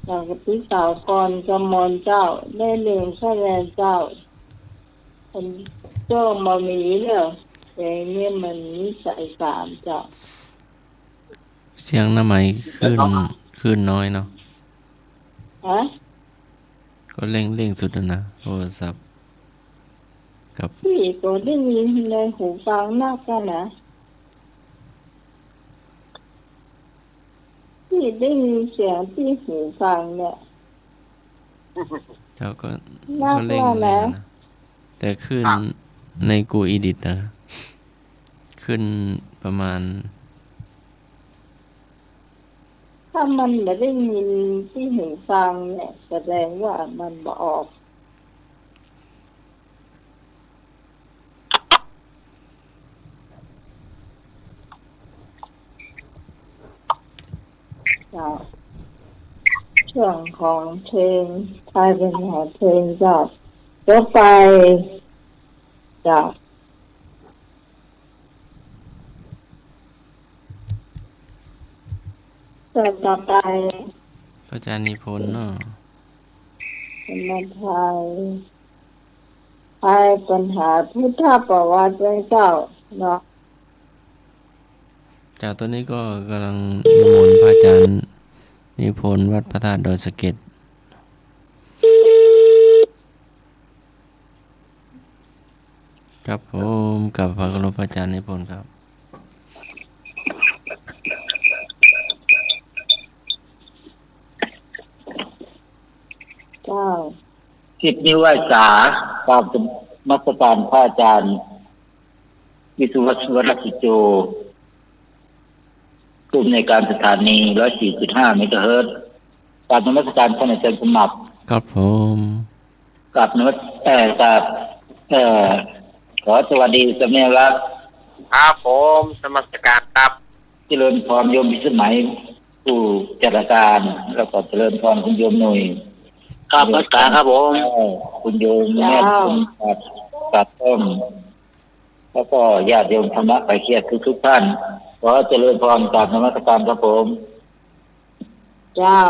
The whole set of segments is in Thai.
จากพิสาวกรกมลเจ้าได้1 คะแนนเจ้าคนโจ้มามีเด้อเพลงนี้มันนิสัย3เจ้าเสียงน้ำไหมขึ้นน้อยเนาะฮะก็เร่งสุดแล้วนะโทรศัพท์กับพี่ก็ได้ยินในหูฟังมากกันนะพี่ได้ยินเสียงที่หูฟังเนี่ยเจ้าก็มากเร่งว่านะนะแต่ขึ้นในกูอีดิตนะขึ้นประมาณถ้ามันไม่ได้ยินที่หูฟังเนี่ยแสดงว่ามันบ่ออกเจ้าช่วงของเพลงไทยเป็นหอเพลงเจ้ารถไฟเจ้าต่อไปพระอาจารย์นิพนธ์เนาะเป็นมาไทยปัญหาพุทธประวัติเจ้าเนาะจากตัวนี้ก็กำลังนิมนต์พระอาจารย์นิพนธ์วัดพระธาตุดอยสะเก็ดครับผมกับพระครูพระอาจารย์นิพนธ์ครับเจ้าสิบนิ้วไหว้สาตามมัสการพระอาจารย์วิสุวัชวรกิจโจกลุ่มในการสถานี104.5 เมกะเฮิรตซ์ตามนมัสการท่านอาจารย์สมัครครับผม กับนมัสกับขอสวัสดีสมัยรักครับผมสมัครการครับเจริญพรโยมพิสมัยผู้จัดการแล้วก็เจริญพรคุณโยมหน่วยครับนักการครับผมคุณโยมแม่คุณกับต้นแล้วก็ญาติโยมธรรมะไปเคียรทุกท่านขอเจริญพรกับนมัสการครับผมเจ้า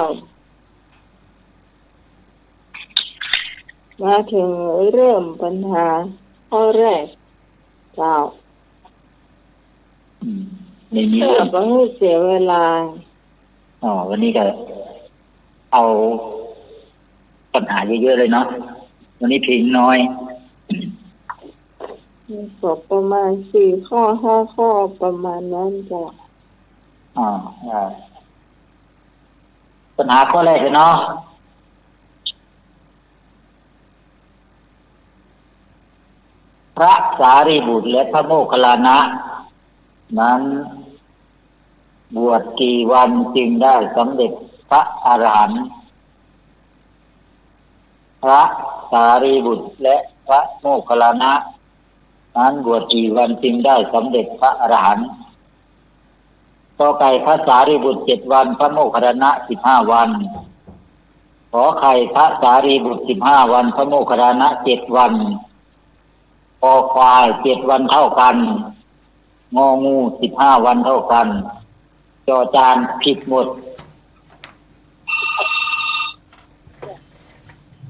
มาถึงเริ่มปัญหาข้อแรกเจ้าไม่มีเรื่องก็ให้เสียเวลาวันนี้ก็เอาปัญหาเยอะๆเลยเนาะวันนี้พิงน้อยก็ประมาณ4 ข้อ 5 ข้อประมาณนั้นจ้ะปัญหาข้อแรกเลยเนาะพระสารีบุตรและพระโมคคัลลานะนั้นบวชกี่วันจึงได้สำเร็จพระอรหันต์พระสารีบุตรและพระโมคคัลลานะนั้นบวชกี่วันจึงได้สำเร็จพระอรหันต์ต่อไก่พระสารีบุตร7 วันพระโมคคัลลานะ15 วันขอไข่พระสารีบุตร15 วันพระโมคคัลลานะ7 วันคอควาย7 วันเท่ากันงองู15 วันเท่ากันจอจานผิดหมด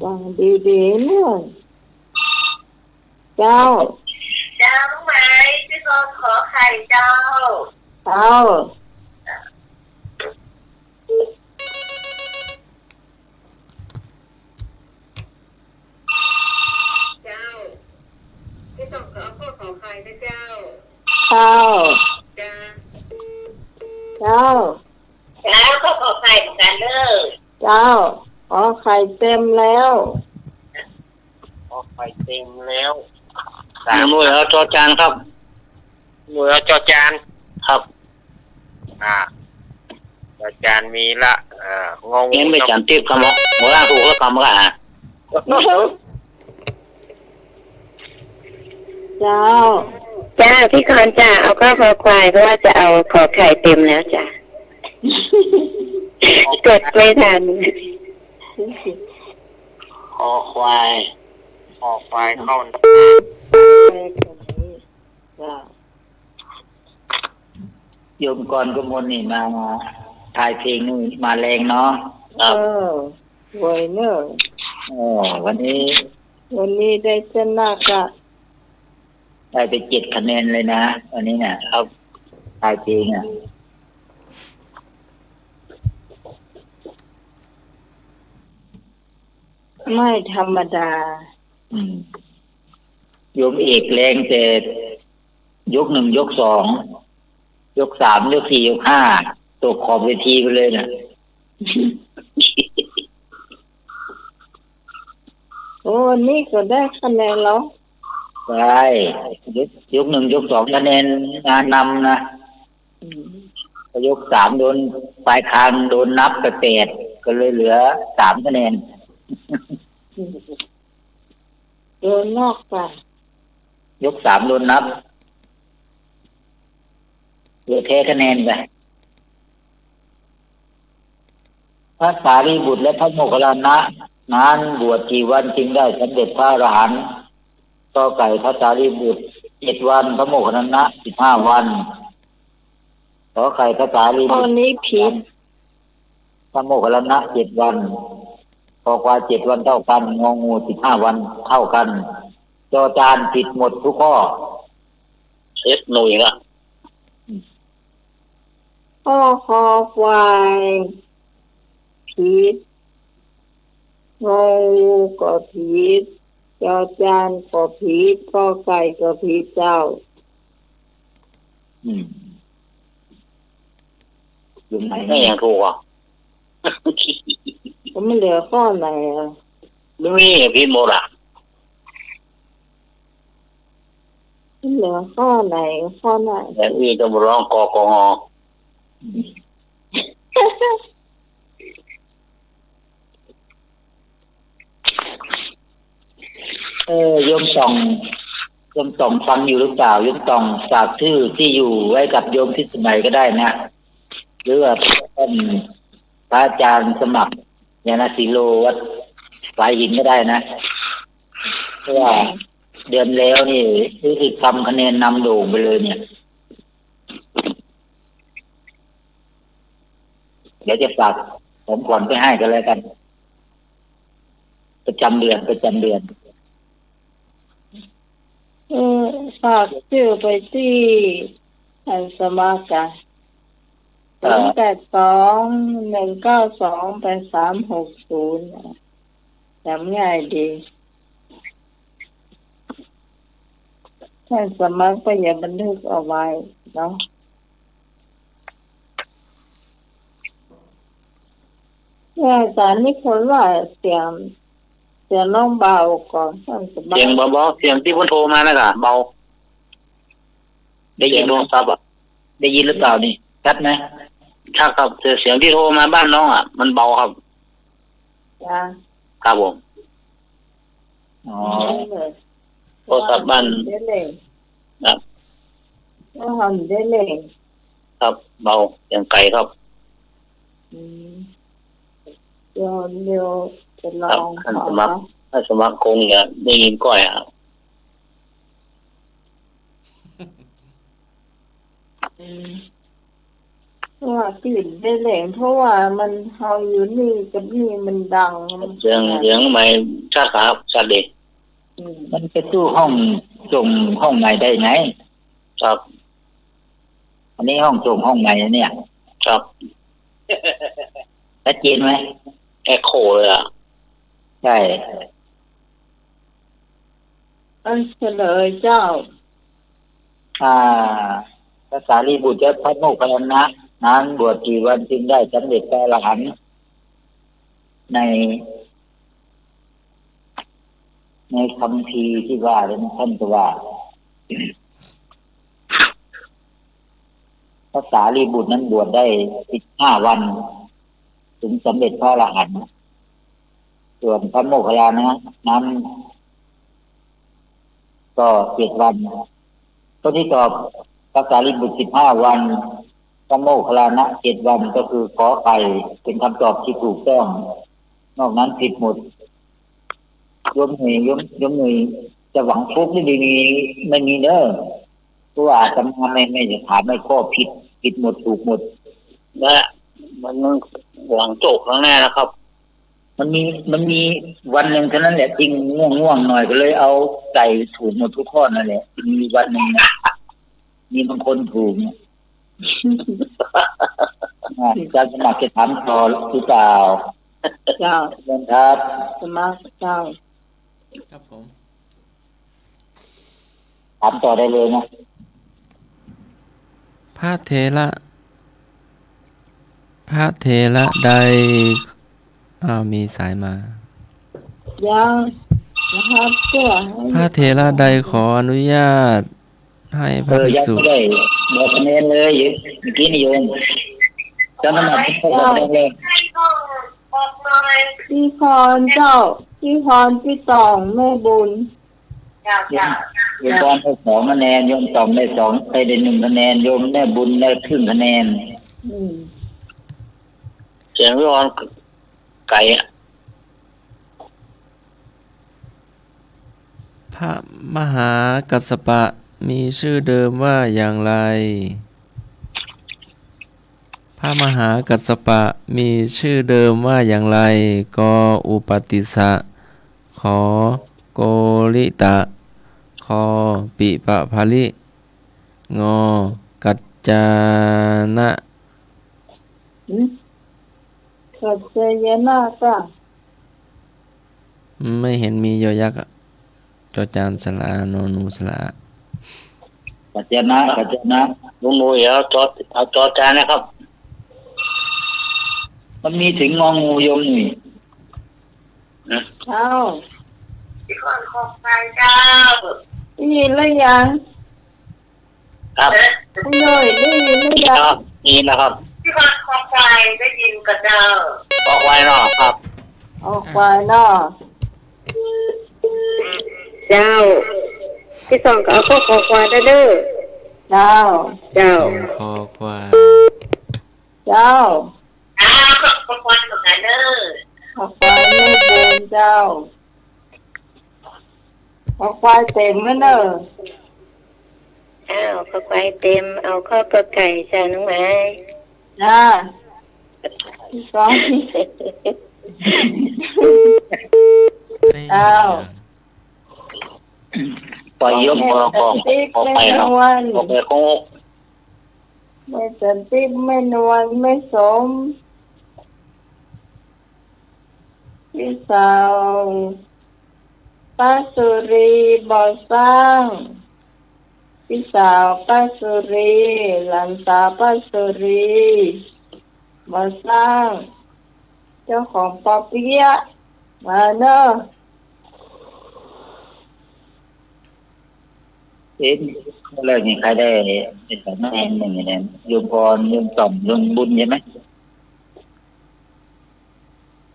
ฟังดีๆเนี่ยเจ้ารู้ไหมพี่กองขอไข่เจ้าเจ้าพี่กองขอไข่นะเจ้าเจ้าจ้าเจ้าก็ขอไข่เหมือนกันเด้อเจ้าขอไข่เต็มแล้วขอไข่เต็มแล้วหน่วยจอจานครับหน่วยจอจานครับจอจานมีละงงงั้นไม่จันทิพย์คำว่าหมดล่างถูกแล้วคำว่าเจ้าพี่กรณ์จ้าเอาข้าวคอควายเพราะว่าจะเอาขอไข่เต็มแล้วจ้ะกดไม่ทันคอควายเข้าโยมก่อนกมลนี่มาถ่ายเพลงนี่มาแรงเนาะ เออสวยเนอะ วันนี้ วันนี้ได้ชนะกะ ได้ไป7 คะแนนเลยนะวันนี้เนี่ยครับทายเพลงอ่ะ ไม่ธรรมดา โยมเอกแรงแต่ยก 1 ยก 2 ยก 3 ยก 4 ยก 5ตกขอบเวทีไปเลยนะ โอ้นี่ก็ได้คะแนนแล้ว ใช่ยก 1 ยก 2 คะแนนงานนำนะยก 3โดนปลายคางโดนนับไป8ก็เลยเหลือ3 คะแนน โดนนอกไป ยก 3โดนนับเหลือแค่คะแนนไปพระสารีบุตรและพระโมคคัลลานะนั้นบวชกี่วันจึงได้สำเร็จพระอรหันต์ต่อไก่พระสารีบุตร7 วันพระโมคคัลลานะ15 วันต่อไก่พระสารี ข้อ บุตร นี้ผิด พระโมคคัลลานะ7 วันพอควาย7 วันเท่ากันงองู15 วันเท่ากันจอจานผิดหมดทุกข้อเช็ดหน่อยละ ข้อคอควายผิดงองูก็ผิดจอจานก็ผิดข้อไก่ก็ผิดเจ้า อยู่ไหนไม่ยังถูกอ่ะ ก็ไม่เหลือข้อไหนอ่ะ นี่พี่โมระ ไม่เหลือข้อไหนข้อไหน แล้วพี่ต้องร้องกกงโยมส่องฟังอยู่หรือเปล่าโยมส่องฝากชื่อที่อยู่ไว้กับโยมที่สมัยก็ได้นะหรือว่าท่านพระอาจารย์สมัครยานาสีโลวัดสายหินก็ได้นะเพราะว่าเดือนแล้วนี่รู้สึกทำคะแนนนำโด่งไปเลยเนี่ยเดี๋ยวจะฝากผมก่อนไปให้กันเลยกันประจำเดือนฝากชื่อไปที่อันสมัครกัน0821928360จำง่ายดีท่านสมัครก็อย่าบันทึกเอาไว้เนาะอาจารย์นี่คนว่าเสียงน้องเบาก่อนท่านสมัคร เสียงเบาๆเสียงที่คนโทรมานะค่ะเบาได้ยินโทรศัพท์อ่ะได้ยินหรือเปล่านี่ชัดไหมชัดครับเสียงที่โทรมาบ้านน้องอ่ะมันเบาครับ จ้า ครับผมอ๋อโทรศัพท์บ้าน ได้เลย ครับ ก็ทำได้เลย ครับเบาเสียงไก่ครับ เดี๋ยวจะลอง ท่านสมัครถ้าสมัครคงจะได้ยินก้อยครับ ว่าติดได้เลยเพราะว่ามันเฮาอยู่นี่กับนี่มันดัง เสียงใหม่ชัดครับชัดดีมันไปตู้ห้องส่งห้องใหม่ได้ไงครับอันนี้ห้องส่งห้องใหม่เนี่ยครับชัดเจนไหมแอคโคเลยอ่ะใช่เฉลยเจ้า พระสารีบุตรและพระโมคคัลลานะนั้นบวชกี่วันจึงได้สำเร็จพระอรหันต์ในคำพีร์ที่ว่าแล้วท่านก็ว่าพระสารีบุตรนั้นบวชได้15 วันถึงสำเร็จพระอรหันต์ส่วนพระโมคคัลลานะนั้นก็7 วันตัวที่ตอบพระสารีบุตร15 วันพระโมคคัลลานะ7 วันก็คือขอไข่เป็นคำตอบที่ถูกต้องนอกนั้นผิดหมดยมหนุ่ยจะหวังฟุกนี่ดีไม่มีเนอะเพราะว่าอาตมาไม่จะถามไม่ข้อผิดหมดถูกหมดและมัน หลังโจกครั้งแน่นะครับ มันมีวันหนึ่งเท่านั้นแหละจริงง่วงหน่อยก็เลยเอาใส่ถูกหมดทุกข้อนั่นแหละมีวันหนึ่งนะมีบางคนถูกเนี่ยอาจารย์สมัครจะถามต่อหรือเปล่า เจ้า เชิญครับ สมัครเจ้า ครับผม ถามต่อได้เลยนะ พระเถระใดมีสายมา ยังนะครับเพื่อให้ พระเถระใดขออนุญาตให้พระภิก ยัง ษุ ไม่ได้บอกคะแนนเลยเมื่อกี้นิยมจะนำมาพูดกันเลย ให้ก็บอกหน่อย พี่พรเจ้าพี่พรพี่ตองแม่บุญ อยาก โยมตอนให้2คะแนนโยมตองได้2ได้1คะแนนโยมได้บุญได้ครึ่งคะแนน อืม เสียงพี่ออนไก่อะ พระมหากัสสปะมีชื่อเดิมว่าอย่างไร พระมหากัสสปะมีชื่อเดิมว่าอย่างไรกอุปติสะขอโกริตะคอปิปะภาลิงอกัจจานะ กัจจยนาค่ะ ไม่เห็นมียอยักษ์อะจอจานสระโนนูสระ กัจจนะ ลุงหนูเอาจอจานนะครับ มันมีถึงงองูโยมนี่ เจ้า ที่คนขอบใจเจ้า ได้ยินหรือยัง ครับ คุณหน่อยได้ยินหรือ ค ยัง รับนี่นะครับ ที่คนขอบใจได้ยินกับเจ้า บอกไว้เนาะครับ ออกไปเนาะ เจ้า ที่สองก็เอาข้อขอควายเด้อ เจ้า เจ้า คอควาย เจ้า ขอบคุณกับกันเด้อ ออกไปไม่เดินเจ้าออกไปเต็มแล้วเนอะ อ้าวข้อควายเต็มเอาข้อกอไก่จ้าน้องไม้ นะที่สอง อ้าว ปล่อยยกพอไปเนาะออกไปโค้ง ไม่สันติไม่นวลไม่สมพี่สาวป้าสุรีบ่อสร้างพี่สาวป้าสุรีหลานสาวป้าสุรีบ่อสร้าง เจ้าของปอเปี๊ยะมาเนอะ ข้อแรกนี่ใครได้2คะแนน1คะแนนโยมพรโยมต่อมโยมบุญใช่ไหม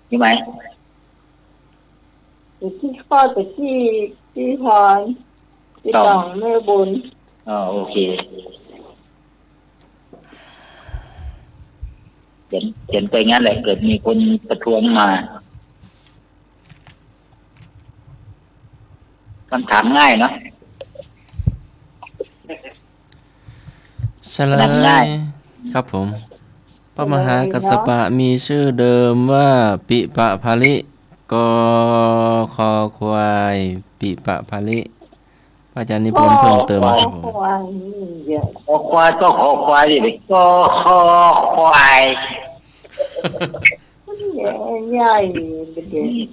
ใช่ไหม อยู่ที่ข้อแต่ที่พรที่ตองแม่บุญ โอเคเขียนไปงั้นแหละเกิดมีคนประท้วงมาคำถามง่ายเนาะ เฉลยครับผม พระมหากัสสปะมีชื่อเดิมว่าปิปะภาลิกคอควายปิปะภาลิพระอาจารย์นิพนธ์เพิ่มเติมครับผม ควายนี่เยอะ คอควายก็คอควายดิก็คอควาย ใหญ่เด็ก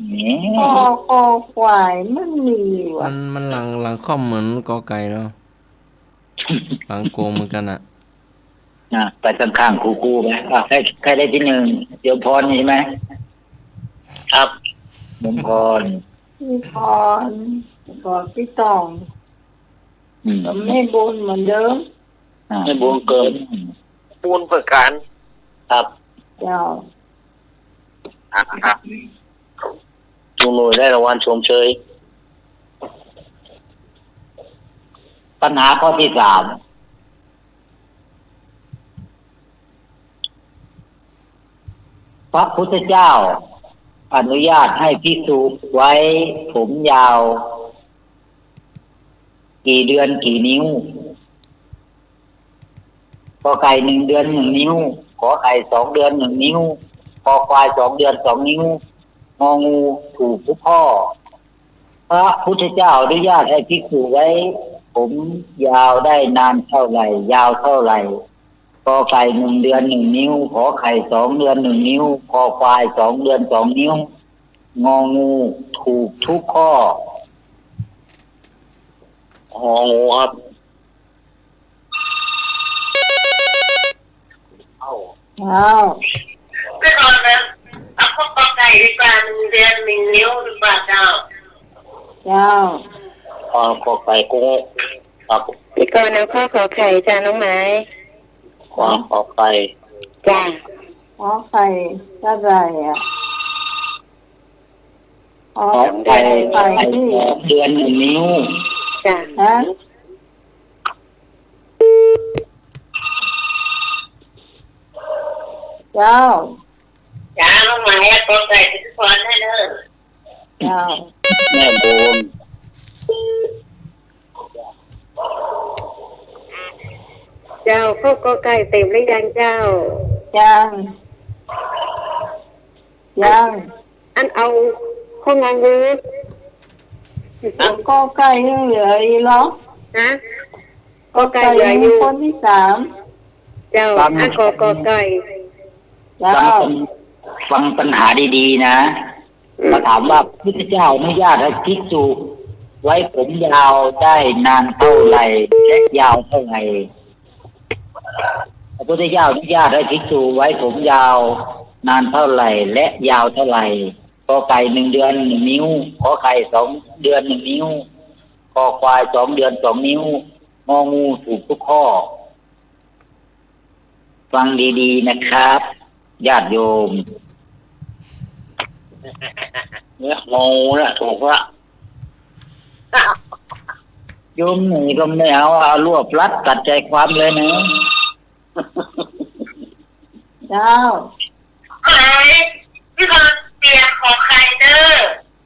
คอควายมันมีว่ะ มันหลังค่อมเหมือนกอไก่แล้วหลังโกงเหมือนกันอ่ะ ไปข้างๆครูๆไหมใครได้ที่1เดี๋ยวพรใช่ไหม ครับ โยมพร พี่พรบอกพี่ตอง ก็ไม่บุญเหมือนเดิม ไม่บุญเกินปูนประการครับ เจ้า ครับลุงหนูได้รางวัลชมเชย ปัญหาข้อที่3พระพุทธเจ้า อนุญาตให้ภิกษุไว้ผมยาว กี่เดือนกี่นิ้วกอไก่1 เดือน 1 นิ้วขอไข่2 เดือน 1 นิ้ว คอควาย2 เดือน 2 นิ้วงองูถูกทุกข้อพระพุทธเจ้าอนุญาตให้ภิกษุไว้ผมยาวได้นานเท่าไหร่ ยาวเท่าไหร่กอไก่1 เดือน 1 นิ้วขอไข่2 เดือน 1 นิ้วคอควาย2 เดือน 2 นิ้วงองูถูกทุกข้อ หองูครับ อ้าว ก็ตอนนั้นเอาพวกกอไก่ดีกว่า1 เดือน 1 นิ้วดีกว่าเจ้า เจ้า ขอไก่กุ้งครับ พี่กรณ์เอาข้อขอไข่จ้าน้องไม้ ขอไก่ จ้า ขอไข่เท่าไหร่อ่ะขอ ขอ ไข่ ไข่ ไข่ที่ 2 เดือน 1 นิ้ว จ้า ฮะเจ้า จ้าลงมาให้กอไก่ทุกคนได้เลย เจ้า แม่โบน เจ้าข้อกอไก่เต็มหรือยังเจ้า ยังยัง อันเอาข้ององู ก็ไก่ยังเหลืออีกเหรอ ฮะกอไก่เหลืออยู่ คนที่3เจ้าอันกอไก่ เจ้า ฟังปัญหาดีๆนะมาถามว่าพุทธเจ้าอนุญาตให้ภิกษุไว้ผมยาวได้นานเท่าไหร่และยาวเท่าไหร่พระพุทธเจ้าอนุญาตให้ภิกษุไว้ผมยาวนานเท่าไหร่และยาวเท่าไหร่กอไก่1 เดือน 1 นิ้วขอไข่2 เดือน 1 นิ้วคอควาย2 เดือน 2 นิ้วงองูถูกทุกข้อฟังดีๆนะครับญาติโยม เนี่ยหองูน่ะถูกละ โยมหนีก็ไม่เอารวบรัดตัดใจความเลยนะ เจ้า ไอ้พี่คนเปียกขอไข่เด้อ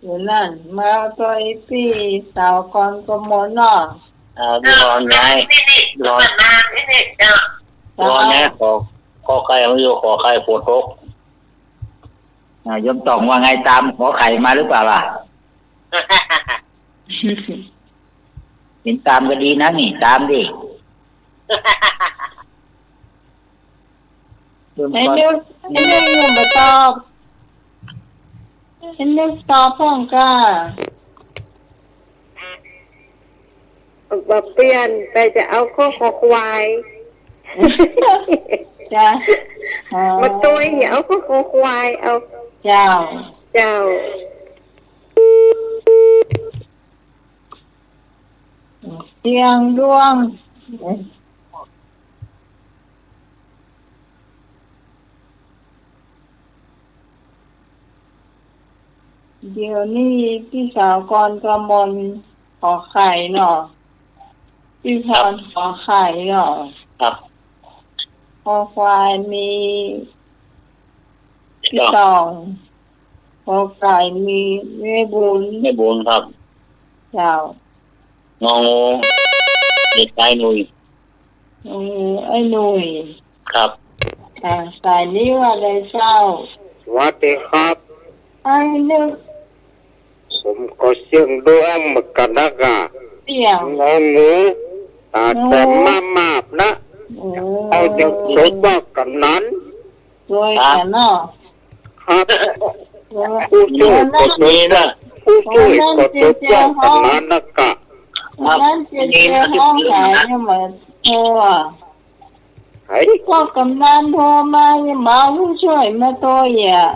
อยู่นั่นมาตัวไอ้พี่สาวก่อนก็หมดเนาะ พี่รอนไง นี่รอนมานี่เจ้าร อนนะขอไก่ไม่อยู่ขอไข่ปวดทก โยมต้องว่าไงตามขอไข่มาหรือเปล่าล่ะ เห็นตามก็ดีนะนี่ตามดิโยม ไอ้ ก่อน นึกยังไม่ตอบไอ้นึกตอบพ่องก้า บอกเปลี่ยนไปจะเอาข้อคอควาย จ้าอ๋อ มาตัวเหี่ยวข้อคอควายเอา เจ้า เจ้า เสียงดวงเดี๋ยวนี้พี่สาวกรกมลขอไข่เนาะพี่พรขอไข่เนาะ ครับ คอควายมีพี่ตองคอไก่มีแม่บุญ ไม่บุญครับ เจ้าง องูเด็กชายหนุ่ย ไอ้หนุ่ย ครับ สายนี้ว่าได้เศร้า สวัสดีครับ ไอ้นึก ผมก็เสียงดวงมกันนะกะ เสียง งองูตาแต่มาบนะ เอาจะสดว่ากันนั้น รวยกันเนาะ ครับ ผู้ ช่วย นั้น นี้นะ ผู้ช่วยก็สดว่ากันนั้นนะกะ นั้นจะเจอห้องขายเนี่ยเหมือนโทรอ่ะ ไอ้ ก็กำนันโทรมาเนี่ยมาผู้ช่วยมาโทรอ่ะ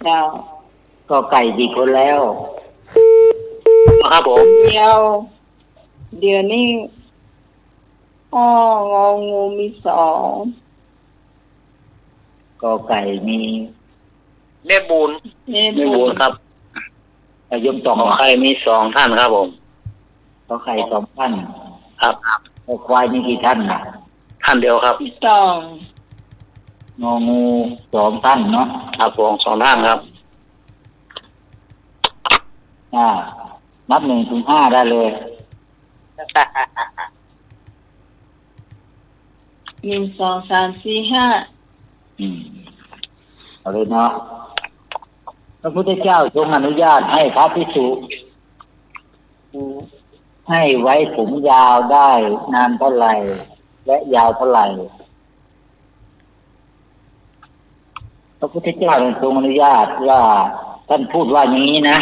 เจ้า ก็ไก่กี่คนแล้ว ครับผม เดี๋ยวนี้งองูมี2 ก็ไก่มี แม่บุญ นี่ ไม่บุญครับ โยมต้อง ขอไข่มี2 ท่านครับผม ก็ไข่2 ท่าน ครับ ก็ควายมีกี่ท่านน่ะ ท่านเดียวครับ พี่ตอง งองู2 ท่านเนาะ ครับผม2 ท่านครับ นับ1 ถึง 5ได้เลย 1 2 3 4 5เอาเลยเนาะพระพุทธเจ้าทรงอนุญาตให้พระภิกษุให้ไว้ผมยาวได้นานเท่าไหร่และยาวเท่าไหร่พระพุทธเจ้าทรงอนุญาตว่าท่านพูดว่าอย่างนี้นะ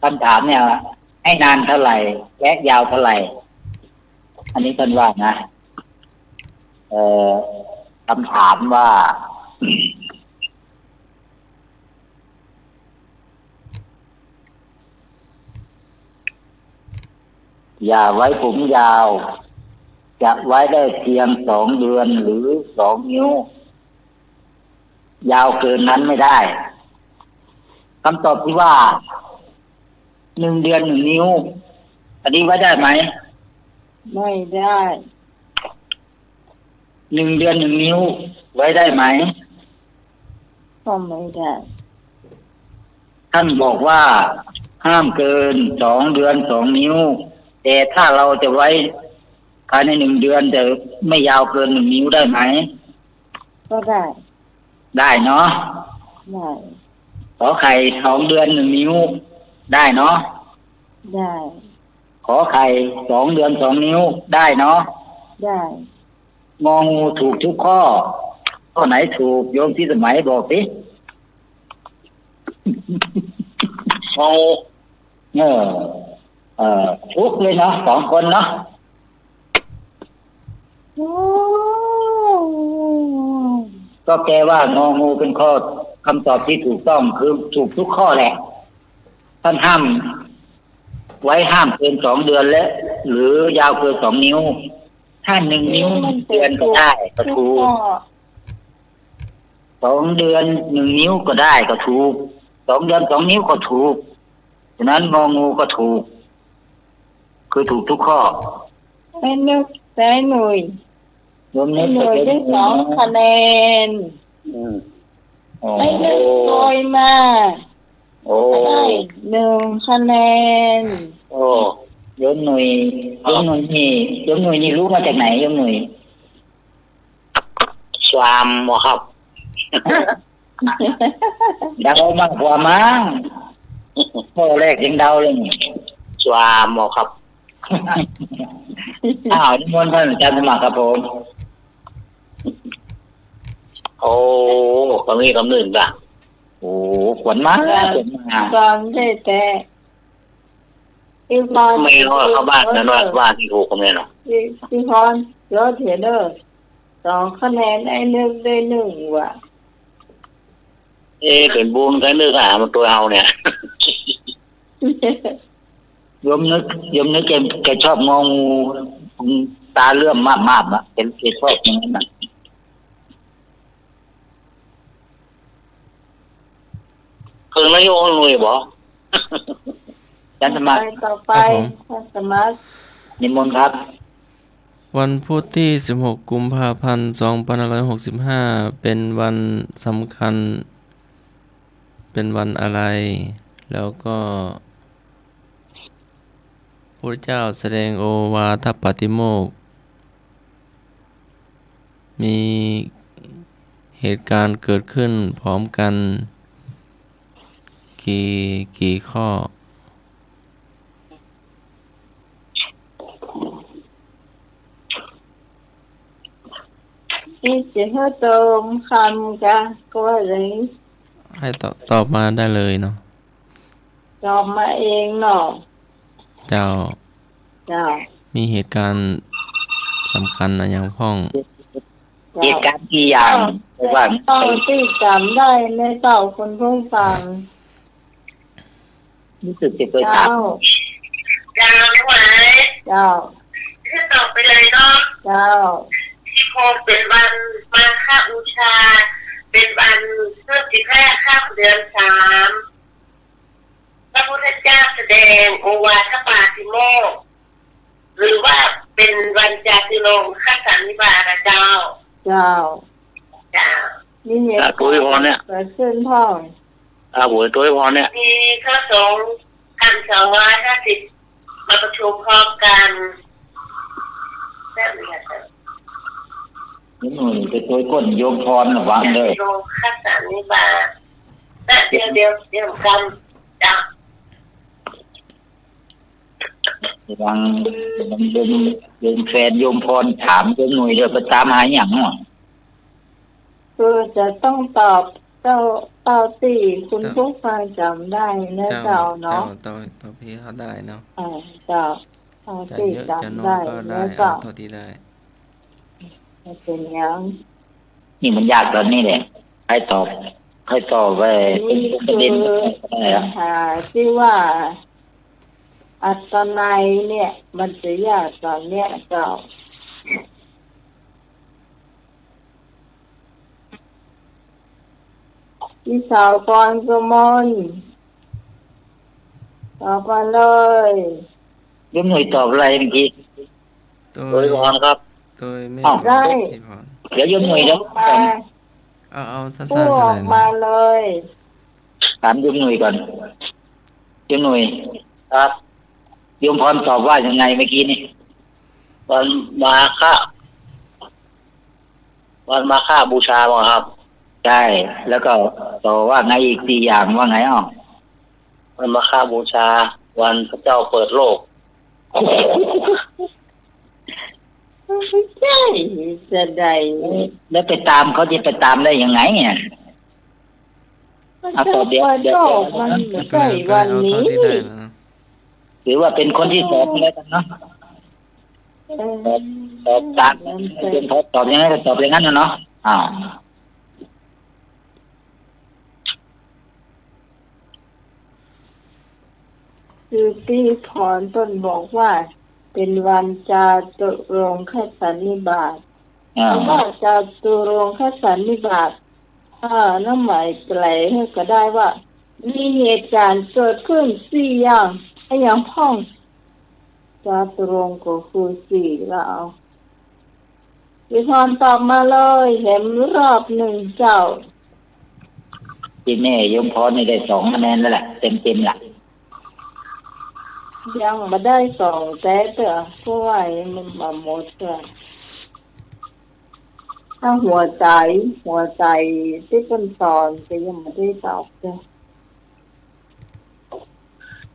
คำถามเนี่ยให้นานเท่าไหร่และยาวเท่าไหร่อันนี้ท่านว่านะคำถามว่าอย่าไว้ผมยาวจะไว้ได้เพียง2 เดือนหรือ2 นิ้วยาวเกินนั้นไม่ได้คำตอบที่ว่า1 เดือน 1 นิ้วอันนี้ไว้ได้ไหมไม่ได้ 1 เดือน 1 นิ้วไว้ได้ไหมก็ไม่ได้ท่านบอกว่าห้ามเกิน2 เดือน 2 นิ้วแต่ถ้าเราจะไว้ภายใน1 เดือนจะไม่ยาวเกิน1 นิ้วได้ไหมก็ได้ได้เนาะได้ขอไข่2 เดือน 1 นิ้วได้เนาะได้ขอไข่2 เดือน 2 นิ้วได้เนาะได้งองูถูกทุกข้อข้อไหนถูกโยมที่สมัยบอกสิงองูทุกเลยเนาะ2 คนเนาะก็แปลว่างองูเป็นข้อคำตอบที่ถูกต้องคือถูกทุกข้อแหละท่านห้ามไว้ห้ามเกิน2 เดือนและหรือยาวเกิน2 นิ้วถ้า1 นิ้วเดือนก็ได้ก็ถูก2 เดือน 1 นิ้วก็ได้ก็ถูก2 เดือน 2 นิ้วก็ถูกฉะนั้นงองูก็ถูกคือถูกทุกข้อไม่นึกแต่หน่วยได้2 คะแนนไม่นึกโดยมาได้1 คะแนนโยมหน่วยนี่รู้มาจากไหนโยมหน่วยความครับเดามาหัวมั้งข้อแรกยังเดาเลยความครับนิมนต์ท่านอาจารย์สมัครครับผมโอ้คำนี้คำหนึ่งจ้ะขวัญมากฟังได้แต่ไม่รู้เข้าบ้านนั่นว่าที่ถูกคำนี้เนาะพี่พรเยอะเถียเด้อ2 คะแนนได้1ได้1ว่ะเป็นบุญกันนึกมันตัวเอาเนี่ยยมนึกแกชอบงองูตาเลื่อมมากๆอ่ะแกชอบอย่างนั้นน่ะคือนายโยงเลยบ่จันทมาต่อไปสมัครนิมนต์ครับวันพุธที่16 กุมภาพันธ์ 2565เป็นวันสำคัญเป็นวันอะไรแล้วก็พระเจ้าแสดงโอวาทปาติโมกข์มีเหตุการณ์เกิดขึ้นพร้อมกันกี่ข้อที่จะให้เติมคำกันก็เลยให้ตอบมาได้เลยเนาะตอบมาเองเนาะเจ้ามีเหตุการณ์สำคัญนะอย่างพ้องเหตุการณ์กี่อย่างว่าที่จำได้ในเต่าคนผู้ฟังรู้สึกจะเคยถามไม่ไหวที่ตอบไปเลยเนาะที่พอเป็นวันมาฆบูชาเป็นวันเริ่ม15 ค่ำเดือน 3พระพุทธเจ้าแสดงโอวาทปาติโมกข์หรือว่าเป็นวันจาตุรงคสันนิบาตเจ้านี่เนี่ยตัวพรเนี่ยเชิญพ่อบุญตัวพรเนี่ยมีข้อ2,250มาประชุมพร้อมกันแบบนี้ค่ะ นี่หนุ่ยไปตัวก้นโยมพรระวังเลย โรงคัดสรรนิบาตแต่เดี๋ยวกำจับ ระวังโยมแฟนโยมพรถามโยมหนุ่ยเดี๋ยวไปตามหาอย่างเนาะ คือจะต้องตอบเจ้าที่คุณผู้ฟังจำได้นะเจ้าเนาะ ต่อพี่เขาได้เนาะ เจ้าจะ ที่ เยอะจะ จำ น้อย ได้ ก็ได้ นะ เอา เจ้า เท่าที่ได้ เป็นยัง นี่มันยากตอนนี้แหละให้ตอบไปเป็น นี่ ประเด็น คือ ได้แล้ว ที่ว่าอัตนัยเนี่ย มันจะยากตอนเนี้ยเจ้าพี่สาวกรกมลตอบมาเลย โยมหนุ่ยตอบอะไรเมื่อกี้ ตัว โดยพรครับ ตัวไม่ ได้ พี่พร เดี๋ยวโยมหนุ่ยแล้ว มา เอาสั้นๆ พูด เท่า อ ไห อ ร่ ก นะ มาเลย ถามโยมหนุ่ยก่อนโยมหนุ่ย ครับ โยมพรตอบว่ายังไงเมื่อกี้นี่ วันมาฆบูชาบ่ครับ ใช่แล้วก็ต่อว่าไงอีก4อย่างว่าไงอ่ะ วันมาฆบูชา วันพระเจ้าเปิดโลก ไม่ใช่จะได้ แล้วไปตามเขาจะไปตามได้ยังไงเนี่ย เอาตอบเดี๋ยว โลกมันไม่ใช่ ก็ วัน เอา นี้ เท่าที่ได้นะ ถือว่าเป็นคนที่สอบแล้วกันเนาะตอบตามเป็นพอตอบยังไงก็ตอบอย่างนั้นนะเนาะคือพี่พรต้นบอกว่า เป็นวันจาตุรงคสันนิบาตคำว่าจาตุรงคสันนิบาตน้ำหมายแปลให้ก็ได้ว่า มีเหตุการณ์เกิดขึ้น4อย่างไอ้อย่างพ่องจาตุรงก็คือ4แล้วพี่พรตอบมาเลยเห็นรอบหนึ่งเจ้า ที่แน่โยมพรนี่ได้2 คะแนนแล้วแหละเต็มๆล่ะ ยังมาได้2แต่เถอะเพราะว่ามันมาหมดเลยถ้าหัวใจที่เป็นสอนจะยังไม่ได้ตอบเลย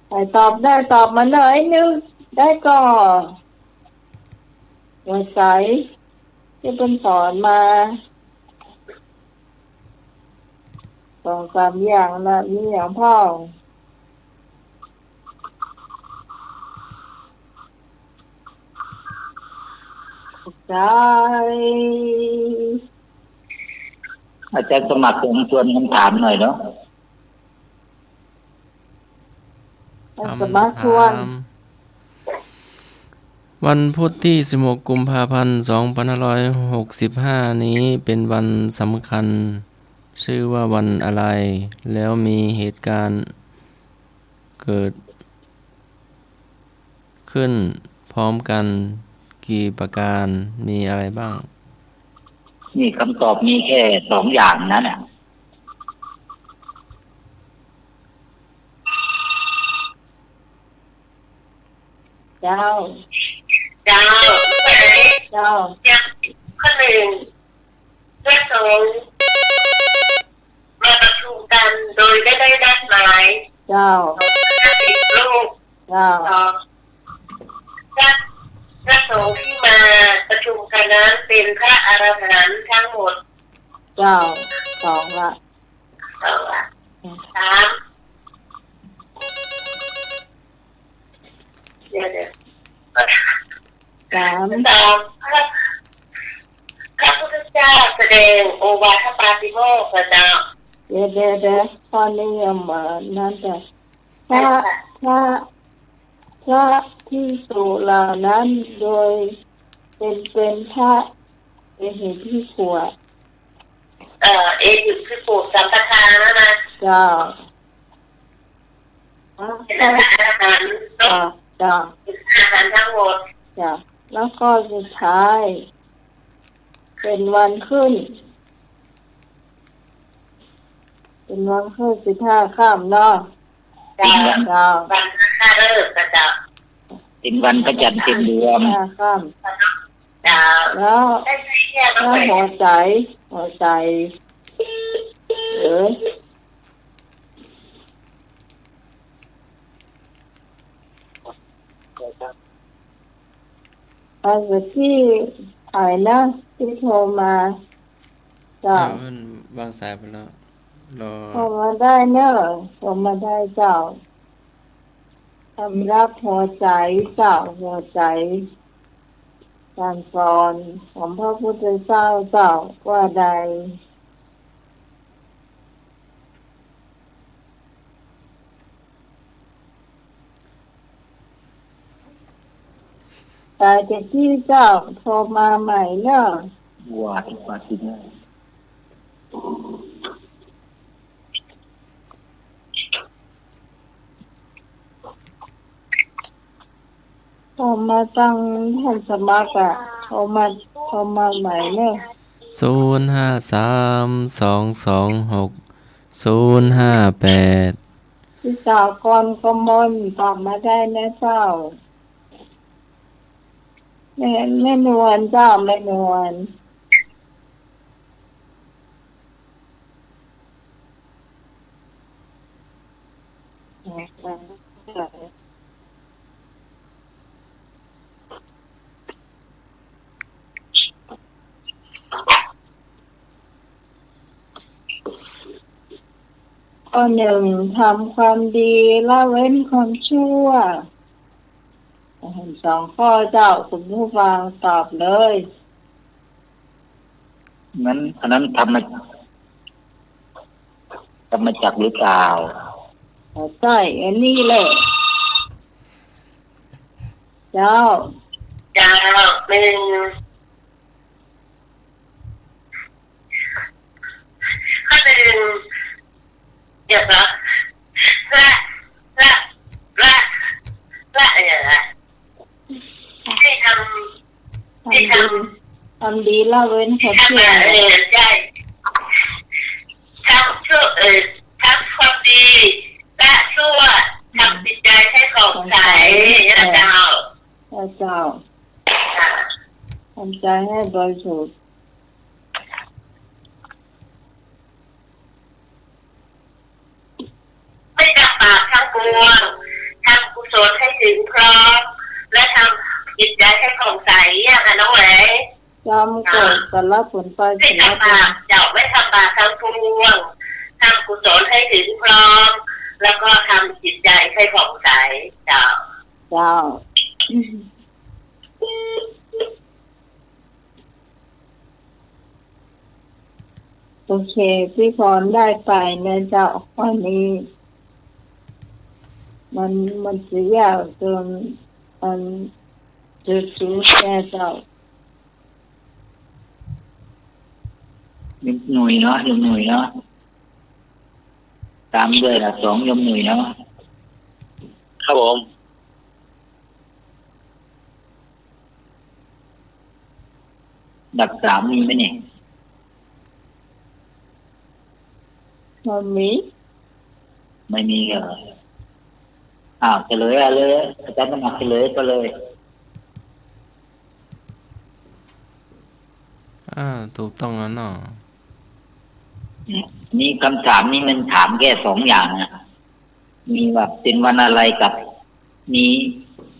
ใครตอบได้ตอบมาหน่อยนึงได้ก่อนหัวใจที่เป็นสอนมา2-3อย่างนะมีอย่างพ่อใจ อาจารย์สมัครชวนคำถามหน่อยเนาะ สมาชวน วันพุธที่16 กุมภาพันธ์ 2565 นี้เป็นวันสำคัญ ชื่อว่าวันอะไร แล้วมีเหตุการณ์เกิดขึ้นพร้อมกันกี่ประการมีอะไรบ้าง นี่คำตอบมีแค่2 อย่างนั้นน่ะ เจ้า ดาวไหน เจ้า ยังข้อหนึ่งพระสงฆ์มาประชุมกันโดยไม่ได้นัดหมาย เจ้า ติดโรค เจ้า พระสงฆ์ที่มาประชุมกันนั้นเป็นพระอรหันต์ทั้งหมด เจ้า2ละ 3เดี๋ยว 3 พระพุทธเจ้าแสดงโอวาทปาติโมกข์พระเจ้า เดี๋ยวตอนนี้มานั่นแต่พระที่สุเหล่านั้นโดยเป็นพระเป็นเหตุที่ขวด เอยุคือปลูกสัมปทานนะ เจ้า เป็นอาหาร เจ้า อาหารทั้งหมด จ้ะแล้วก็สุดท้าย เป็นวันขึ้น เป็นวันขึ้น15 ค่ำเนาะ จ้า เจ้า วันข้าเลิกกระเจ้า เป็นวันพระจันทร์เต็มดวง 15 ค่ำ จ้า แล้ว ได้ใช้ แค่นั้น ถ้า เลย หัวใจเออเอาไปที่ถ่ายนะที่โทรมาจ้า เพิ่นวางสายไปแล้วรอ โทรมาได้เนอะโทรมาได้เจ้าสำหรับหัวใจเจ้าหัวใจการสอนของพระพุทธเจ้าเจ้าว่าใดแต่ที่เจ้าโทรมาใหม่เนอะ ว่าที่ปาติโมกข์ โทรมาตั้งท่านสมัครอะโทรมาใหม่เนอะ053226 058ที่เจ้าก่อนก็มนตอบมาได้นะเจ้าแม่นวลเจ้าแม่นวลข้อหนึ่งทำความดีละเว้นความชั่วสองข้อเจ้าคุณผู้ฟังตอบเลย งั้นอันนั้นทำมาจากหรือเปล่า ใช่อันนี้เลยเจ้า จ้าหนึ่งข้อหนึ่งเดี๋ยวนะละอะไรนะให้ทำดีละเว้นความ ทำ ชั่ว ใช่ทำชั่วทำความดีละชั่วทำจิตใจให้ผ่องใสนะเจ้า เจ้าทำใจให้บริสุทธิ์ไม่จับปากทั้งปวงทำกุศลให้ถึงพร้อมและทำจิตใจให้ผ่องใสอย่างน้องแหวนจำเกิดแต่ละผลไป ไม่ ผล ทำบาปเจ้าไม่ทำบาปทั้งปวงทำกุศลให้ถึงพร้อมแล้วก็ทำจิตใจให้ผ่องใสเจ้าโอเคพี่พรได้ไปนะเจ้าวันนี้มันเสียจนมันจะสูญแก่เจ้าย มหนุ่ยเนาะตามด้วยละ2ยมหนุ่ยเนาะ ครับผม ดับ3มีไหมเนี่ย มันมี ไม่มีเหรอเฉลยเลยอาจารย์ต้องเฉลยก็เลย ถูกต้องแล้วเนาะ นี่คำถามนี้มันถามแค่2อย่างนะมีว่าเป็นวันอะไรกับมี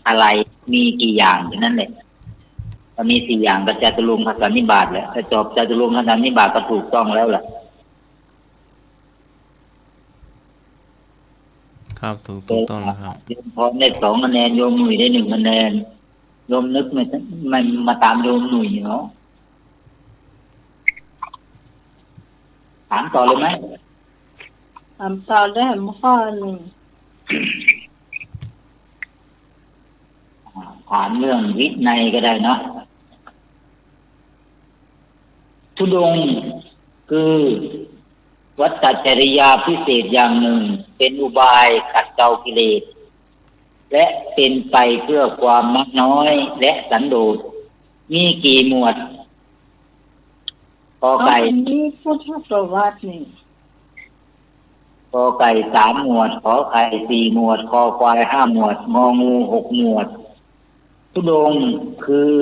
อะไรมีกี่อย่างแค่นั้นแหละถ้ามี4อย่างก็จตุรงค์คสันนิบาตแหละถ้าจบจตุรงค์คสันนิบาตก็ถูกต้องแล้วแหละ ครับถูกต้องแล้วครับ โยมพรได้2คะแนนโยมหนุ่ยได้1คะแนนโยมนึกไม่มาตามโยมหนุ่ยเนาะถามต่อเลยไหม ทำต่อได้ข้อหนึ่ง ถามเรื่องวินัยก็ได้เนาะธุดงค์คือวัฏจริยาพิเศษอย่างหนึ่งเป็นอุบายขัดเกลากิเลสและเป็นไปเพื่อความมักน้อยและสันโดษมีกี่หมวดกอไก่ นี้พุทธประวัตินี่ กอไก่3 หมวดขอไข่4 หมวดคอควาย5 หมวดงองู6 หมวดธุดงค์คือ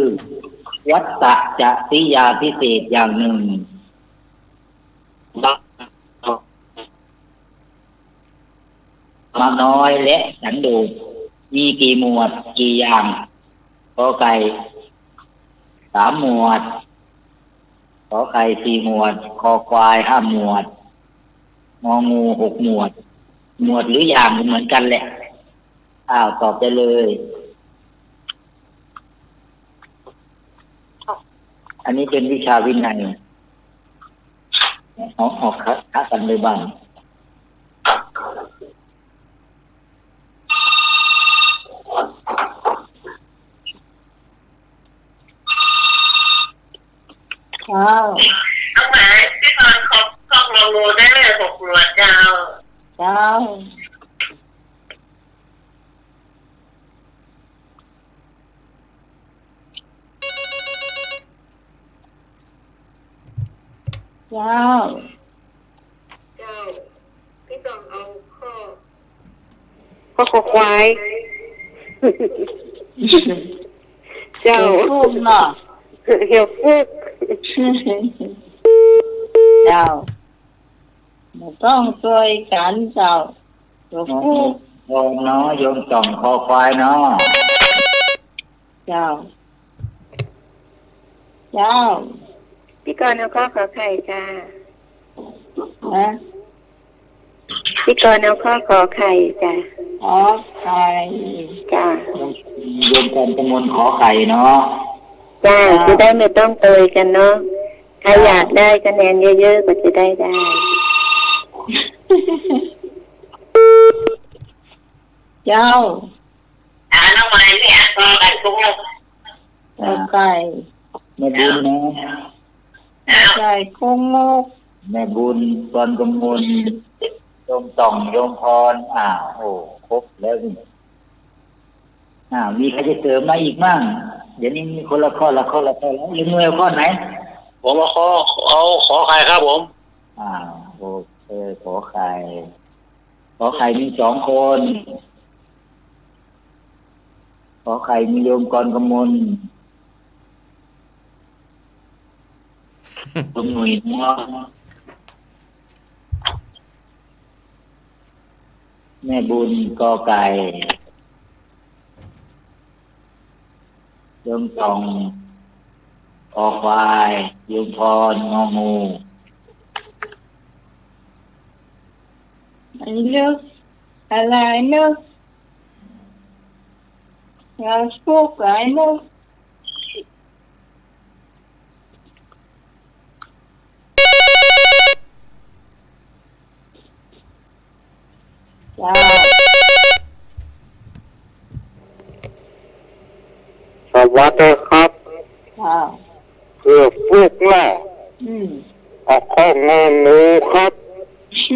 วัตตะจะติยาพิเศษอย่างหนึ่งมาน้อยและสันโดษมีกี่หมวดกี่อย่างขอไก่3 หมวดขอไข่4 หมวดคอควาย5 หมวดงองู6 หมวด หมวดหรืออย่างเหมือนกันแหละตอบได้เลยอันนี้เป็นวิชาวินัยออกคัดกันเลยบ้างน้องหมายพี่ตอนครอบงองูได้เลย6 หมวดเจ้าพี่ต้องเอาข้อควาย เจ้า พูดเนาะ เหี่ยวฟุก เจ้าไม่ต้องช่วยกันเจ้าพูด โยมเนาะโยมจ่องคอควายเนาะ เจ้าพี่กรณ์เอาข้อขอไข่จ้า นะ พี่กรณ์เอาข้อขอไข่จ้า ขอไข่ จ้า โยมกันจำนวนขอไข่เนาะ จ้าจะได้ไม่ต้องเตยกันเนาะใครอยากได้คะแนนเยอะๆก็จะได้ เจ้า น้องหมายเนี่ยก็กันทุกคน ไก่ แม่บุญนะ ไก่คงงก แม่บุญตอนกำมลโยมจ่องโยมพรครบแล้วนี่มีใครจะเสริมมาอีกมั่งเดี๋ยวนี้มีคนละข้อแล้วยังเงยข้อไหนผมเอาขอใครครับผมโอเคขอไข่มี2 คนขอไข่มีโยมกรกมลโยมหนุ่ยเนาะแม่บุญกอไก่โยมตองคอควายโยมพรงองูลึกอะไรลึกเราพูดหลายลึกจ้า สวัสดีครับเพื่อฟุกล่ะออกข้ององูครับ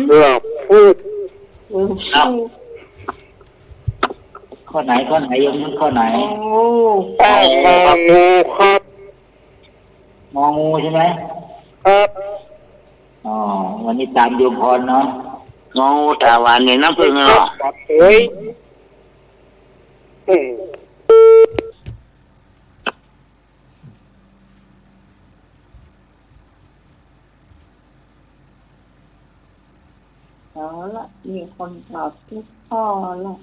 เพื่อฟุกข้อไหนโยมข้อไหนงองูครับงองูใช่ไหมครับวันนี้ตามโยมพรเนาะงองูตาหวานในน้ำผึ้งเนาะเฮ้ยเอาละมีคนตอบทุกข้อละ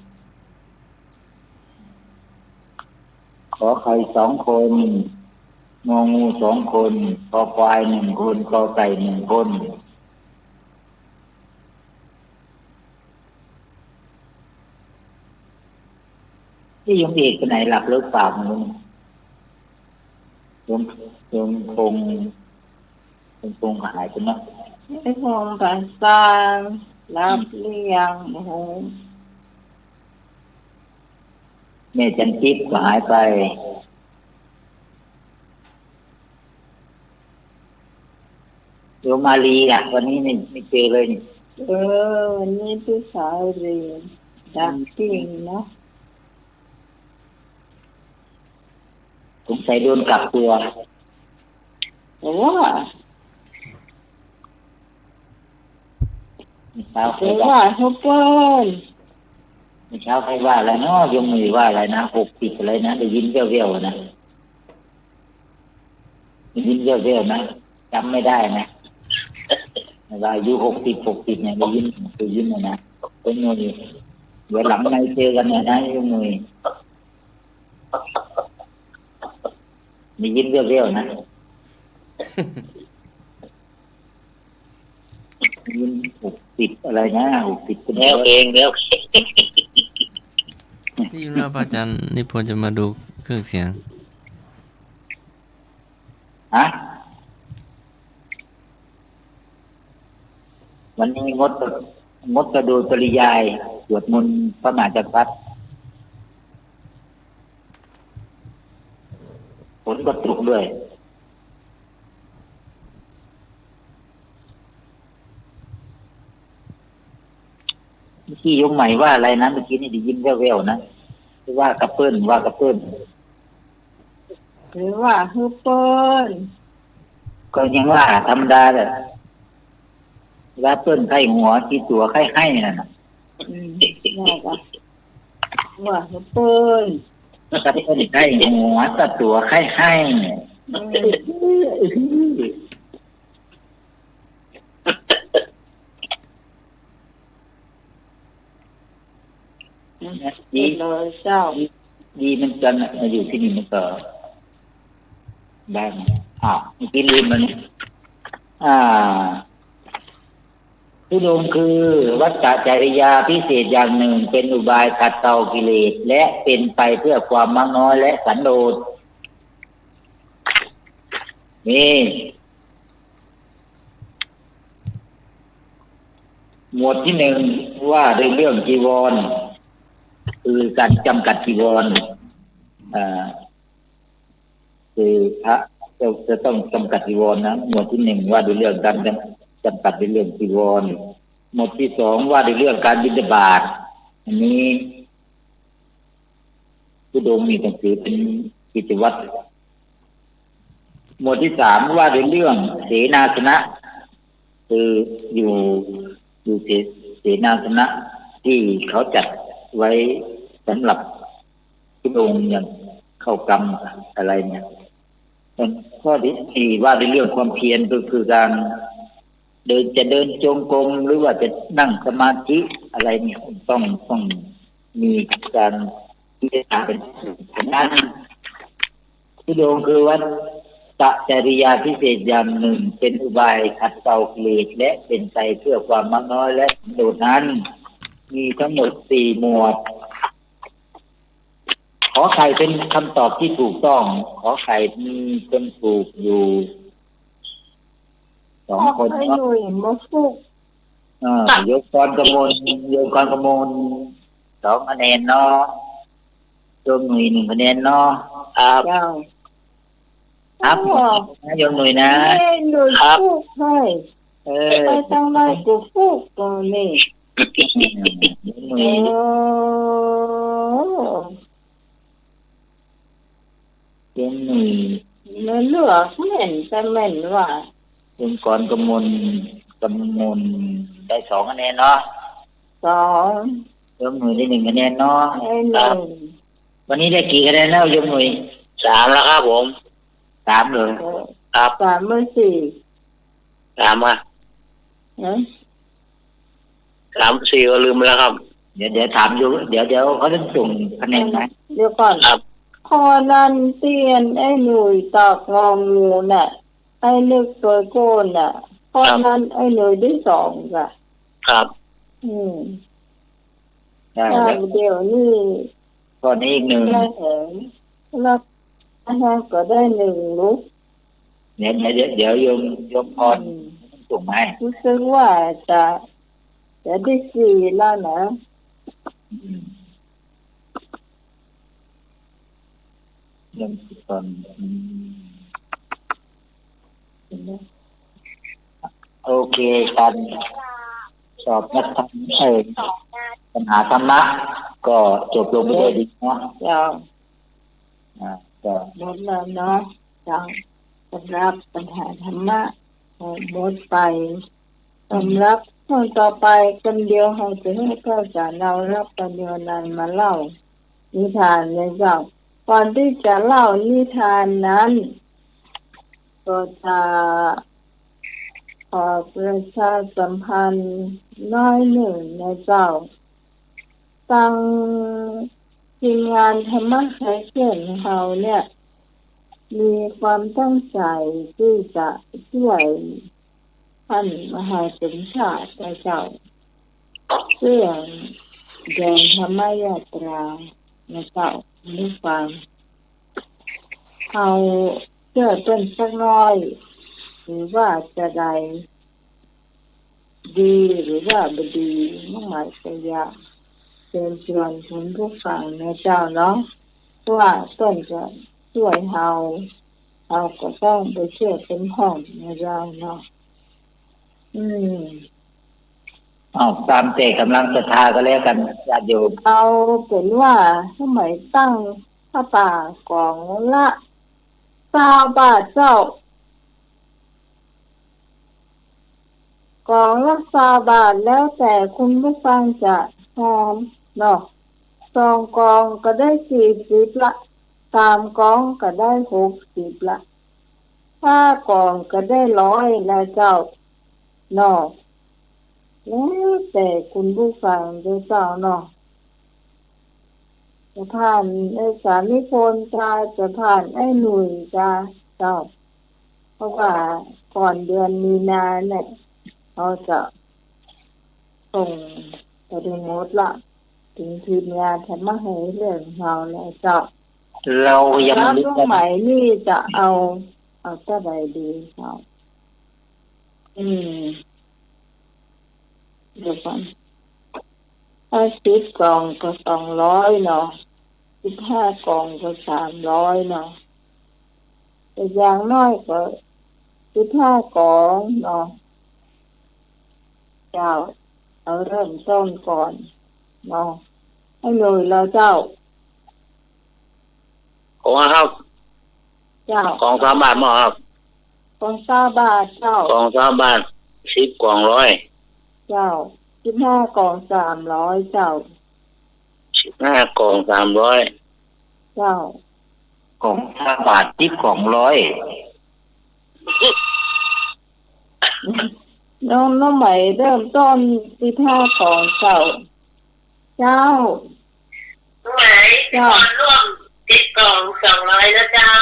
ขอไข่2 คนงองู2 คนคอควาย1 คนกอไก่1 คนที่โยมเอกไปไหนหลับเลิกปากมึงโยมคงหายไปเนาะไอ้พงภาษารับเลี้ยงโอ้โหแม่จันทิพย์ก็หายไปโยมมาลีวันนี้ไม่เจอเลยนี่วันนี้พี่สาวเรียนดักจริงเนาะสงสัยโดนกักตัวโอ้เช้าใครว่าทุกคนเช้าใครว่าอะไรเนาะยมมือว่าอะไรนะ60อะไรนะได้ยินเวี่ยวๆนะ ยินเยอะๆนะจำไม่ได้นะว่าอายุ60เนี่ยได้ยินนะเป็นหน่วยเวลาหลังในเจอกันเนี่ยนะยังหน่วยได้ยินเยอะๆนะยิน60อะไรนะ60เป็นแล้วเองแล้ว ที่ยินว่าพระอาจารย์นิพนธ์จะมาดูเครื่องเสียงฮะวันนี้งดกระโดดปริยายสวดมนต์พระมหาจักรพรรดิฝนก็ตกด้วยเมื่อกี้ยมใหม่ว่าอะไรนะเมื่อกี้นี่ได้ยินแว่วๆนะว่ากระเปิ้ลหรือว่าฮือเปิ้ลก็ยังว่าธรรมดาเลยว่าเปิ้ลไข้หัวที่ตัวไข้ให้นั่นน่ะว่าฮือเปิ้ลถ้าเปิ้ลไข้หัวถ้าตัวไข้ให้ดีเลยเจ้าดีมันจะมาอยู่ที่นี่มันก็ได้ไหมเมื่อกี้ลืมมันทุดงคือวัฏจริยาพิเศษอย่างหนึ่งเป็นอุบายขัดเกลากิเลสและเป็นไปเพื่อความมั่งน้อยและสันโดษนี่หมวดที่หนึ่งว่าด้วยเรื่องจีวรคือการจำกัดจีวรคือพระจะต้องจำกัดจีวรนะหมวดที่หนึ่งว่าด้วยเรื่องการจำกัดในเรื่องจีวรหมวดที่สองว่าด้วยเรื่องการบิณฑบาตอันนี้ทุดงมีหนังสือเป็นกิจวัตรหมวดที่สามว่าด้วยเรื่องเสนาสนะคืออยู่เสนาสนะที่เขาจัดไว้สำหรับทุดงอย่างเข้ากรรมอะไรเนี่ยข้อที่สี่ว่าด้วยเรื่องความเพียรก็คือการเดินจงกรมหรือว่าจะนั่งสมาธิอะไรเนี่ยต้องมีการพิจารณาเป็นนั้นทุดงคือวัฏจริยาพิเศษอย่างหนึ่งเป็นอุบายขัดเกลากิเลสและเป็นไปเพื่อความมั่งน้อยและโดดนั้นมีทั้งหมด4หมวดขอไข่เป็นคำตอบที่ถูกต้องขอไข่มีคนถูกอยู่2 คนให้หน่วยมาฟุกยกกรกมล2 คะแนนเนาะโยมหนุ่ย1 คะแนนเนาะครับโยมหนุ่ยนะครับให้ไปทางไหนกูฟุกตรงนี้หนุ่ยมันเลือกเหม็นแต่เหม็นว่าคุณกรกมลได้2 คะแนนเนาะ2โยมหนุ่ยได้1 คะแนนเนาะวันนี้ได้กี่คะแนนแล้วโยมหนุ่ย3แล้วครับผม3เลยครับ3 4 3อ่ะ3 4ก็ลืมแล้วครับเดี๋ยวถามอยู่เดี๋ยวเขาจะส่งคะแนนไหมเดี๋ยวก่อนครับพอนั้นเตียนไอ้หนุ่ยตอกงองูน่ะไอ้นึกตัวโกนน่ะพอนั้นไอ้หนุ่ยได้2ค่ะครับได้เดี๋ยวนี้ตอนนี้อีก1แล้วก็ได้1ลูกเดี๋ยวโยมพรส่งมาให้รู้สึกว่าจะได้4แล้วนะโยมพรโอเคการสอบนักธรรมปัญหาธรรมะก็จบลงไปด้วยดีเนาะก็หมดแล้วเนาะสำหรับปัญหาธรรมะหมดไปสำหรับคนต่อไปคนเดียวเราจะให้พระอาจารย์เรารับประเดี๋ยวนั้นมาเล่านิทานเลยเจ้าก่อนที่จะเล่านิทานนั้น ก็จะขอประชาสัมพันธ์น้อยหนึ่งนะเจ้าตั้งทีมงานธรรมะไคเขียนเราเนี่ยมีความตั้งใจที่จะช่วยท่านมหาสมชาติเจ้าเรื่องเดินธรรมยาตรานะเจ้าไม่ฟังเอาเชื่อต้นสักน้อยหรือว่าจะได้ดีหรือว่าไม่ดีไม่หมายก็อยากเชิญชวนคุณผู้ฟังนะเจ้าเนาะว่าต้นจะช่วยเราก็ต้องไปเชื่อเป็นห้องนะเจ้าเนาะตามแต่กำลังศรัทธาก็แล้วกันญาติโยมเอาเป็นว่าสมัยตั้งพระป่ากองละ20 บาทเจ้ากองละ20 บาทแล้วแต่คุณผู้ฟังจะพร้อมเนาะ2 กองก็ได้40ละ3 กองก็ได้60ละ5 กองก็ได้100ละเจ้าเนาะแล้วแต่คุณผู้ฟังด้วยเจ้าเนาะจะผ่านไอ้สามิพลจ้าจะผ่านไอ้หนุ่ยจ้าเจ้าเพราะว่าก่อนเดือนมีนาเนี่ยเราจะส่งไปดูโน้ตละถึงทีมงานธรรมะให้เรื่องเราแล้วเจ้าเรายังไม่รู้ว่าหมายนี่จะเอาเท่าใดดีเจ้าเดี๋ยวก่อน10 กล่องก็200เนาะ15 กล่องก็300เนาะแต่อย่างน้อยก็15 กล่องเนาะเจ้าเอาเริ่มต้นก่อนเนาะให้เลยแล้วเจ้าของครับเจ้ากอง3 บาทมั้งครับกอง20 บาทเจ้ากอง3 บาท10 กล่อง100เจ้า15 กล่อง300เจ้า15 กล่อง300เจ้าของ5 บาท10 กล่อง100น้องใหม่เริ่มต้น15 กล่องเจ้าน้องใหม่ร่วม10 กล่อง200แล้วเจ้า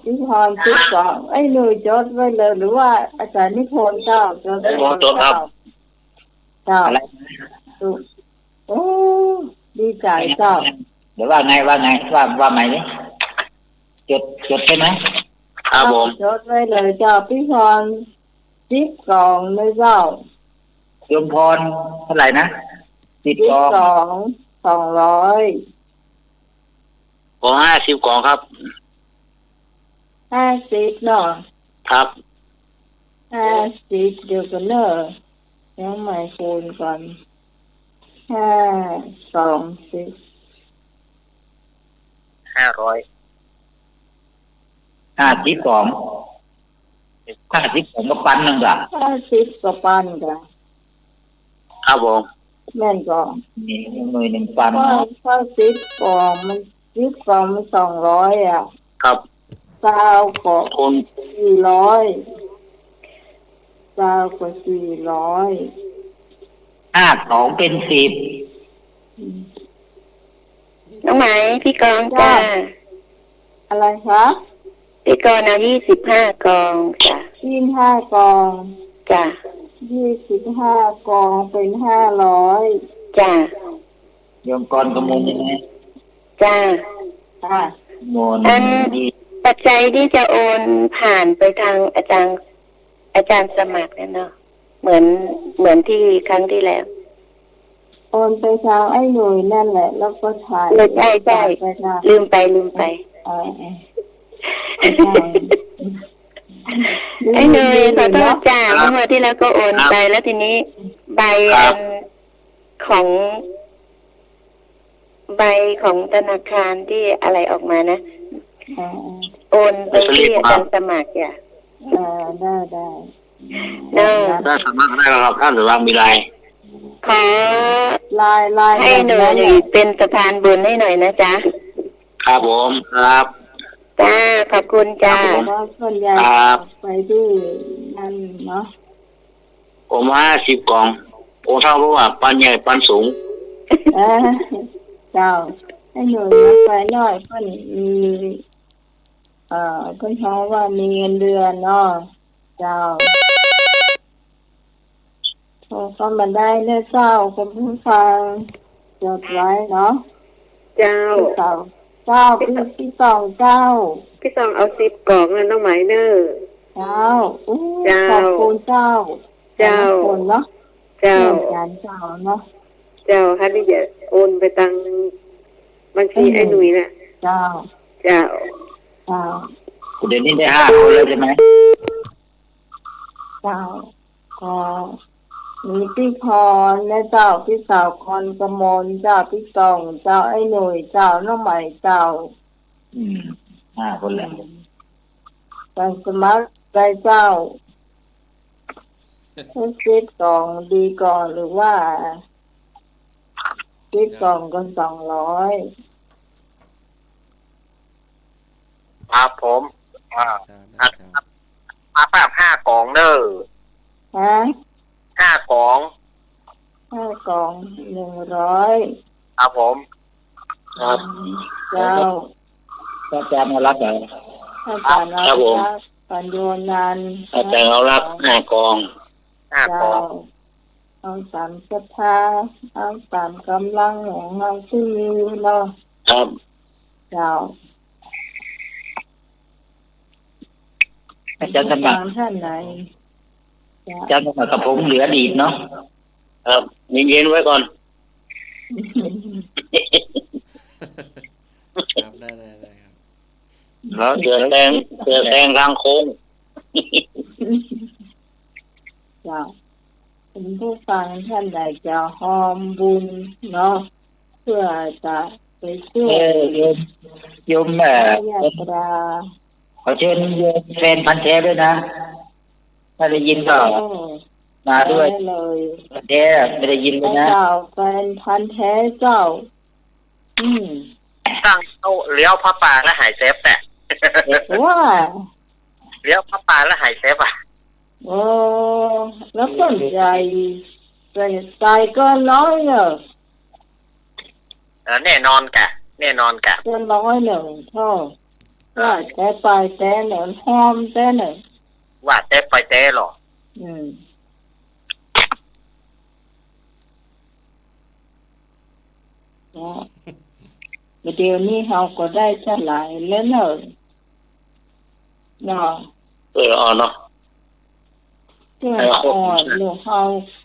พี่พร10 กล่องไอ้หนูจดไว้เลยหรือว่าอาจารย์นิพนธ์เจ้าจดไว้ครับเจ้าโอ้ดีใจเจ้าเดี๋ยวว่าไงว่าใหม่นี่จดใช่ไหมครับผมจดไว้เลยเจ้าพี่พร10 กล่องเลยเจ้าโยมพรเท่าไหร่นะ10 กล่อง200ของ50 กล่องครับ50เนาะครับ50เดี๋ยวกันเนอะยังไม่คูณก่อน5 2 10 500 50 กล่องก็ปันนึงจ้ะ50ก็ปันจ้ะครับผมแม่นก็นี่หน่วย1 ปันถ้า10 กล่องมัน10 กล่องมัน200อ่ะครับ20 ก็400 20 ก็400 5 กล่องเป็น10น้องไหมพี่กองจ้าอะไรคะพี่กองเอา25 กองจ้ะ25 กองจ้ะ25 กองเป็น500จ้ะโยมกรกมูลยังไงจ้ามูลปัจจัยที่จะโอนผ่านไปทางอาจารย์สมัครเนี่ยเนาะเหมือนที่ครั้งที่แล้วโอนไปทางไอ้หนุ่ยนั่นแหละแล้วก็ถ่ายใช่ลืมไปไอ้หนุ่ยขอโทษจ้าเมื่อที่แล้วก็โอนไปแล้วทีนี้ใบของธนาคารที่อะไรออกมานะโอนไปที่อาจารย์สมัครจ้ะได้สมัครได้ครับท่านหรือว่ามีลายขอลายให้หน่อยเป็นสะพานบุญให้หน่อยนะจ๊ะครับผมครับ จ้าขอบคุณจ้า ก็ส่วนใหญ่ไปที่นั่นเนาะ ผม50 กล่องโอ้เท่ากับว่าปันใหญ่ปันสูง เจ้าให้หนูไปหน่อยเพิ่นมีเพิ่นเขาว่ามีเงินเดือนเนาะเจ้าโทรเข้ามาได้เด้อเจ้าคุณผู้ฟังจดไว้เนาะ เจ้า เจ้าพี่สองเจ้า พี่ตองเอา10 กล่องนั่นน้องไหมเนอร์ เจ้าขอบคุณเจ้า เจ้า คนเนาะ เจ้า อาจารย์เจ้าเนาะ เจ้าฮันนี่จะโอนไปตังบัญชีไอ้หนุ่ยน่ะ เจ้า เจ้า เดี๋ยวนี้ได้5 คนแล้วใช่ไหม เจ้าก็มีพี่พรและเจ้าพี่สาวคอนกมลเจ้าพี่ตองเจ้าไอ้หนุ่ยเจ้าน้องใหม่เจ้า 5 คนแล้ว การสมัครใจเจ้าให้คิดกล่องดีก่อนหรือว่าคิดกล่องก็200ครับผมมาฝาก5 กล่องเนอ ฮะ 5 กล่อง 5 กล่อง100ครับผมครับ เจ้า อาจารย์มารับเหรอ อาจารย์รักปัญโยนันท์ อาจารย์เรารับ5 กล่อง 5 กล่อง เอาตามศรัทธาเอาตามกำลังของเราที่มีเนาะ ครับ เจ้า อาจารย์สมัคร ท่านไหน อาจารย์สมัครกับผมเหลือดีดเนาะ ครับเย็นๆไว้ก่อน ครับได้ครับ แล้วเดือดแรงทางโค้ง เจ้าเป็นผู้ฟังท่านใดจะหอมบุญเนาะเพื่อจะไปช่วย โยม ญาตรา ขอเชิญโยมแฟนพันธุ์แท้ด้วยนะถ้าได้ยินก็มาด้วย เลย พันธุ์แท้ไม่ได้ยินเลยนะ เจ้าแฟนพันธุ์แท้เจ้า ตั้งโต๊ะเลี้ยวพระป่าแล้วหายเซฟแต่ ว่า เลี้ยวพระป่าแล้วหายเซฟอ่ะ โอ้แล้วสนใจใจก็น้อยเนอะ แน่นอนกะ ก็น้อยหนึ่งเท่าว่าแต่ไปแต่หนึ่งหอมแต่หนึ่ง ว่าเต้ไปเต้หรอ เดี๋ยวนี้เราก็ได้จะหลายแล้วเนอะเนาะ อ๋อเนาะ เพื่ออ่อนหรือเรา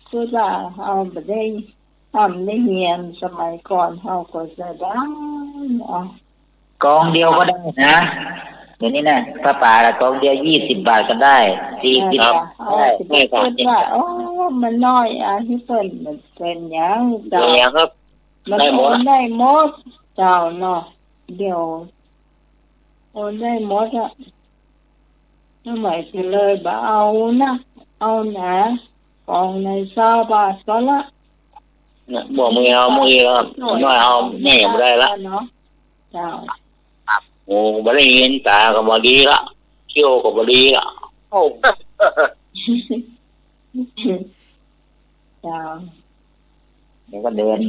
คือว่าเราไม่ได้ทำได้เรียนสมัยก่อนเราก็จะได้เนาะ กองเดียวก็ได้นะเดี๋ยวนี้นะพระป่าละกองเดียว20 บาทก็ได้40 ครับ ได้ ไม่ก็ว่าโอ้มันน้อยที่เพิ่นมันเป็นอย่างเจ้า อย่างครับ มันโอนได้หมดเจ้าเนาะเดี๋ยวโอนได้หมดอ่ะทำไมจะเลยบ่เอานะเอานะกองใน20 บาทก็ละ บอกมือเอามือครับน้อยเอาแม่ไม่ได้ละ เนาะเจ้า โอ้บ่ได้ยินตาก็บ่ดีละเขี้ยวก็บ่ดีละโอ้ เจ้า เดี๋ยวก็เดิน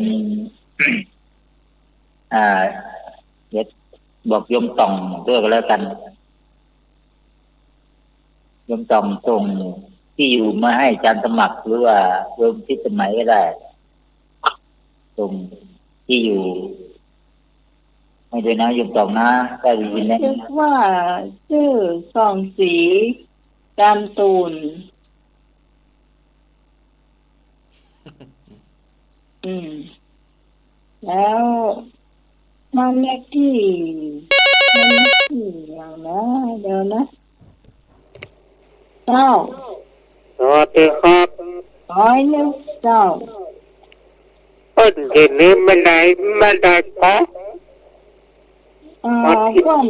เดี๋ยวบอกโยมต่องด้วยกันแล้วกันโยมต่องส่งที่อยู่มาให้อาจารย์สมัครหรือว่าโยมที่สมัยก็ได้ส่งที่อยู่ให้ด้วยนะโยมต่องนะได้ยินนะ เรียกว่าชื่อส่องสีการตูนแล้วมันเลขที่อย่างนะเดี๋ยวนะเจ้า สวัสดีครับ เจ้า ทีนี้ไม่ได้ครับ ก่อน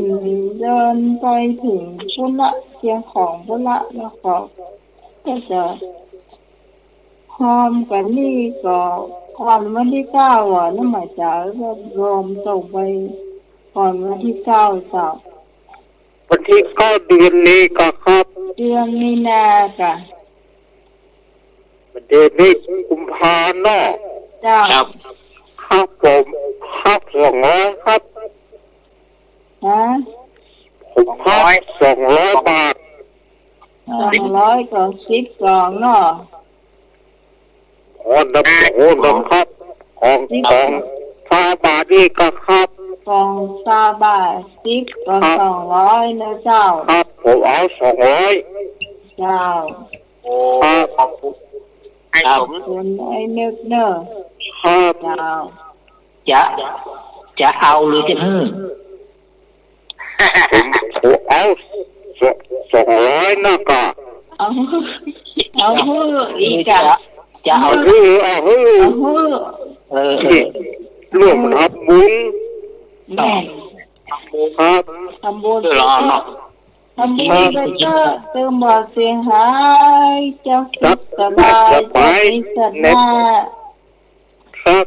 เดินไปถึงพุละเชียงของพุละแล้วก็จะพร้อมกันนี่ก็ก่อนวันที่9น้ำหมายจ๋าก็รวมส่งไปก่อนวันที่9เจ้า วันที่9เดือนนี้ก็ครับเดือนมีนาค่ะ เดือนนี้กุมภาเนาะ เจ้า ครับ ครับผมครับ200ครับ ฮะ ผมครับ200 บาท 200ก็10กล่องเนาะ โอนดำครับของ5 บาทนี่ก็ครับ กล่อง20 บาท10ก็200นะเจ้า ครับผมเอา200 เจ้า โอ้ ครับ ขอบคุณไอ้ผม คุณไอ้นึกเนอะ ครับ เจ้า จะเอาหรือจะฮื้อ ผมเอา200นะก็ เอาฮืออีกอะ จะเอา เอาฮือ เอาฮือ เออ ร่วมทำบุญ แม่น ครับ ทำบุญ เดี๋ยวรอเนาะ ทำบุญไปเถอะเติมบ่อเสียงหายเจ้าสุขสบายเจ้ามีศรัทธา ครับ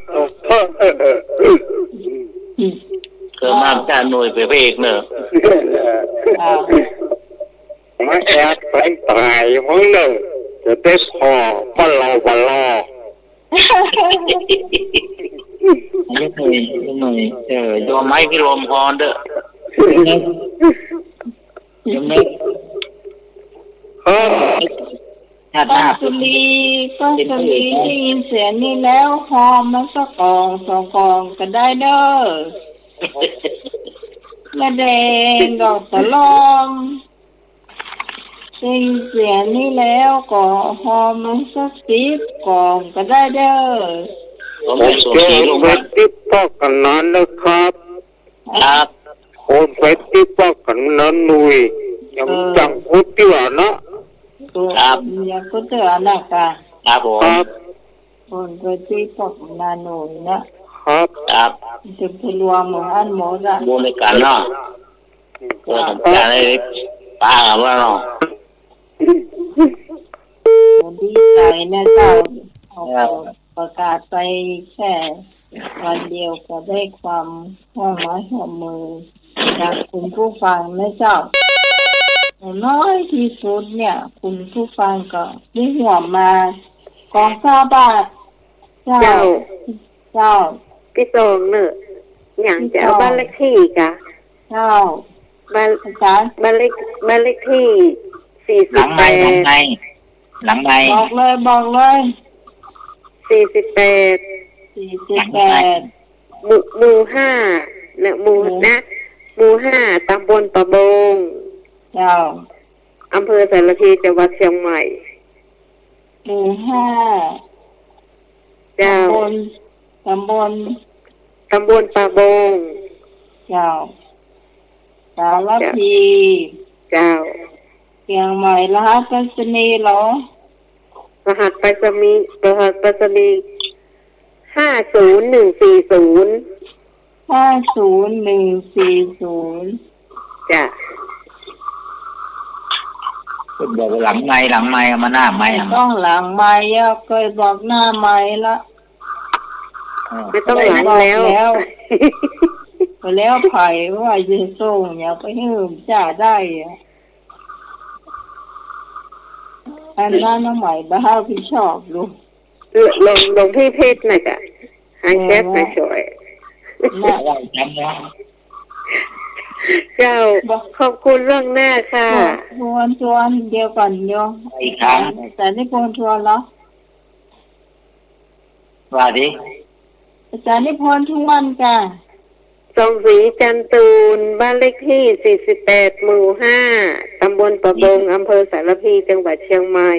เกิดมาจะหน่วยไปพระเอกเนอะ ไม่แอบไปตายมึงเนอะจะได้พอบ้านเราไม่เคยโยมไม้พิรมพรเด้อ ยังไม่ ครับ ชาติห ก็ น้า สุรีได้ยินเสียงนี้แล้วพอมันก็กอง2 กองก็ได้เด้อแม่แดงดอกตะลองได้ยินเสียงนี้แล้วก็พอมันสัก10 กองก็ได้เด้อ ผม ผ ไป ม สวม เจ สี อ ลง ไป มา ติ๊บปอกกันนั้นนะครับ ครับ คนไปติ๊บปอกกันนั้นนุยยังจังพุทธิวานะ ตัวอย่าก็เจอหนักอ่ะ ครับผม ครับ คนไปที่ปกนาโนยนะครับ ครับ จะไปรวมเหมือนอันหมดอ่ะ บูรณาการเนาะเกิดทำการอะไรป้ากับว่าเนาะ ดีใจนะเจ้าเอาประกาศไปแค่วันเดียวก็ได้ความร่วมไม้ร่วมมือจากคุณผู้ฟังนะเจ้าน้อยที่สุดเนี่ยคุณผู้ฟังก็ได้หัวมากอง20 บาทเจ้าพี่โตงเนอะอย่างจะเอาบ้านเลขที่กะ เจ้า บ้าน อาจารย์ บ้านเลขที่หลังในบอกเลย 48 48หมู่5นะหมู่5ตำบลปะบง เจ้า อำเภอสารพีจังหวัดเชียงใหม่ หมู่ 5 เจ้า ตำบล ปะบง เจ้าสารพี เจ้า เชียงใหม่รหัสไปรษณีย์เหรอ รหัสไปรษณีย์50140 50140จ้ะ คุณบอกหลังไม้เอามาหน้าไม้เอา ต้องหลังไม้เคยบอกหน้าไม้ละ ไม่ต้องหลังแล้ว ไปแล้วไผ่ว่าจะส่งอย่าไปให้จ่าได้อันนั้นน้องใหม่บ้าพี่ชอบลูก ลงที่เพชรน่ะจ้ะหายแซ่บหายสวย น่า จำนะ เจ้าขอบคุณเรื่องหน้าค่ะ ทวนเดียวก่อนโย อีกครั้ง แต่นี่พลทวนเหรอ ว่าดิ อาจารย์นิพนธ์ทวนจ้ะ ทรงศรีจันตูนบ้านเลขที่48หมู่5ตำบลปะบงอำเภอสารพีจังหวัดเชียงใหม่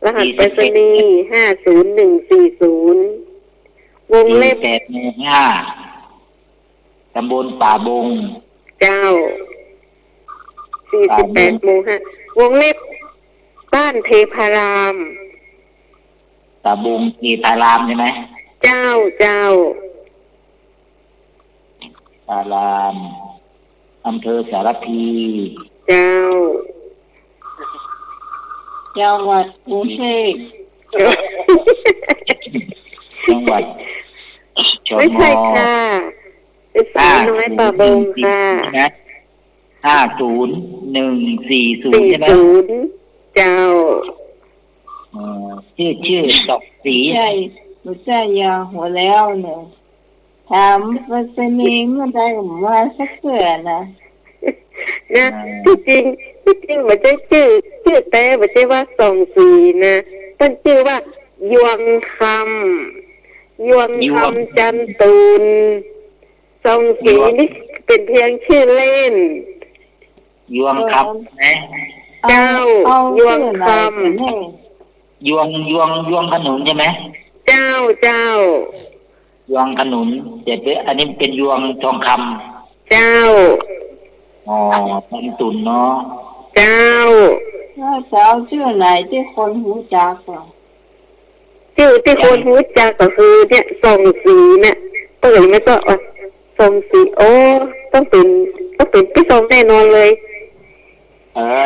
รหัสไปรษณีย์50140วงเล็บ 48หมู่ 5ตำบลป่าบง เจ้า48หมู่5วงเล็บบ้านเทพาราม ป่าบงกีตารามใช่ไหม เจ้า ตารามอำเภอสารพี เจ้า จังหวัดกรุงเทพ จังหวัดชล ไม่ บุ ใช่ รี ค่ะเป็นสาวน้อยป่าบงค่ะ นะ 501440ใช่ไหมเจ้าชื่อตอกสีใช่หัวใจยาวหัวแล้วเนี่ยถามว่าเสน่ห์เมื่อใดมาสักเกือนะที่จริงไม่ใช่ชื่อแต่ไม่ใช่ว่าส่งสีนะต้นชื่อว่ายวงคำจันตูนทรงสีนี่เป็นเพียงชื่อเล่นยวงคำนะเจ้ายวงคำยวงขนุนใช่ไหมเจ้ายวงขนุนเดี๋ยวอันนี้เป็นยวงทองคำเจ้าจันตุนเนาะเจ้าชื่อไหนที่คนรู้จักชื่อที่คนรู้จักก็คือเนี่ยส่งสีเนี่ยตัวอย่างไม่ก็ส่งสีโอ้ต้องเป็นพี่ส่งแน่นอนเลย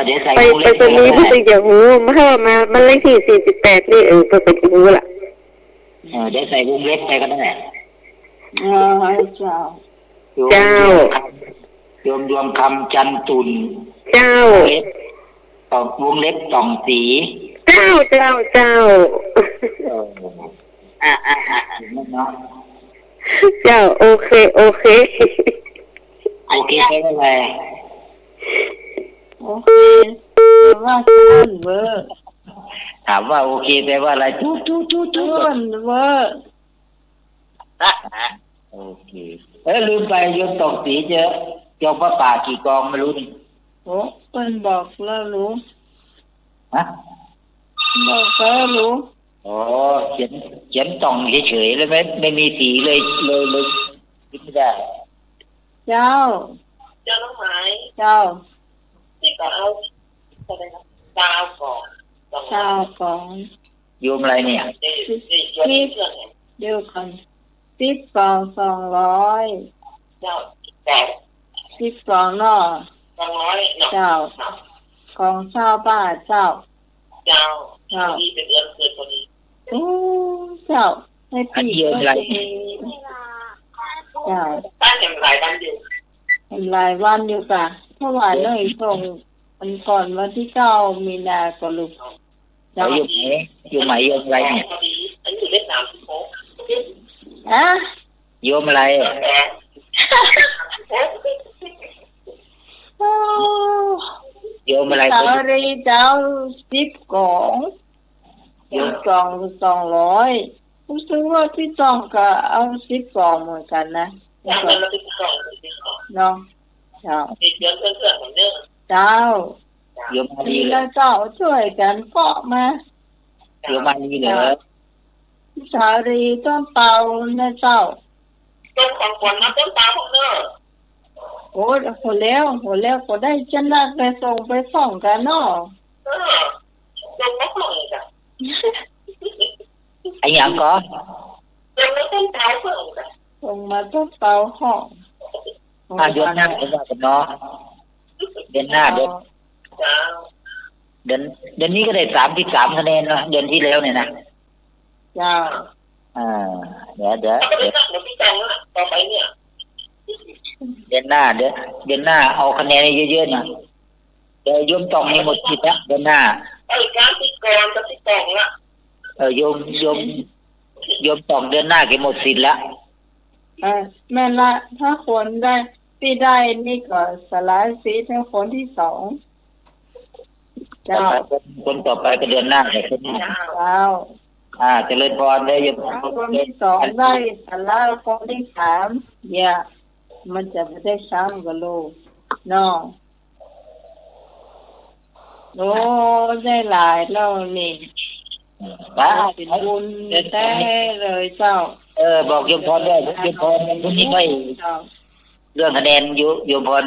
เดี๋ยวใส่ไปตอนนี้พี่ไปอย่างหูมาให้มาบ้านเลขที่48นี่เปิดหูล่ะเดี๋ยวใส่วงเล็บไปก็ได้เจ้ายวงคำจันตุนเจ้าวงเล็บต่องสีเจ้าเจ้าเจ้าโอเคแปลว่าอะไรโอเคแปลว่าต้นเวอร์ถามว่าโอเคแปลว่าอะไรต้นเวอร์โอเคลืมไปโยมตอกสีเจอจองพระป่ากี่กองไม่รู้นี่โอ้เพิ่นบอกแล้วรู้ฮะบอกแล้วรู้เขียนต่องเฉยๆเลยไม่มีสีเลยคิดไม่ได้เจ้าน้องไม้เจ้านี่ก็เอาอะไรนะดาวก่อนโยมอะไรเนี่ยเดี๋ยวกัน10 กล่อง200เจ้า10 กล่องเนาะ200เจ้ากล่อง20 บาทเจ้าที่เป็นเดือนเกิดพอดีโอ้เจ้าให้ปีอะไรเจ้าบ้านยังหลายวันอยู่ค่ะเพราะว่าเลยส่งมันก่อนวันที่9 มีนาก็ลูกอยู่ไหนโยมอะไรเนี่ยอันอยู่เลข36โยมอะไรโยมอะไรสารีเจ้า10 กล่องกล่อง200รู้สึกว่าที่ต้องก็เอา10 กล่องเหมือนกันนะน้องเจ้าเจ้าโยมมาดีแล้วเจ้าช่วยกันเกาะมาโยมมาดีเหรอสารีต้นเปานะเจ้าต้นของขวัญนะต้นเปาพวกเนอะโอ้โหแล้วก็ได้จันทร์ไปส่งกันเนาะลงมาส่งจ้ะไอ้ยังก็ลงมาต้นเปาส่งจ้ะส่งมาต้นเปาห้องเดือนหน้าเป็นว่ากันเนาะเดือนหน้าเดือนนี้ก็ได้33 คะแนนเนาะเดือนที่แล้วเนี่ยนะจ้าเดี๋ยวพี่จังต่อไปเนี่ยเดือนหน้าเอาคะแนนเยอะๆหน่อยเดี๋ยวโยมต้องให้หมดสิทธิ์นะเดือนหน้าการติดกรจะติดกองละโยมต้องเดือนหน้าเก็บหมดสิทธิ์ละแม่ละถ้าคนได้ที่ได้นี่ก็สลายสิทธิ์ให้คนที่2เจ้าคนต่อไปก็เดือนหน้าเลยคนเจ้าเจริญพรได้โยมคนที่2ได้สลายคนที่3อย่ามันจะไม่ได้ซ้ำกับลูกน้องโอ้ได้หลายแล้วนี่เป็นบุญได้เลยเจ้าบอกโยมพรด้วยโยมพรวันพรุ่งนี้ไม่เรื่องคะแนนโยมพร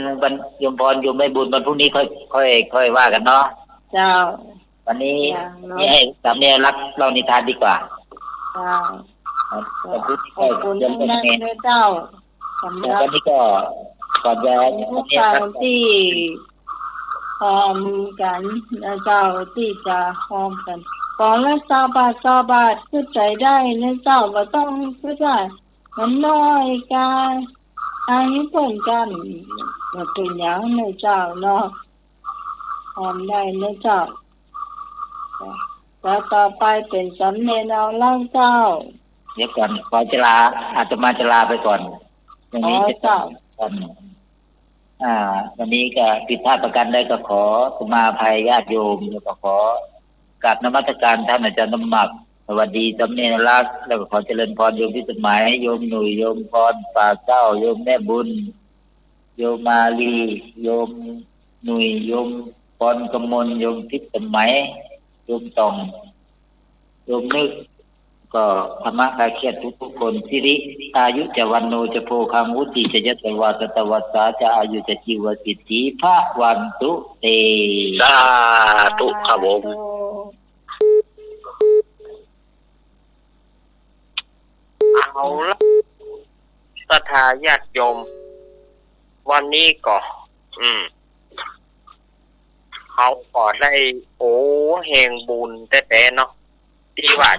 โยมไม่บุญวันพรุ่งนี้ค่อยว่ากันเนาะเจ้าวันนี้นี่ให้สามเณรรักเล่านิทานดีกว่าเจ้าขอบคุณมากเลยเจ้าวันนี้ก็ก่อนจะผู้ชายที่พร้อมกันนะเจ้าที่จะพร้อมกันก่อนละ20 บาทคือใจได้นะเจ้าว่าต้องคือได้มันน้อยกายอันนี้เพิ่นกัน อย่าเป็นอย่างในเจ้าเนาะทำได้ในเจ้าแล้วต่อไปเป็นสำเนียงเอาเล่าเจ้าเดี๋ยวก่อนขอจะลาอาตมาจะลาไปก่อนวันนี้จะก่อนวันนี้ก็ผิดพลาดประการใดก็ขอสมาภัยญาติโยมแล้วก็ขอกราบนมัสการท่านอาจารย์น้ำหมักสวัสดีสำเนียงรักแล้วก็ขอเจริญพรโยมพิสมัยโยมหนุ่ยโยมพรป่าเจ้าโยมแม่บุญโยมมาลีโยมหนุ่ยโยมพรกมลโยมพิสมัยโยมตองโยมนึกก็ธรรมะคลายเครียดทุกคนสิริอายุจะวันโนจะโพคังวุติจะยัตวาสตวัสสาจะอายุจะชีวสิทธิพระวันตุเตสาธุครับผมเอาละศรัทธาญาติโยมวันนี้ก็เขาก็ได้แห่งบุญแต่เนาะที่ว่า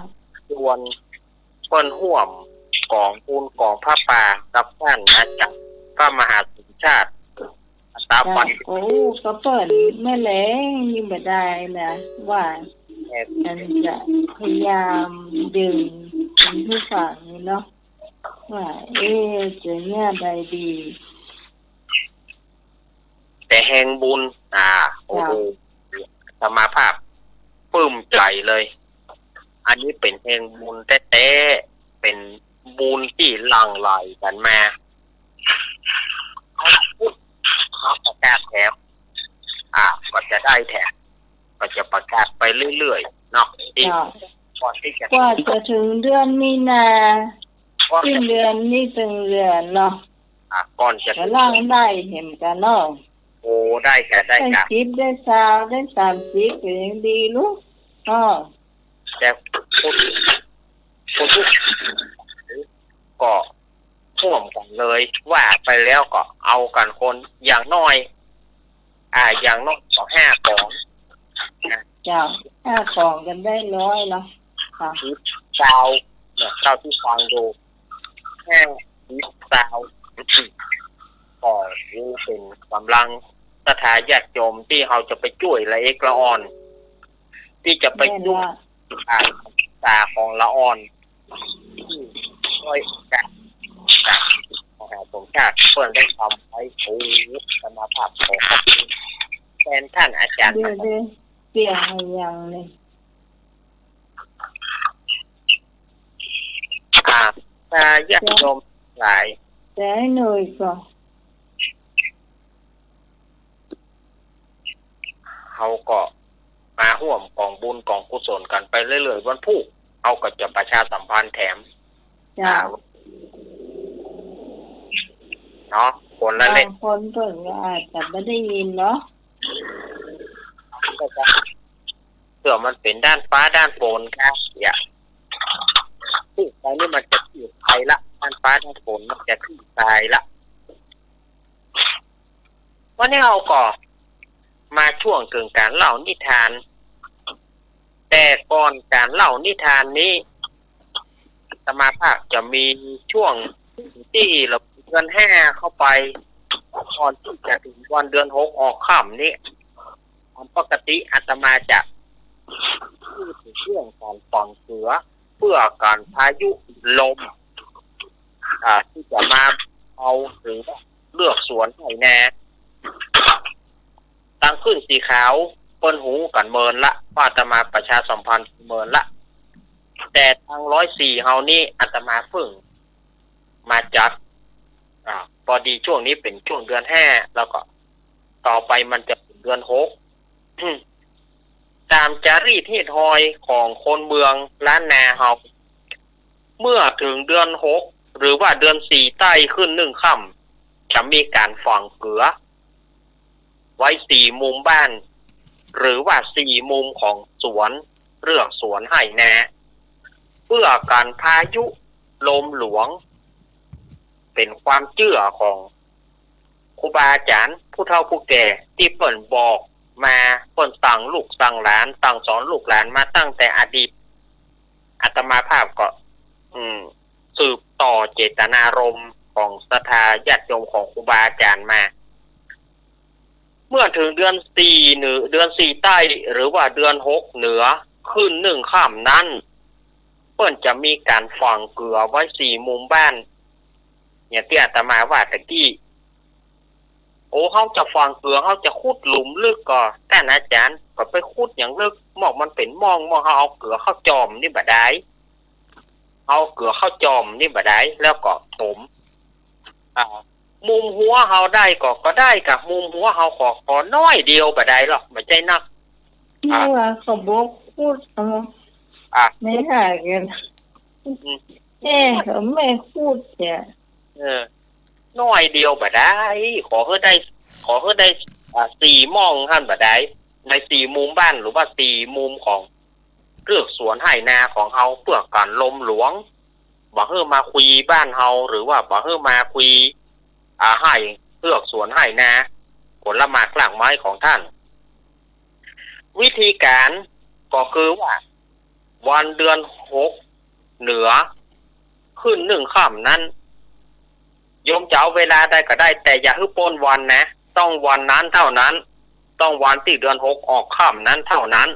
ชวนเปิ้นห่วมกองบุญกองพระป่ากับท่านอาจารย์พระมหาสุชาติตาปันก็เปิดไม่แล้ยิ่งไม่ได้นะว่ามันจะพยายามดึงเป็นผู้ฟังเนาะว่าจะเนี่ยใดดีแต่แห่งบุญสมาภาพปลื้มใจเลยอันนี้เป็นแห่งบุญแท้ๆเป็นบุญที่หลั่งไหลกันมาเขาประกาศแถมก็จะได้แถมก็จะประกาศไปเรื่อยๆเนาะก่อนที่จะถึงเดือนมีนาสิ้นเดือนนี้ถึงเดือนเนาะก่อนจะล่างได้เห็นกันเนาะได้ค่ะได้ค่ะ10ได้20ได้30ก็ยังดีลูกแต่คนทุกก็ร่วมกันเลยว่าไปแล้วก็เอากันคนอย่างน้อยอย่างน้อยก็5 กล่องเจ้า5 กล่องกันได้น้อยเนาะค่ะเจ้าที่ฟังดู5 ก็รู้เป็นกำลังศรัทธาญาติโยมที่เขาจะไปช่วยละเอกละอ่อนที่จะไปช่วยตาของละอ่อนช่วยกันของหาสมชาติเพื่อนได้ทำให้ผู้สมาภาพของแทนท่านอาจารย์เกี่ยงอย่างเลยญาติโยมหลายแต่หน่อยก็เขาก็มาร่วมกองบุญกองกุศลกันไปเรื่อยๆวันพุธเอาก็จะประชาสัมพันธ์แถมเนาะคนละเล็กคนเพิ่งอาจจะไม่ได้ยินเนาะเผื่อมันเป็นด้านฟ้าด้านฝนครับที่ตอนนี้มันจะอยู่ไทยละด้านฟ้าด้านฝนมันจะขึ้นตายละวันนี้เราก็มาช่วงเกี่ยวกับการเล่านิทานแต่ก่อนการเล่านิทานนี้สมาภาพจะมีช่วงที่เราเดือน5เข้าไปก่อนที่จะถึงวันเดือน6ออกค่ำนี่ปกติอาตมาจะพูดถึงเรื่องการฝังเสือเพื่อการพายุลมที่จะมาเอาหรือเลือกสวนไห่แน่ตั้งขึ้นสีขาวเปิ้นหูกันเมินละอาตมาประชาสัมพันธ์เมินละแต่ทาง104เฮานี่อาตมาเพิ่งมาจัดพอดีช่วงนี้เป็นช่วงเดือน5แล้วก็ต่อไปมันจะเป็นเดือน6ตามจารีตที่ทอยของคนเมืองล้านนาเฮาเมื่อถึงเดือน6หรือว่าเดือน4ใต้ขึ้น1ค่ำจะมีการฝังเกลือไว้4มุมบ้านหรือว่า4มุมของสวนเรื่องสวนไห่แน่เพื่อการพายุลมหลวงเป็นความเชื่อของครูบาอาจารย์ผู้เฒ่าผู้แก่ที่เปิ้นบอกมาเปิ้นสั่งลูกสั่งหลานสั่งสอนลูกหลานมาตั้งแต่อดีตอาตมาภาพก็สืบต่อเจตนารมณ์ของศรัทธาญาติโยมของครูบาอาจารย์มา เมื่อถึงเดือน4ใต้หรือว่าเดือน6เหนือขึ้น1ค่ำนั้นเพิ่นจะมีการฝังเกลือไว้4มุมบ้านเนี่ยที่อาตมาว่าตะกี้โอ้เขาจะฝังเกลือเขาจะขุดหลุมลึกก่อนแต่อาจารย์ก็ไปขุดอย่างลึกมองมันเป็นมองเขาเอาเกลือเข้าจอมนี่บ่ได้เอาเกลือเข้าจอมนี่บ่ได้แล้วก็ถมมุมหัวเฮาได้ก็ได้กับมุมหัวเฮาขอน้อยเดียวบ่ได้หรอกไม่ใช่นักนี่ว่าเขาบอกพูดไม่หากันเขาไม่พูดเนี่ยน้อยเดียวบ่ได้ขอให้ได้4ม่องท่านบ่ได้ใน4มุมบ้านหรือว่า4มุมของเรือกสวนไหนาของเฮาเพื่อการลมหลวงบ่ให้มาคุยบ้านเฮาหรือว่าบ่ให้มาคุยให้เรือกสวนไหนาผลไม้หลากไม้ของท่านวิธีการก็คือว่าวันเดือน6เหนือขึ้น1ค่ำนั้นโยมจะเอาเวลาใดก็ได้แต่อย่าให้พ้นวันนะต้องวันนั้นเท่านั้นต้องวันที่เดือน6ออกค่ำนั้นเท่านั้น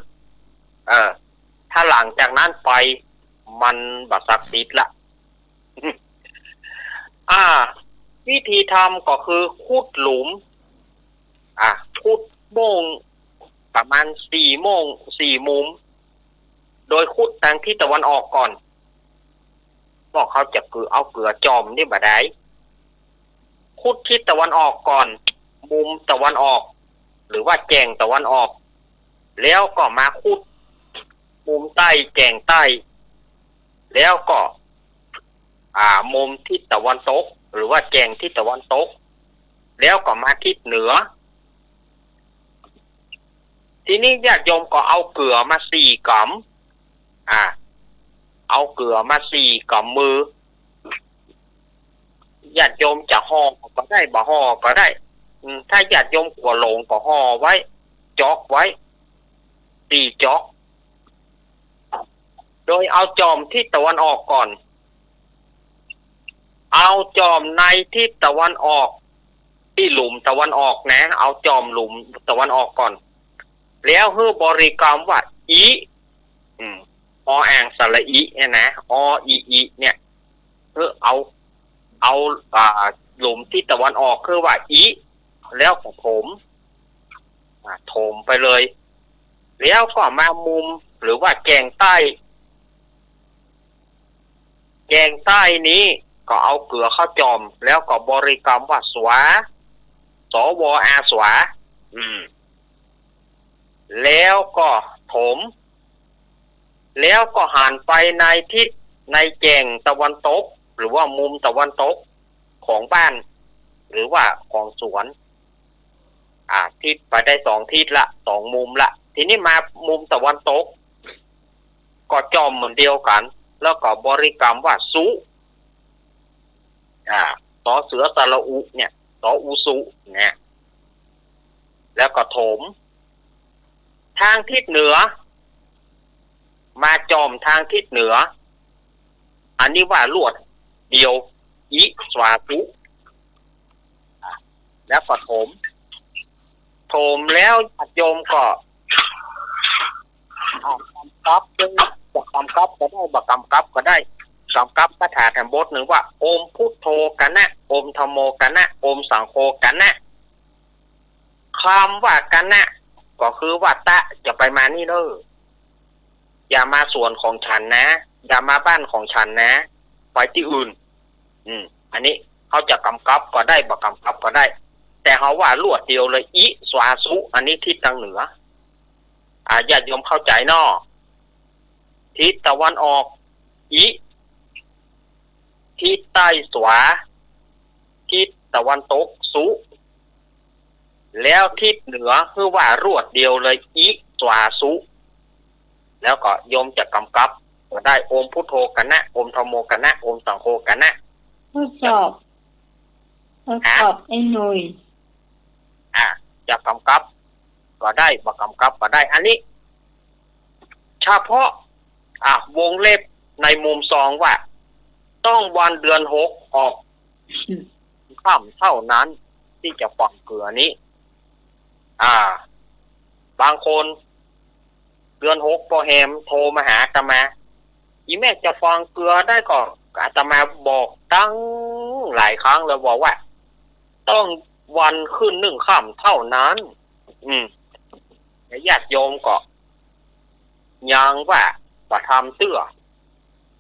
ถ้าหลังจากนั้นไปมันบัดศักดิ์สิทธิ์ละวิธีทำก็คือขุดหลุมขุดโมงประมาณ4มุมโดยขุดทางทิศตะวันออกก่อนบอกเขาจะเอาเกลือจอมนี่บ่ได้ขุดทิศตะวันออกก่อนมุมตะวันออกหรือว่าแจงตะวันออกแล้วก็มาขุดมุมใต้แจงใต้แล้วก็มุมทิศตะวันตกหรือว่าแจงทิศตะวันตกแล้วก็มาทิศเหนือทีนี้ญาติโยมก็เอาเกลือมา4 กำเอาเกลือมา4 กำมือญาติโยมจะห่อก็ได้บ่ห่อก็ได้ถ้าญาติโยมกลัวหลงก็ห่อไว้จอกไว้4 จอกโดยเอาจอมทิศตะวันออกก่อนเอาจอมในทิศตะวันออกที่หลุมตะวันออกนะเอาจอมหลุมตะวันออกก่อนแล้วให้บริกรรมว่าอีอ่างสระอีเนี่ยนะอีเนี่ยเอาหลุมที่ตะวันออกคือว่าอีแล้วก็ถมไปเลยแล้วก็มามุมหรือว่าแกงใต้นี้ก็เอาเกลือเข้าจอมแล้วก็บริกรรมว่าสวาสวอาสวาแล้วก็ถมแล้วก็หันไปในทิศในแจงตะวันตกหรือว่ามุมตะวันตกของบ้านหรือว่าของสวนทิศไปได้2 ทิศละ2 มุมละทีนี้มามุมตะวันตกก็จอมเหมือนเดียวกันแล้วก็บริกรรมว่าสุสอเสือสระอุเนี่ยสออุสุเนี่ยแล้วก็ถมทางทิศเหนือมาจอมทางทิศเหนืออันนี้ว่าลวดเดียวอิสวาตุแล้วก็ถมแล้วโยมก็กำกับจะกำกับก็ได้บ่กำกับก็ได้กำกับคาถาแถมบทหนึ่งว่าโอมพุทโธกันนะโอมธัมโมกันนะโอมสังโฆกันนะคำว่ากันนะก็คือว่าตะจะไปมานี่เด้ออย่ามาสวนของฉันนะอย่ามาบ้านของฉันนะไปที่อื่นอันนี้เขาจะกำกับก็ได้บ่กำกับก็ได้แต่เขาว่าลวดเดียวเลยอิสวาสุอันนี้ทิศทางเหนือญาติโยมเข้าใจเนาะทิศตะวันออกอิทิศใต้สวาทิศตะวันตกสุแล้วทิศเหนือคือว่ารวดเดียวเลยอิสวาสุแล้วก็โยมจะกำกับก็ได้โอมพุทโธกันนะโอมธัมโมกันนะโอมสังโฆกันนะทดสอบไอ้หนุ่ยจะกำกับก็ได้บ่กำกับก็ได้อันนี้เฉพาะวงเล็บในมุม2ว่าต้องวันเดือน6ออกค่ำเท่านั้นที่จะฝังเกลือนี้ บางคนเดือน6พอแฮมโทรมาหาอาตมาอีแม่จะฟังเกลือได้ก่อนอาตมาบอกตั้งหลายครั้งแล้วบอกว่าต้องวันขึ้น1 ค่ำเท่านั้นญาติโยมก็ยังว่าประทำเตื้อ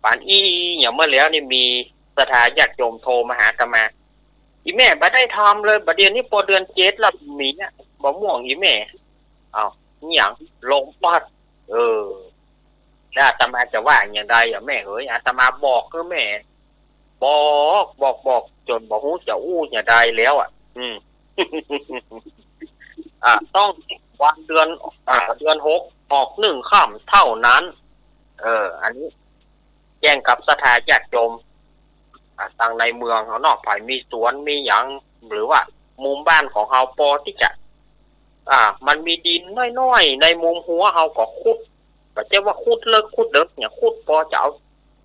ป่านอีอย่างเมื่อแล้วนี่มีสถานญาติโยมโทรมาหาอาตมาอีแม่บ่ได้ทำเลยบัดเดี๋ยวนี้พอเดือน7แล้วมีเนี่ยบ่ม่วงอีแม่หยังลงปัดแล้วอาตมาจะว่าอย่างไรแม่เอ้ยอาตมาบอกคือแม่บอกจนบ่ฮู้จะอู้อย่างใดแล้วต้องวันเดือน6ออก1 ค่ำเท่านั้นอันนี้แจ้งกับสถานญาติโยมทางในเมืองเขานอกภายมีสวนมีหยังหรือว่ามุมบ้านของเฮาพอที่จะมันมีดินน้อยๆในมุมหัวเฮาก็ขุดก็จะว่าขุดเลิกขุดเด็กเนี่ยขุดพอจะเอา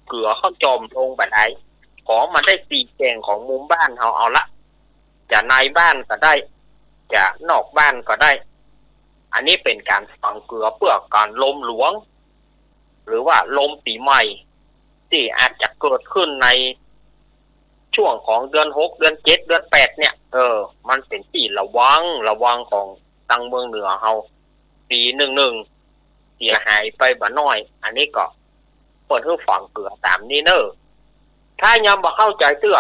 เกลือเข้าจอมลงบัดใดของมันได้ตีแจงของมุมบ้านเฮาเอาละจะในบ้านก็ได้จะนอกบ้านก็ได้อันนี้เป็นการฝังเกลือเพื่อการลมหลวงหรือว่าลมปีใหม่ที่อาจจะเกิดขึ้นในช่วงของเดือน6เดือน7เดือน8เนี่ยมันเป็นที่ระวังของทางเมืองเหนือเฮาปี11เสียหายไปบ่น้อยอันนี้ก็เปิดให้ฝังเกลือตามนี้ถ้ายังบ่เข้าใจเตื้อ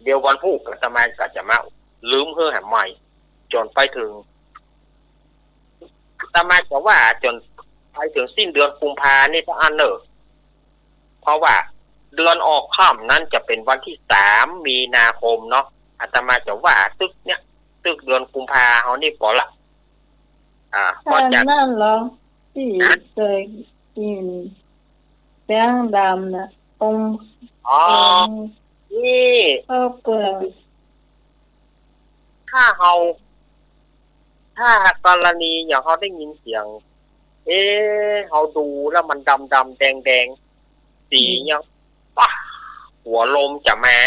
เดี๋ยววันพุธอาตมาก็จะมาลืมเฮือแห่ใหม่จนไปถึงอาตมาจะว่าจนไปถึงสิ้นเดือนกุมภาพันธ์นี่ต้องอันเพราะว่าเดือนออกค่ำนั้นจะเป็นวันที่3 มีนาคมเนาะอาตมาจะว่าตึกเดือนกุมภาพันธ์เฮานี่พอละก็จะนั่นเหรอที่เคยกินแป้งดำนะนี่เปลือกถ้ากรณีอย่างเขาได้ยินเสียงเขาดูแล้วมันดำแดงสียังหัวลมจะมา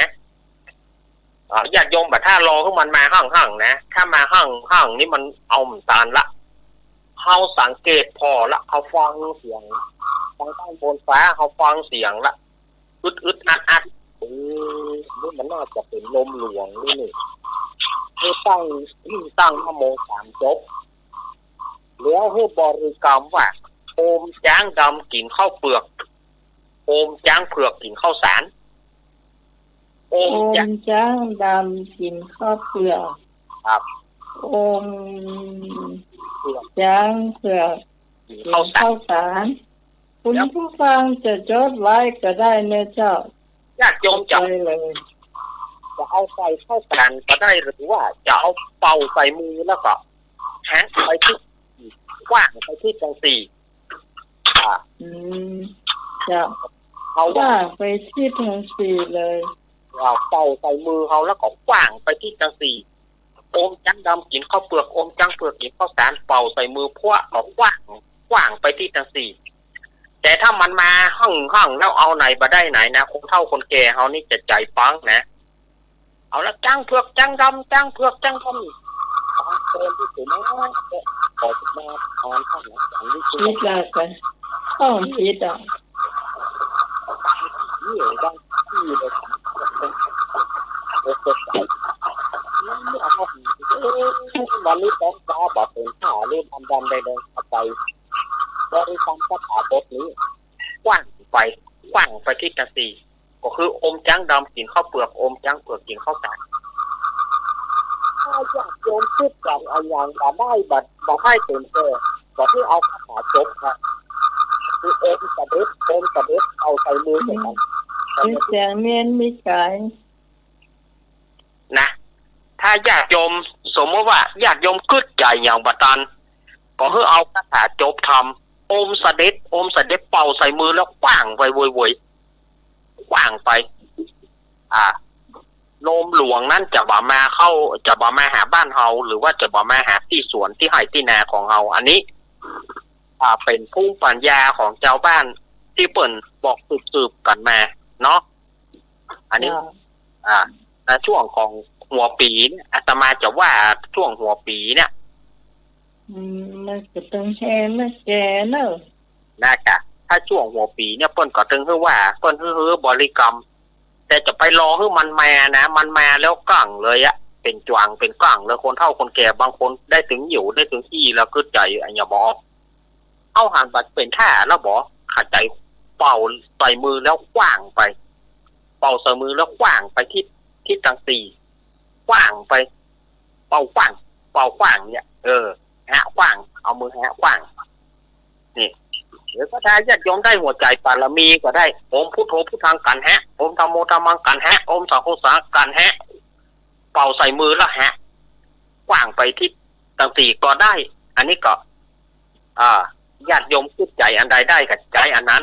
ญาติโยมแบบถ้ารอขึ้นมันมาห้างนะถ้ามาห้างนี่มันเอาหมตาลละเขาสังเกตพอละเขาฟังเสียงทางใต้บนฟ้าเขาฟังเสียงละอึดอัดนี่มันน่าจะเป็นลมหลวงนี่ให้ตั้งพระโมง3 จบแล้วให้บริกรรมว่าโอมจ้างดำกินข้าวเปลือกโอมจ้างเผือกกินข้าวสารโอมจ้างดำกินข้าวเปลือกครับโอมจ้างเผือกกินข้าวสารคุณผู้ฟังจะจดไว้ก็ได้นะเจ้าญาติโยมจะเอาใส่ข้าวสารก็ได้หรือว่าจะเอาเป่าใส่มือแล้วก็แฮะไปที่กว้างไปที่จังสี่จะเอาว่าไปที่จังสี่เลยเราเป่าใส่มือเขาแล้วก็กว้างไปที่จังสี่โอมจังดำกินข้าวเปลือกโอมจังเปลือกกินข้าวสารเป่าใส่มือพวกเขากว้างไปที่จังสี่แต่ถ้ามันมาห้องแล้วเอาไหนมาได้ไหนนะคนเฒ่าคนแก่เขานี่จะใจฟังนะเอาละจังเผือกจังดำจังเผือกจังดำเป็นที่สูงมากขอจะมาอ่านข้างหลังอย่างนี้คิดแล้วกันคิดนี่ดังที่เลยวันนี้ต้องจ้าบอกเป็นข้าเล่นดำๆแดงๆไปบริกรรมคาถาบทนี้กว้างไปที่จังสี่ก็คืออมจังดำกินข้าวเปลือกอมจังเปลือกกินข้าวสารถ้าอยากโยมพูดกันเอาอย่างมาได้บัดให้เป็นก็ที่เอาคาถาจบครับคืออมสะเด็ดเอาใส่มือกันเสียงเมียนมีใจนะถ้าญาติโยมสมมติว่าญาติโยมกึดใจอย่างบัดตันก็คือเอาคาถาจบทำอมสะเด็ดเป่าใส่มือแล้วกว้างไปวยกว้างไปลมหลวงนั่นจะบ่มาหาบ้านเฮาหรือว่าจะบ่มาหาที่สวนที่ไร่ที่นาของเฮาอันนี้เป็นภูมิปัญญาของเจ้าบ้านที่เปิ่นบอกสืบกันมาเนาะอันนี้ในช่วงของโค หัวปีเนี่ยอาตมาจะว่าช่วงหัวปีเนี่ยมันจะต้องแช่ไม่แก่เนอะนะคะถ้าช่วงหัวปีเนี่ยเปิ้นก็ถึงคือว่าเปิ้นคือบริกรรมแต่จะไปรอให้มันมานะมันมาแล้วกั่งเลยอะเป็นจวงเป็นกั่งเลยคนเฒ่าคนแก่บางคนได้ถึงอยู่ได้ถึงที่แล้วก็ใจอันอย่าบอกเอาหันบัดเป็นท่าแล้วบอกขาดใจเป่าใส่มือแล้วกว้างไปเป่าใส่มือแล้วกว้างไปที่ตังตีกว้างไปเป่ากว้างเนี่ยแหะกว้างเอามือแหะกว้างนี่หรือก็ได้ญาติโยมได้หัวใจปารมีก็ได้โอมพุทโธพุทธังกันแหะโอมธัมโมธัมมังกันแหะโอมสังโฆสังกันแหะเป่าใส่มือแล้วแหะกว้างไปที่ตังตีก็ได้อันนี้ก็ญาติโยมคิดใจอันใดได้กับใจอันนั้น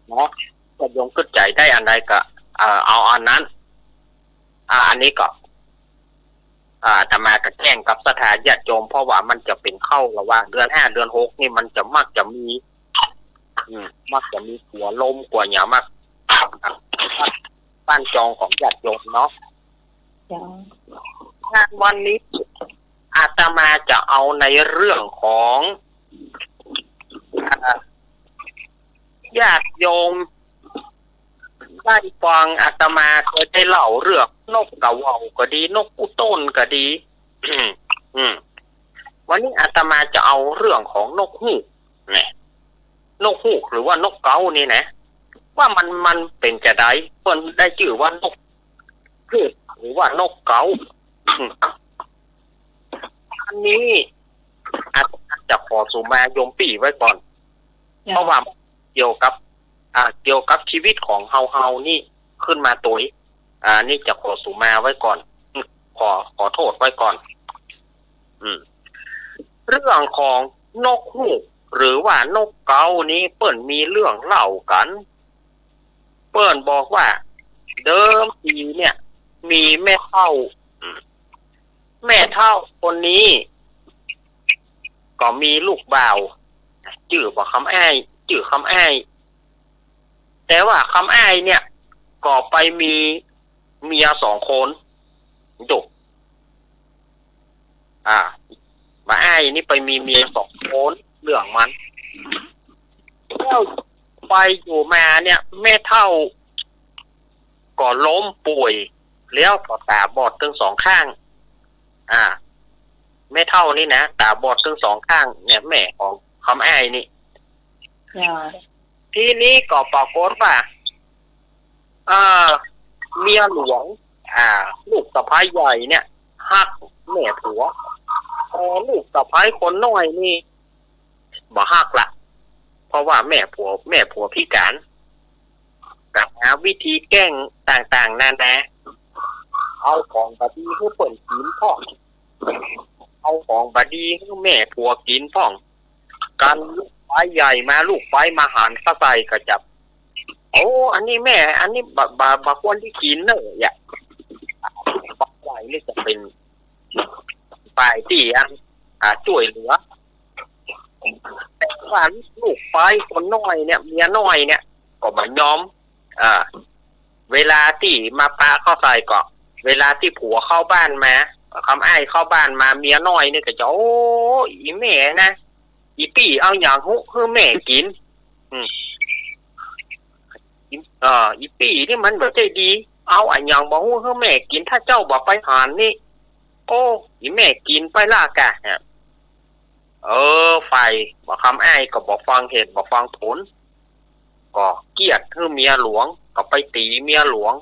เนาะญาติโยมคิดใจได้อันใดก็เอาอันนั้นอันนี้ก็จะมากับแจ้งกับสถานญาติโยมเพราะว่ามันจะเป็นเข้าระหว่างเดือน5เดือน6นี่มันจะมักจะมีหัวลมกว่าหยามากบ้านจองของญาติโยมเนาะงานวันนี้อาตมาจะเอาในเรื่องของญาติโยมได้ฟังอาตมาเคยได้เล่าเรื่องนกกระว่าวก็ดีนกอุต้นก็ดีวันนี้อาตมาจะเอาเรื่องของนกฮูกเนี่ยนกฮูกหรือว่านกเก้านี่นะว่ามันเป็นจะได้เพิ่นได้ชื่อว่านกฮูกหรือว่านกเก้าอันนี้อาตมาจะขอสุมาโยมปี่ไว้ก่อนเพราะว่าเกี่ยวกับชีวิตของเฮานี่ขึ้นมาตัวนี่จะขอสุมาไว้ก่อนขอโทษไว้ก่อนเรื่องของนกฮูกหรือว่านกเก้านี้เปิ้นมีเรื่องเล่ากันเปิ้นบอกว่าเดิมทีเนี่ยมีแม่เฒ่าคนนี้ก็มีลูกบ่าวชื่อว่าคำอ้ายแต่ว่าคำอ้ายเนี่ยก็ไปมีเมีย2 คนดุมาอ้ายนี่ไปมีเมีย2 คนเรื่องมันแล้วไปอยู่มาเนี่ยแม่เฒ่าก็ล้มป่วยแล้วก็ตาบอดทั้ง2 ข้างแม่เฒ่านี่นะตาบอดทั้ง2 ข้างเนี่ยแม่ของคำอ้ายนี่ทีนี้ก็ปรากฏว่าเมียหลวงลูกสะใภ้ใหญ่เนี่ยฮักแม่ผัวลูกสะใภ้คนน้อยนี่บ่ฮักละเพราะว่าแม่ผัวพิการกับหาวิธีแกล้งต่างๆนานาเอาของบดีให้เปิ่นกินพ่องเอาของบดีให้แม่ผัวกินพ่องกันลูกไปใหญ่มาลูกไปมาหารเข้าใส่กระจับอันนี้แม่อันนี้บาควรที่กินเนอะอย่าบักใหญ่นี่จะเป็นฝ่ายที่ช่วยเหลือแต่ว่าลูกไปคนน้อยเนี่ยเมียน้อยเนี่ยก็มายอมเวลาที่มาปาเข้าใส่ก็เวลาที่ผัวเข้าบ้านมาคำอ้ายเข้าบ้านมาเมียน้อยนี่ก็จะอีแม่นะอีปี่เอาอย่างให้แม่กินอีปี่นี่มันแบบใจดีเอาอันอย่างบอกให้แม่กินถ้าเจ้าบอกไปหานนี่อีแม่กินไปล่ะกะไฟบอกคำอ้ายก็บอกฟังเหตุบอกฟังผลก็เกลียดให้เมียหลวงก็ไปตีเมียหลวง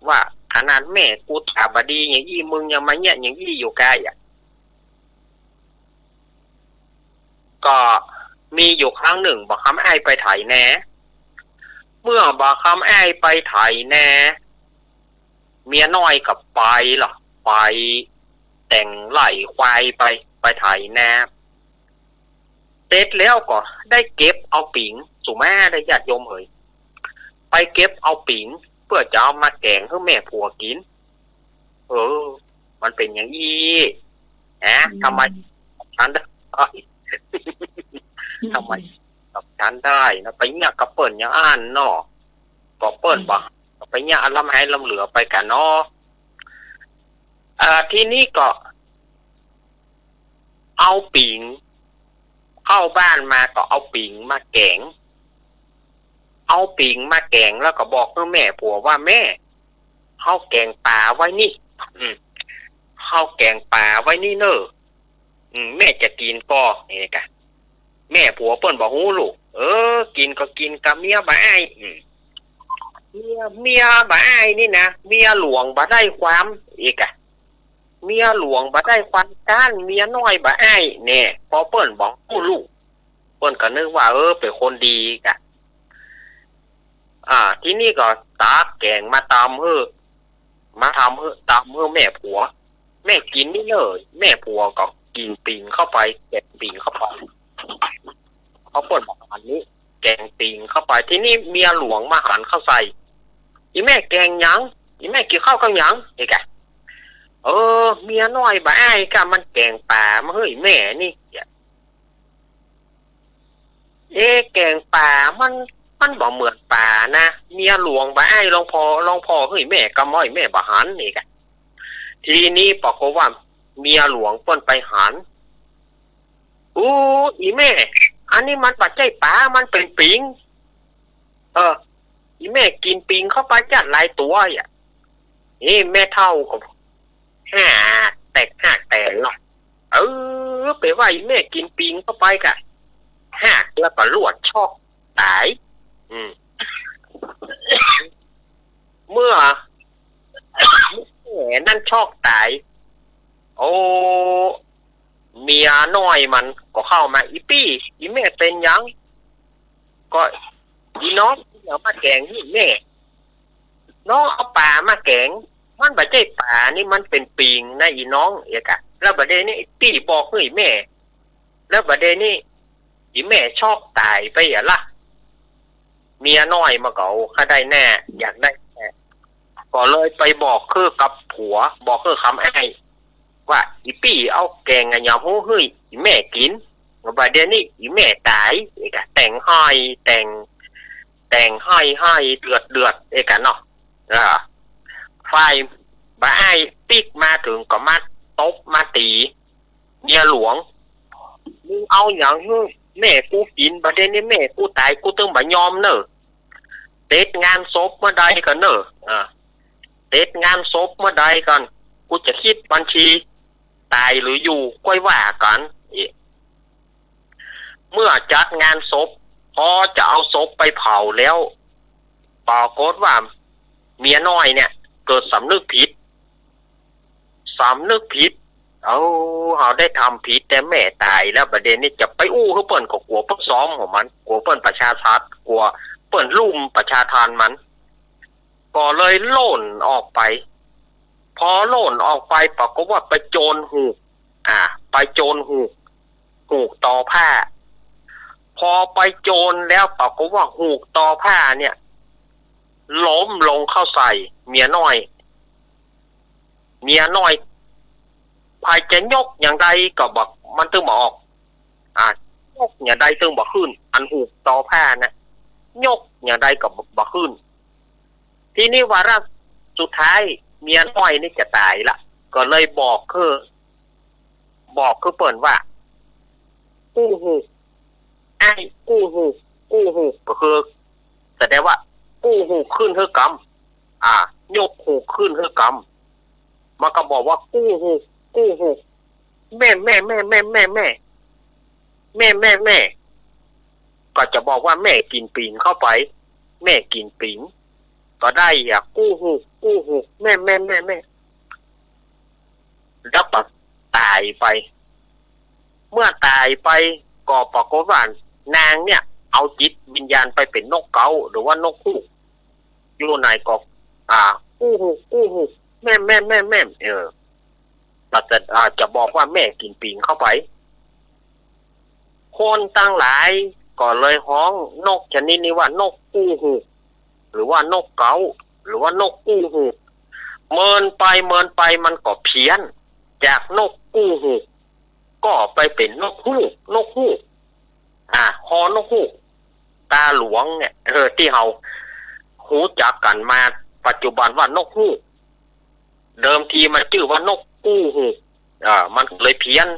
ว่าขนาดแม่กูตาบดีอย่างยี่มึงยังมาเนี่ยอย่างยี่อยู่ไกลก็มีอยู่ครั้งหนึ่งบอกคำอ้ายไปไถแหนเมื่อบอกคำอ้ายไปไถแหนเมียน้อยกับไปหรอไปแต่งไหล่ควายไปไถแหนเสร็จแล้วก็ได้เก็บเอาปิ๋งสุแม่ได้ญาติโยมเอ๋ยไปเก็บเอาปิ๋งเพื่อจะเอามาแกงให้แม่ผัวกินมันเป็นอย่างนี้ทำไมฉันได้ทำไมกับฉันได้นะไปเนี่ยกับเปิ่นยังอ่านเนาะก็เปิ่นบอกไปเนี่ยลำให้ลำเหลือไปกันเนาะ ที่นี่ก็เอาปิงเข้าบ้านมาก็เอาปิงมาแกงเอาปิงมาแกงแล้วก็บอกกับแม่ผัวว่าแม่เข้าแกงปลาไว้นี่เข้าแกงปลาไว้นี่เนอะแม่จะกินก็นี่กะแม่ผัวเปิ้นบอกหูลูกกินก็กินกับเมียบ่อ้ายเมียบ่อ้ายนี่นะเมียหลวงบ่ได้ความอีกอะเมียหลวงบ่ได้ความก้านเมียน้อยบ่อ้ายแน่พอเปิ้นบอกหูลูกเปิ้นก็นึกว่าเป็นคนดีกะที่นี่ก็ตากแกงมาตำมาทำตำแม่ผัวแม่กินนี่เลยแม่ผัวก็กินปิงเข้าไปแกงปิงเข้าไปเขาเปิดบอกอันนี้แกงปิงเข้าไปที่นี่เมียหลวงมาหันเข้าใส่อีแม่แกงยังอีแม่กินข้าวกันยังไอ้แกเมียน้อยบ่อ้ายกะมันแกงป่ามาเฮ้ยแม่นี่แกงป่ามันบ่เหมือนป่านะเมียหลวงบ่อ้ายลองพอเฮ้ยแม่กะม้อยแม่บ่หันนี่แกทีนี้ปอกว่าเมียหลวงเปิ้นไปหันอีแม่อันนี้มันปัจจัยปลามันเป็นปิงอีแม่กินปิงเข้าไปจัดหลายตัวอ่ะแม่เท่ากับแตกเนาะไปว่าอีแม่กินปิงเข้าไปกะแล้วก็ลวดชอกตายเมื่อนั่นชอกตายเมียน้อยมันก็เข้ามาอีแม่เป็นยังก็อีน้องเอามาแกงนี่แม่น้องเอาปลามาแกงมันบ่ใช่ปลานี่มันเป็นปิงนะอีน้องเอกะแล้วบัดนี้ตี้บอกเฮ้ยแม่แล้วบัดนี้อีแม่ชอบตายไปอ่ะล่ะเมียน้อยมาเก่าข้าได้แน่อยากได้แน่ก็เลยไปบอกคือกับผัวบอกคือคำไอ้ว่าอีปี้เอาแกงอะยำหูเฮ้ยอีแม่กินบัดเดี๋ยวนี้อีแม่ตายเอกะแต่งให้เดือดเอกะเนาะไฟบ่อ้ายติ๊กมาถึงก็มาตบมาตีเมียหลวงมึงเอาอย่างแม่กูกินบัดเดี๋ยวนี้แม่กูตายกูต้องบ่ยอมเนอะเต็ดงานศพเมื่อใดกันเนอะเต็ดงานศพเมื่อใดกันกูจะคิดบัญชีตายหรืออยู่ก็ว่ากันเมื่อจัดงานศพพอจะเอาศพไปเผาแล้วปรากฏว่าเมียน้อยเนี่ยเกิดสำนึกผิดเขาได้ทำผิดแต่แม่ตายแล้วประเด็นนี้จะไปเขาเปิ้นก็กลัวเปิ้นซ้อมของมันกลัวเปิ้นประชาทัศน์กลัวเปิ้นลุ่มประชาทานมันก็เลยโล่นออกไปพอโล่นออกไปปรากฏว่าไปโจรหูกไปโจรหูกต่อผ้าพอไปโจรแล้วปรากฏว่าหูกต่อผ้าเนี่ยล้มลงเข้าใส่เมียน้อยพายจะยกอย่างใดก็บอกมันตึงบอกยกอย่างใดตึงบอกขึ้นอันหูกต่อผ้านะยกอย่างใดก็บอกขึ้นทีนี้วาระสุดท้ายเมียน้อยนี่จะตายละก็เลยบอกคือเปิ่นว่ากู้หูกู้หูก็คือแสดงว่ากู้หูขึ้นเท่ากรรมยกหูขึ้นเท่ากรรมมันก็บอกว่ากู้หูแม่ก็จะบอกว่าแม่กินปิงเข้าไปแม่กินปิงก็ได้กู้หูแม่แล้วก็ตายไปเมื่อตายไปก็ปรากฏว่านางเนี่ยเอาจิตวิญญาณไปเป็นนกเก๋าหรือว่านกฮูกอยู่ในกอกกู้หูแม่เราจะบอกว่าแม่กินปิงเข้าไปคนตั้งหลายก็เลยฮ้องนกชนิดนี้ว่านกกู้หูหรือว่านกเก๋าหรือว่านกกู้หูเมินไปมันก็เพี้ยนจากนกกู้หูก็ไปเป็นนกฮูกฮอนกฮูกตาหลวงเนี่ยที่เรารู้จักกันมาปัจจุบันว่านกฮูกเดิมทีมันชื่อว่านก มันเลยเพี้ยน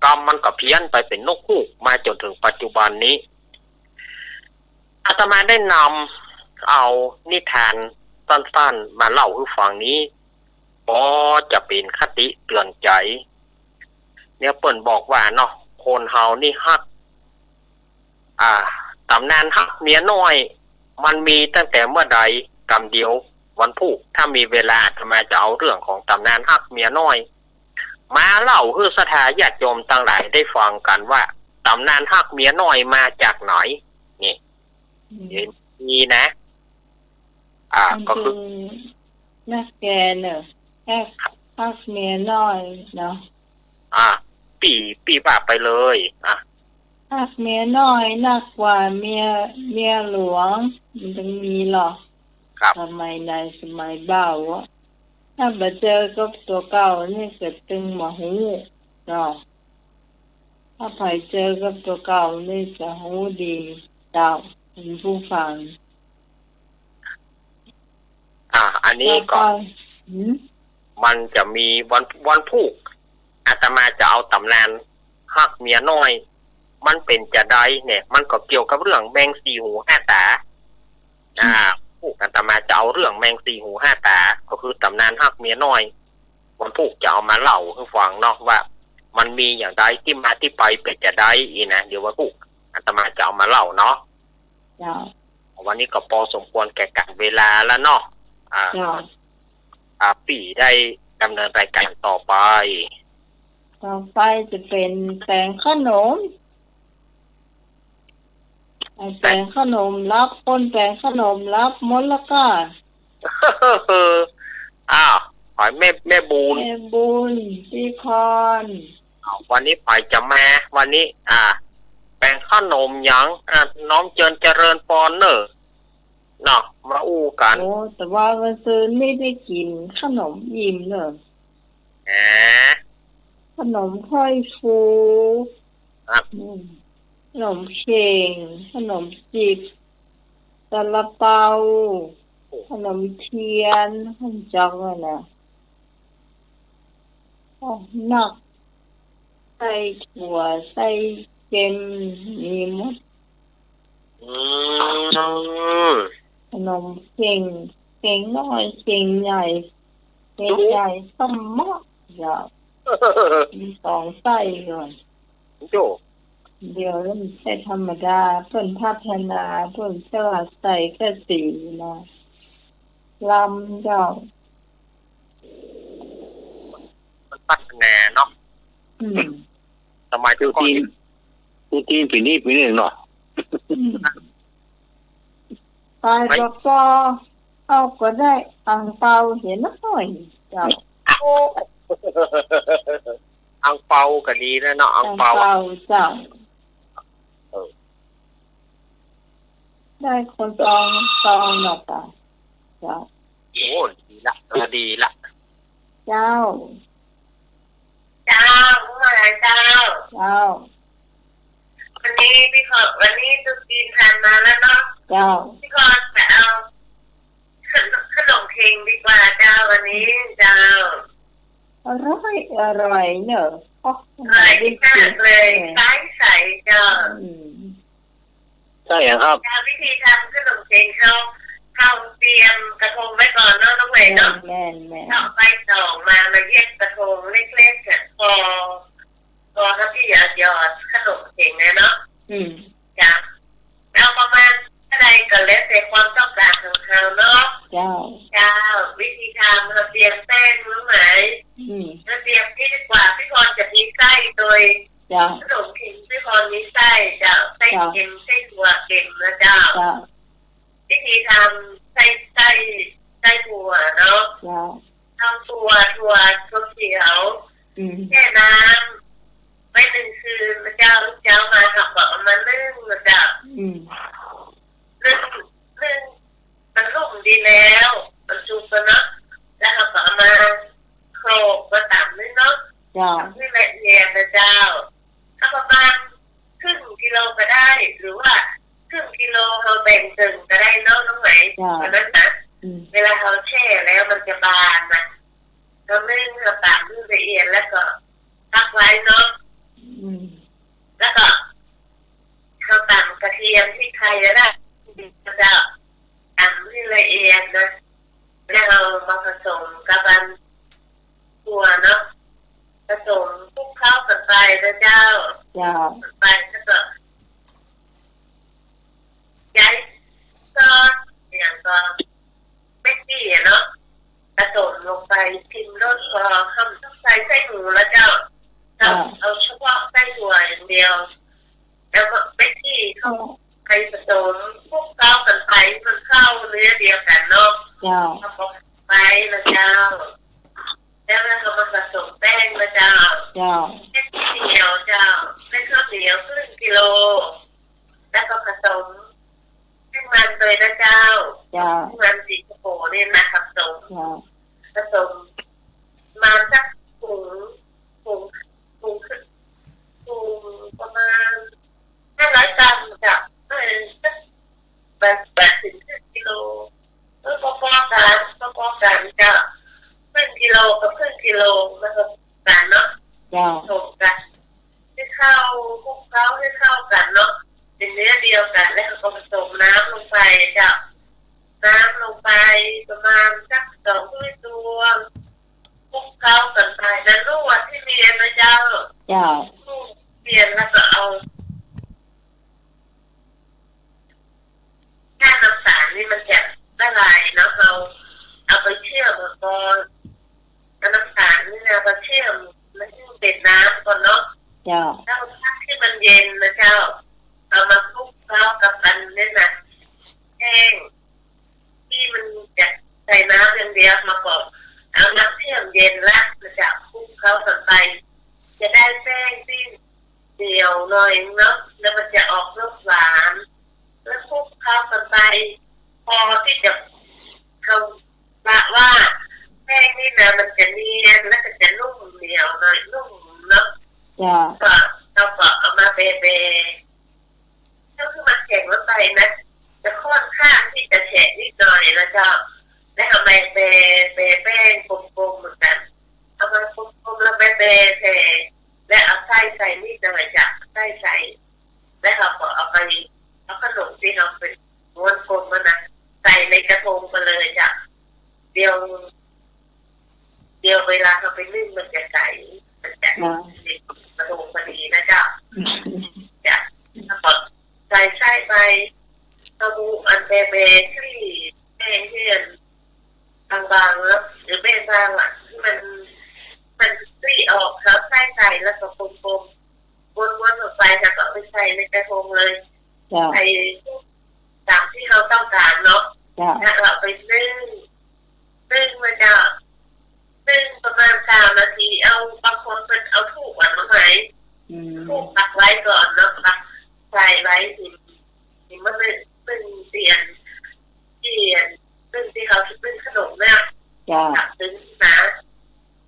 กรรมมันก็เพี้ยนไปเป็นนกฮูกมาจนถึงปัจจุบันนี้อาตมาได้นำเอานิทานสั้นๆมาเล่าให้ฟังนี้ก็จะเป็นคติเตือนใจเนี่ยเปิ่นบอกว่าเนาะคนเฮานี่ฮักตำนานฮักเมียน้อยมันมีตั้งแต่เมื่อใดกำเดียววันพุธถ้ามีเวลาอาตมาจะเอาเรื่องของตำนานฮักเมียน้อยมาเล่าให้ศรัทธาญาติโยมต่างหลายได้ฟังกันว่าตำนานฮักเมียน้อยมาจากไหนนี่นี่นะก็คือนักแกเนอะแค่ฮักเมียน้อยเนาะปีบาไปเลยฮักเมียน้อยนักกว่าเมียหลวงมันต้องมีหรอกสมัยในสมัยบ่าวอะถ้ามาเจอกับตัวเก่านี่เกิดตึงมาหูเนาะถ้าใครเจอกับตัวเก่านี่จะหูดีเจ้าเป็นผู้ฟังอันนี้ก็มันจะมีวันพุธอาตมาจะเอาตำนานฮักเมียน้อยมันเป็นจะได้เนี่ยมันก็เกี่ยวกับเรื่องแมงสี่หูห้าตาอาตมาจะเอาเรื่องแมงสี่หูห้าตาก็คือตำนานฮักเมียน้อยวันพุธจะเอามาเล่าให้ฟังเนาะว่ามันมีอย่างไรที่มาที่ไปเป็นจะได้อีนะเดี๋ยววันพุธอาตมาจะเอามาเล่าเนาะวันนี้ก็พอสมควรแก่การเวลาแล้วเนาะปีได้ดำเนินรายการต่อไปจะเป็นแปลงขนมแปลงขนมรับต้นแปลงขนมรับมดแล้วก็หอยแม่บุญพี่พรวันนี้ไปจะมาวันนี้แปลงขนมยังน้องเจริญปอนเนอร์เนาะมาอู้กันโอ้แต่ว่าวันซื้อไม่ได้กินขนมยิ้มเนอะขนมค่อยฟูขนมเข่งขนมจีบซาลาเปาขนมเทียนขนมจังอะนะหนักใส่ถั่วใส่เค็มมีหมดขนมเข่งน้อยเข่งใหญ่เข่งใหญ่ต้มมากอย่ามีสองไส้ก่อนเดี๋ยวแล้วมันใส่ธรรมดาเพิ่นพัฒนาเพิ่นสลัดใส่แค่สีนะลำเจ้ามันพัฒนาเนาะสมัยตูตีนปีนี้เนาะตายก็เอาก็ได้อังเปาเห็นหน่อยเจ้าอังเปาก็ดีแล้วเนาะอังเปาเจ้าได้คนตองหนอกอ่ะเจ้าโอ้ดีละเจ้ามาเจ้าวันนี้ตุ๊กตีนทานมาแล้วเนาะเจ้าพี่ขอจะเอาขนมเค้งดีกว่าเจ้าวันนี้เจ้าอร่อยเนอะอร่อยมากเลยใส่เจ้าใช่ครับวิธีทำขนมเค้งเขาเตรียมกระทงไว้ก่อนเนาะน้องเอ๋ยเนาะเอาไปส่งมาเย็บกระทงเล็กๆพอเขาที่หยอดขนมเค้งเนาะจ้ะแล้วประมาณอะไรก็แล้วแต่ความต้องการของเขาเนาะเจ้าวิธีทำเราเตรียมแป้งรู้ไหมเราเตรียมที่ดีกว่าพี่พรจะมีไส้โดยขนมเค้งพี่พรมีไส้เจ้าไส้เค็มไส้ถั่วเค็มนะเจ้าวิธีทำไส้ถั่วเนาะทำถั่วเขียวแช่น้ำไว้1 คืนนะเจ้ามาขับเบาะมานึ่งนะเจ้านึ่งมันนุ่มดีแล้วมันสุกแล้วเนาะแล้วขับเบาะมาโขลกมาตำด้วยเนาะให้ละเอียดนะเจ้าถ้าประมาณครึ่งกิโลก็ได้หรือว่าครึ่งกิโลเราแบ่งตึงก็ได้เนาะน้องไหนเพราะนั้นนะเวลาเราแช่แล้วมันจะบานนะ ก็ไม่เราตามด้วยละเอียดแล้วก็พักไว้เนาะแล้วก็เราตามกระเทียมที่ไทยแล้วได้เราจะตามด้วยละเอียดนะแล้วเรามาผสมกับตัวเนาะผสมคลุกเคล้ากันไปนะเจ้าไปแล้วก็ย้ายซอสอย่างก็ไม่ดีเนาะผสมลงไปชิมรสพอทำต้องใส่ไส้หมูแล้วเจ้าเอาเฉพาะไส้หัวอย่างเดียวแล้วก็ไม่ดีเข้าใครผสมคลุกเคล้ากันไปมันเข้าเนื้อเดียวกันเนาะเอาไปนะเจ้าแล้วเรามาผสมแป้งนะเจ้าแป้งเหนียวเจ้าแป้งข้าวเหนียวครึ่งกิโลแล้วก็ผสมแป้งมันเลยนะเจ้าแป้งมันสีชมพูเนี่ยนะผสมมาสักถุงประมาณ500 กรัมจ้ะสัก80 กิโลพอกันจ้ะครึ่งกิโลกับครึ่งกิโลมันก็กันเนาะผสมกันให้เข้าคลุกเคล้าให้เข้ากันเนาะเป็นเนื้อเดียวกันแล้วก็ผสมน้ำลงไปจ้ะน้ำลงไปประมาณสัก2 ถ้วยตวงคลุกเคล้ากันไปแล้วนวดที่เรียนนะเจ้าเรียนแล้วก็เอาถ้าน้ำตาลนี่มันจะละลายเนาะเอาไปเชื่อมก่อนน้ำตาลนี่เราไปเชื่อมแล้วเป็นน้ำก่อนเนาะแล้วพักที่มันเย็นนะเจ้าเอามาคลุกเคล้ากับกันเนี่ยนะแห้งที่มันจะใส่น้ำอย่างเดียวมาก่อนเอาน้ำเชื่อมเย็นแล้วจะคลุกเคล้ากันไปจะได้แป้งที่เดียวหน่อยเนาะแล้วมันจะออกรสหวานแล้วคลุกเคล้ากันไปพอที่จะเขาว่าแป้งนี่นะมันจะเนียนแล้วก็จะนุ่มเหนียวหน่อยนุ่มเนาะก็เราก็เอามาเบถ้าคือมันแข็งลงไปนะจะค่อนข้างที่จะแฉะนิดหน่อยแล้วก็แล้วเอามาแป้งกลมๆเหมือนกันเอามากลมๆแล้วแทและเอาไส้ใส่นิดหน่อยจ้ะไส้ใส่แล้วเราก็เอาขนมที่เราเป็นม้วนกลมมันนะใส่ในกระทงไปเลยจ้ะเดียวเวลาเราไปนึ่งมันจะใสมันจะกระทงพอดีนะจ้ะจ้ะแล้วก็ใส่ไส้ไปเอาอันที่แป้งที่บางๆแล้วหรือแป้งบางอ่ะที่มันตีออกแล้วไส้ใส่แล้วก็กลมๆวนๆลงไปแล้วก็ไปใส่ในกระทงเลยใส่ตามที่เราต้องการเนาะแล้วเราไปนึ่งมันจะนึ่งประมาณ3 นาทีเอาบางคนเป็นเอาถูกมาไหมถูกตักไว้ก่อนเนาะตักใส่ไว้ถึงมันเป็นเปลี่ยนซึ่งที่เขาเป็นขนมเนี่ยตักซึ้งนะ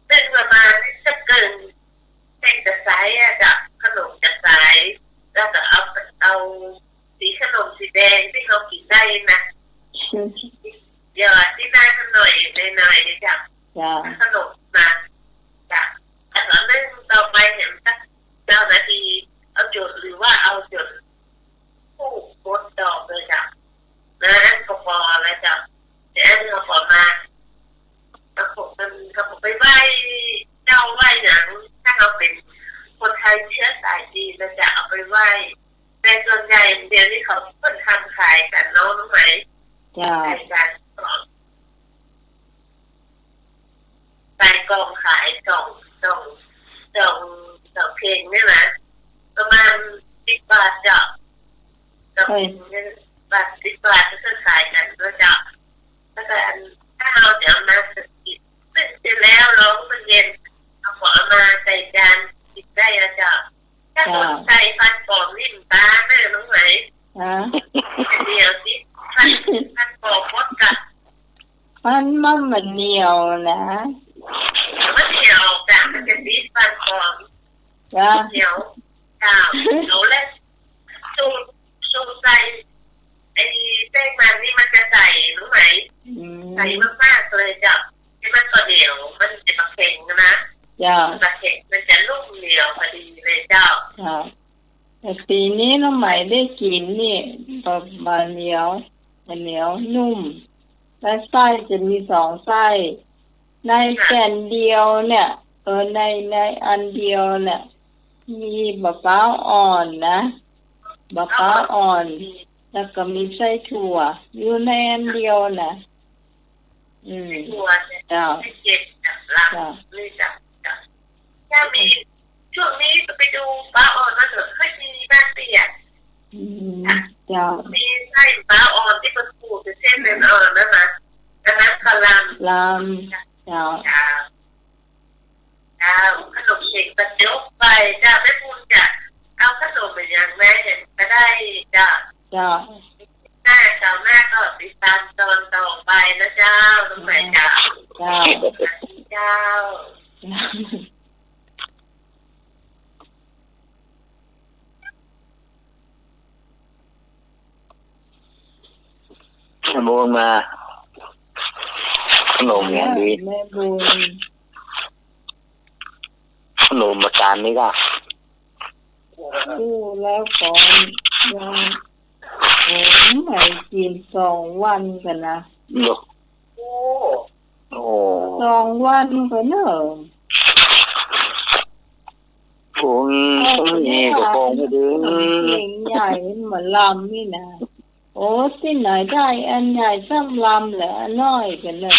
ซึ่งประมาณจะเกินแป้งจะใสจากขนมจะใสแล้วก็เอาสีขนมสีแดงที่เขากินได้นะเดี๋ยวที่ได้ขนมหน่อยนี่จ้ะขนมมาจ้ะแล้วก็นึ่งต่อไปเห็นสัก9 นาทีเอาจุดหรือว่าเอาจุดผู้บดดอกเลยจ้ะนะก็พอแล้วจ้ะเดี๋ยวเราขอมาแล้วผมไปไหว้เจ้าไหว้หนังถ้าเราเป็นคนไทยเชื้อสายจีนจะเอาไปไหว้ในส่วนใหญ่เดี๋ยวนี้เขาเพิ่งทำขายกันน้องไหมขายกันใส่กล่องขายกล่องเพลงนี่นะประมาณ10 บาทจ้ะกับบาท10 บาทก็ขายกันด้วยจ้ะแล้วก็ถ้าเราเดี๋ยวมาสกิดซึ่งเสร็จแล้วร้องมันเย็นเอาขอมาใส่จานกินได้แล้วจ้ะถ้าคนใส่ฟันปลอมลิ้นตาแม่น้องไหนเดี๋ยวสิฟันปลอมมดกัดมันเหนียวนะมันเหนียวจ้ะมันจะดิฟันปลอมเหนียวจ้ะเอาแล้วซูใส่ไอ้แป้งมันนี่มันจะใส่รู้ไหมใส่มากๆเลยจ้ะที่มันก็เหนียวมันจะมาแข็ เจ้า มันจะลุ่มเหนียวพอดีเลยเจ้าแต่ปีนี้น้องใหม่ได้กินนี่บะเหนียวนุ่มและไส้จะมี2 ไส้ในแก่นเดียวเนี่ยในอันเดียวเนี่ยมีมะพร้าวอ่อนนะมะพร้าวอ่อนแล้วก็มีไส้ถั่วอยู่ในอันเดียวนะถั่วเจ้าเจ็บจับลำเลยจับถ้ามีช่วงนี้จะไปดูปลาอ่อนแล้วเถอะค่อยมีบ้านเปียกเจ้ามีไส้ปลาอ่อนที่มันปูเป็นเส้นเป็นอ่อนนั่นนะดังนั้นกะลำเจ้าขนมเค้กตัดยกไปจ้าไม่พูดจะเอาขนมเป็นอย่างแม่เห็นก็ได้จ้าหน้าเจ้าหน้าก็ติดตามตอนต่อไปนะเจ้าตรงไหนเจ้าเจ้าแม่บุญมาขนมอย่างดีแม่บุญขนมมาจานนี้ก็ดูแล้วก่อนยังไม่กิน2 วันกันนะ2 วันกันเนอะผมนี่ก็คงไม่ดึงใหญ่เหมือนลำนี่นะโอ้ที่ไหนได้อันใหญ่ซ้ำลำแหละน้อยกันเลย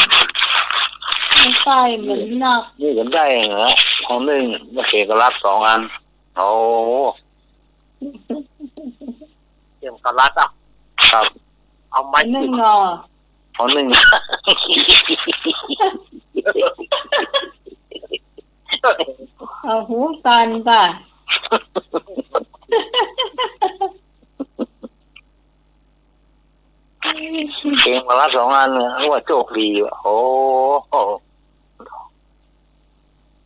ไม่ใช่เหมือนหนักนี่กันได้เหรอของหนึ่งมาเขกรัด2 อันโอ้เตรียมกระลัดอ่ะครับเอาไม้1 งอของ1เอาหูตันป่ะเองมาละ2 อันเนี่ยว่าโชคดีว่ะโอ้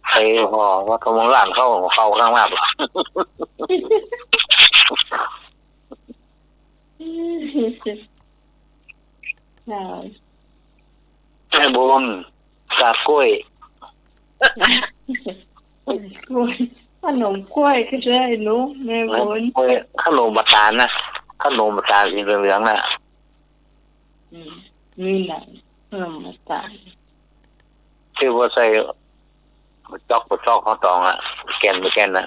ใครพอว่ากำลังร้านเข้าข้างมากแม่บุญจากกล้วยขนมกล้วยก็ได้ลูกแม่บุญขนมบะตาลนะขนมบะตาลสีเหลืองๆน่ะนี่แหละขนมบะตาลที่ว่าใส่จอกข้าวตองอ่ะแกนนะ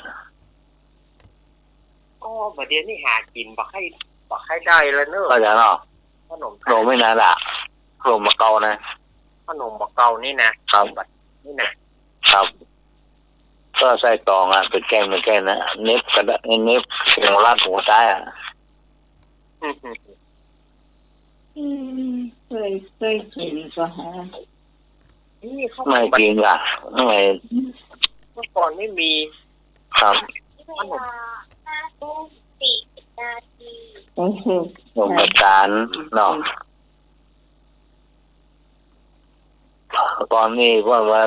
ก็ประเดี๋ยวนี้หากินบักให้ได้แล้วเนอะก็จะเนาะขนมไม่นานละขนมมะเกานะขนมมะเกานี่นะครับนี่นะครับก็ใส่ตองอ่ะเป็นแกนนะเน็บกระดาษเน็บเสียงรัดหัวใจอ่ะเคยกินก็ฮะไม่กินอ่ะไม่เมื่อก่อนไม่มีครับขนมขนมบะตาลเนาะตอนนี้ว่าร้า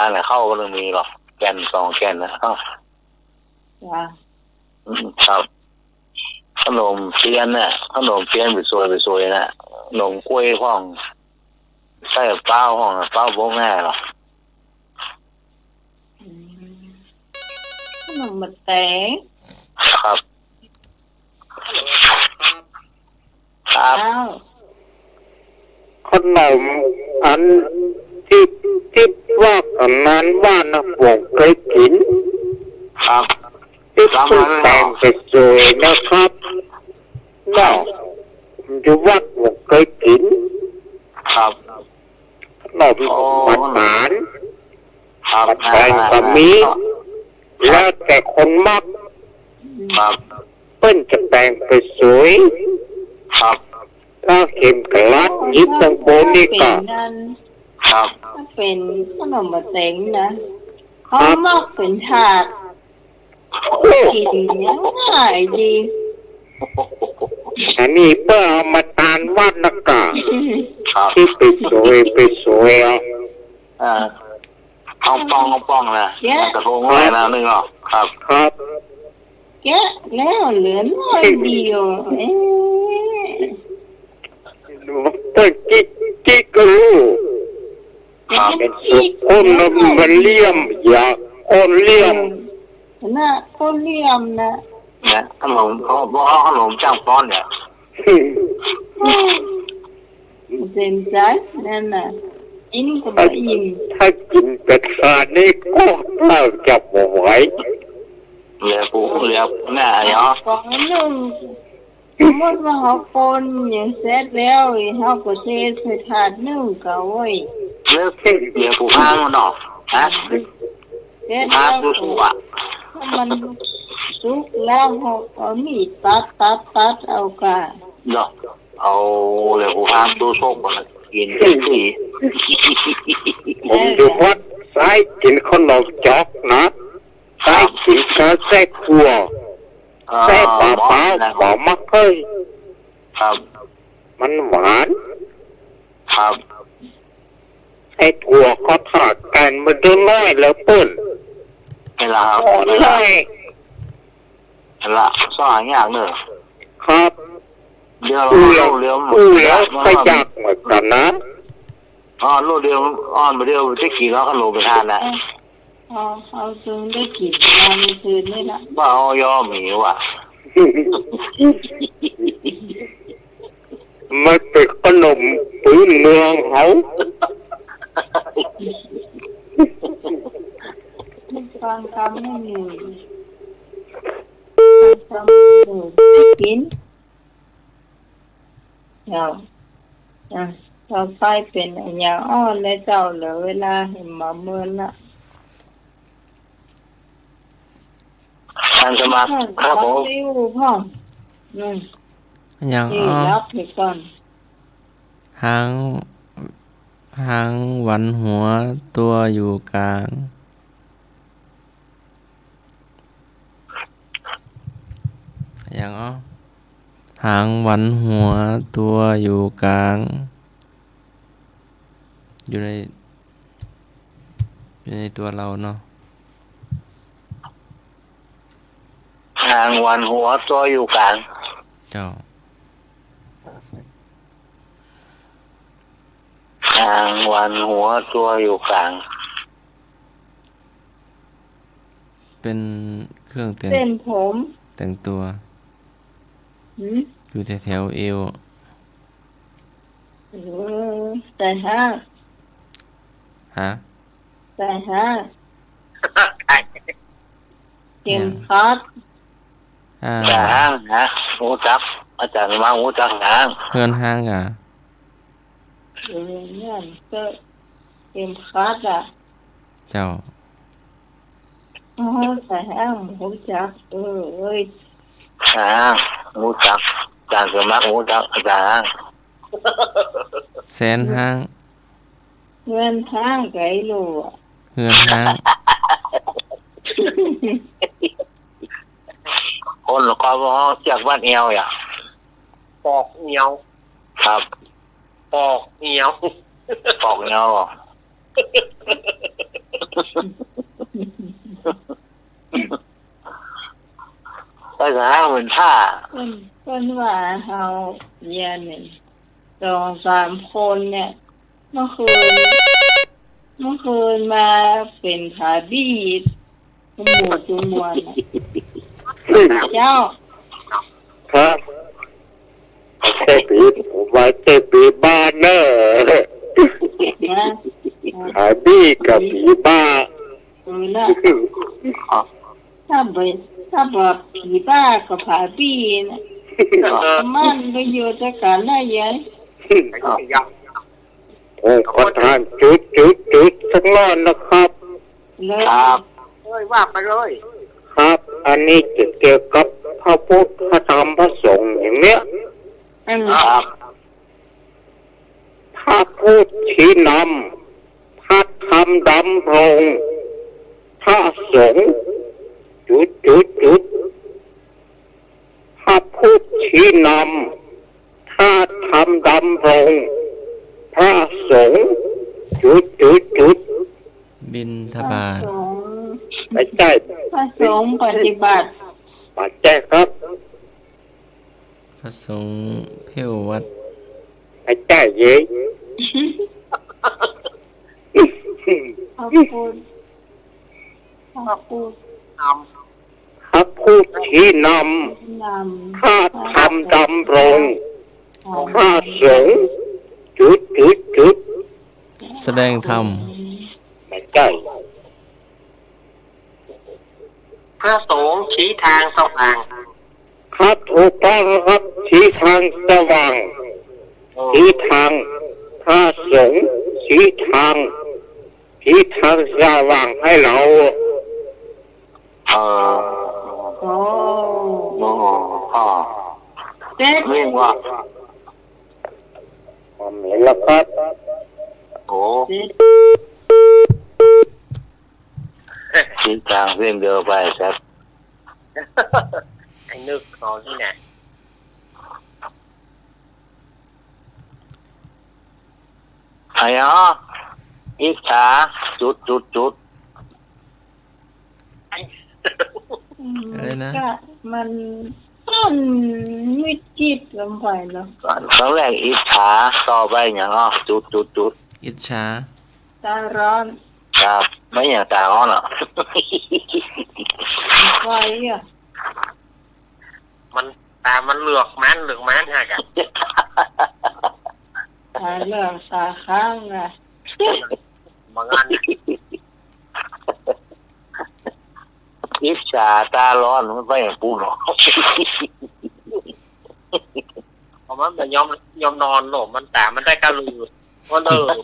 นเข้าก็ต้องมีหรอกแกน2 แกนนะครับขนมเปี๊ยะน่ะขนมเปี๊ยะไปสวยน่ะขนมกล้วยห้องใส่เป้าห้องเป้าโบ้งแง่หรอขนมบะแตงครับขนมอันที่ว่ากันนั้นว่านะผมเคยกินครับที่สุดแต่งไปสวยนะครับน่าจะว่าผมเคยกินครับขนมหวานแตงก็มีแล้วแต่คนมักครับเปิ้นจะแต่งไปสวยครับถ้าเข็มกระลัดยิบตังโบนี่ก็ครับเป็นขนมบะเต็งนะเขามากเป็นถาดกินง่ายดีอันนี้เพื่อเอามาทานวัดนะกะที่ไปสวยเอาป้องนะกระทงอะไรนะนึงอ่ะครับแกะแล้วเหลือน้อยเดียวต้นกิ๊กก็รู้ เป็นสุขคนละมันเลี่ยมอยากคนเลี่ยม น่ะคนเลี่ยมนะ เนี่ยขนมเขาบอกขนมจ้างป้อนเนี่ย เต็มใจนั่นน่ะกินก็ไม่อิ่ม ถ้ากินเป็ดขาดนี่ก็เท่าจะบ่ไหว เรียกปูเรียกแม่เนาะ ของนึงสมมติว่าเขาคนอย่างเสร็จแล้วเขาก็เทใส่ถาดนึ่งก็ไว้ เรียกปูพางมันเนาะฮะ เสร็จ พา แล้ว งดูสูอ่ะ ถ้ามันสุกแล้วเขาเอามีดตัดเอากะ เนาะเอาเรียกปูพางดูสูบมันกินสิ ผมอยู่วัดสายกินขนมจอกนะสายกินกาแฟครัวแซ่บปลาเปล่าหอมมากเลย ครับ มันหวาน ครับ ไอ้ถั่วเขาทอดกันมันจะน้อยแล้วเปิ้น เวลาครับ อ่อน เว เล ลาย เวลาสร้างยากเนอะ ครับ เดี๋ยว อู้ เรา แล้ว เลี้ยว อู้แล้วไปยากเหมือนกันนะ อ๋อลูกเดียวอ้อนมาเดียวจะขี่ล้อขนมไปทานนะ เอาจึงได้กินงานคืนนี่ละ บ้าเอายอมหิวอ่ะ มันเป็นขนมพื้นเมืองเขา ฟังคำไม่เหนื่อยฟังคำไม่เหนื่อยกินเจ้าต่อไปเป็นอย่างอ้อนและเจ้าเหลือเวลาเห็นมาเมินละ ท่านสมัครครับผม ริ้วพ่อ อย่าง ที่ อ้อ รับไปก่อน หางหวันหัวตัวอยู่กลางอย่างอ้อหางหวันหัวตัวอยู่กลางอยู่ในตัวเราเนาะ ทางวันหัวตัวอยู่กลาง เจ้า ทางวันหัวตัวอยู่กลาง เป็นเครื่องแต่ง เส้นผม แต่งตัว อยู่แถวเอว แต่ห้า ฮะ แต่ห้าเข็มขัด หางนะหูจักอาจารย์มาหูจักหาง เพื่อนห้างอ่ะ เนี่ยก็เข็มขัดอ่ะ เจ้า แต่ห้าหูจักเอ้ย หางหูจักอาจารย์สมัครหูจักอาจารย์ แสนห้าง เงินห้างไก่ลูก เพื่อนห้าง คนละก็บอกจากบ้านเอวอย่าง ปอกเหนียว ครับ ปอกเหนียว ปอกเอวภาษาเหมือนท่า เพิ่นว่าเฮาเรียนนี่2-3คนเนี่ยเมื่อคืนมาเป็นผาบีดจุมมวนเจ้า ครับเทปีผมว่าเทปีบ้านเนอะ นะ ขายบี้กับผีบ้า นะถ้าแบบผีบ้ากับผาบีนะมันก็อยู่ด้วยกันได้ยัง ผมขอทานจุดสักน้อยนะครับ เลย ครับ เฮ้ยว่าไปเลย ครับ อันนี้จะเกี่ยวกับพระพุทธพระธรรมพระสงฆ์อย่างเนี้ย ครับ พระพุทธชี้นำพระธรรมดำรงพระสงฆ์จุดพระพุทธชี้นำพระธรรมดำรงพระสงฆ์จุด บินทบาท ไม่ใช่ พระสงฆ์ปฏิบัติ ปัจจัยครับ พระสงฆ์เพ่ววัด ไม่ใช่เย้ ระพุทธพระพุทธ น พระผู้ชี้น น ำข้าทำดำรงข้าสงฆ์จุด แสดงธรรม ไม่ใช่ ำพระสงฆ์ชี้ทางสว่าง ข้าถูกต้องครับชี้ทางสว่างชี้ทางข้าสงฆ์ชี้ทางสว่างให้เรา โอ้ โอ้ โอ้พ่อ เจ็ด เรียกว่า ผมเห็นแล้วครับ โอ้ เจ็ด ชี้ทางเรื่องเดียวไปครับ ไอ้นึกเอาที่ไหน ไอ้อ๋ออิจฉาจุด อะไรนะ ก็มันต้นมิดจิตลงไปเนาะ ครั้งแรกอิจฉาต่อไปอย่างอ๋อจุด อิจฉา ตาร้อน ครับไม่อย่างตาอ้อนอ่ะ ไฟอ่ะ มันตามันเหลือกแม้นฮะกัน ตาเรื่องตาข้างอ่ะ บางอัน อิจฉาตาร้อนมันไม่อย่างปูหรอก เพราะมันยอมนอนหนมันตามันได้กระลือว่าเลิก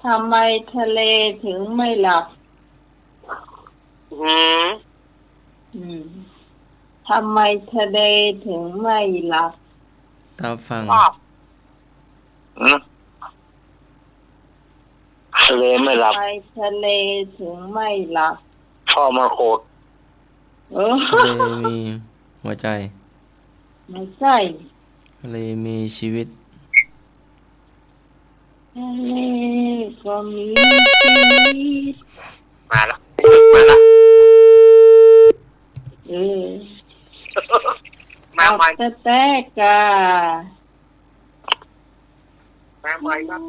ทำไมทะเลถึงไม่หลับ ทำไมทะเลถึงไม่หลับ ตาฟัง ทะเลไม่หลับ ทำไมทะเลถึงไม่หลับ พ่อมาโคตร เออ ทะเลมีหัวใจ ไม่ใช่ ทะเลมีชีวิต ทะเลก็มีชีวิต มาละ เออ มาใหม่ ตะแตกา มาใหม่ครับ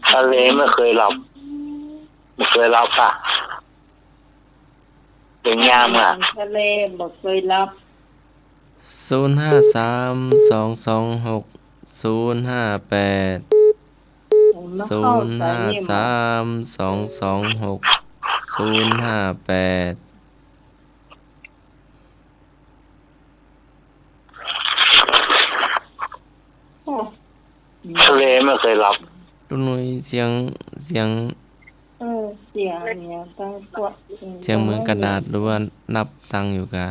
ทะเลไม่เคยหลับค่ะเป็นงามอ่ะ ทะเลบอกเคยรับ 053226 053226 ทะเลไม่เคยหลับ ลุงหนุ่ยเสียง เสียงเนี่ยตั้งตัว เสียงเหมือนกระดาษหรือว่านับตังค์อยู่กะ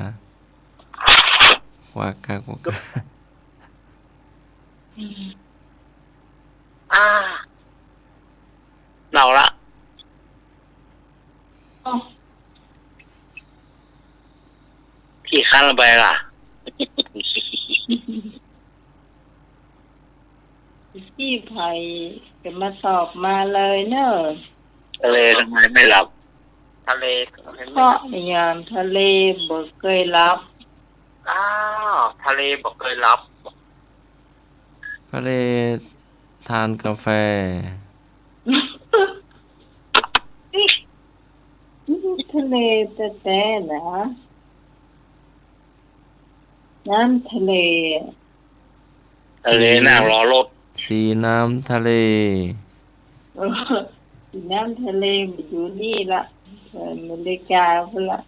ว่ากะ เน่าละพี่คันระบายล่ะ พี่ไผ่จะมาตอบมาเลยเนอะ ทะเลทำไมไม่หลับ ทะเล เพราะอย่างทะเลบอกเคยรับ ทะเลบอกเคยรับ ทะเลทานกาแฟ ทะเลแต่นะน้ำทะเล ทะเลนั่งรอรถ สีน้ำทะเล เออน้ำทะเลมันอยู่นี่ละอเมริกาพุ่นละ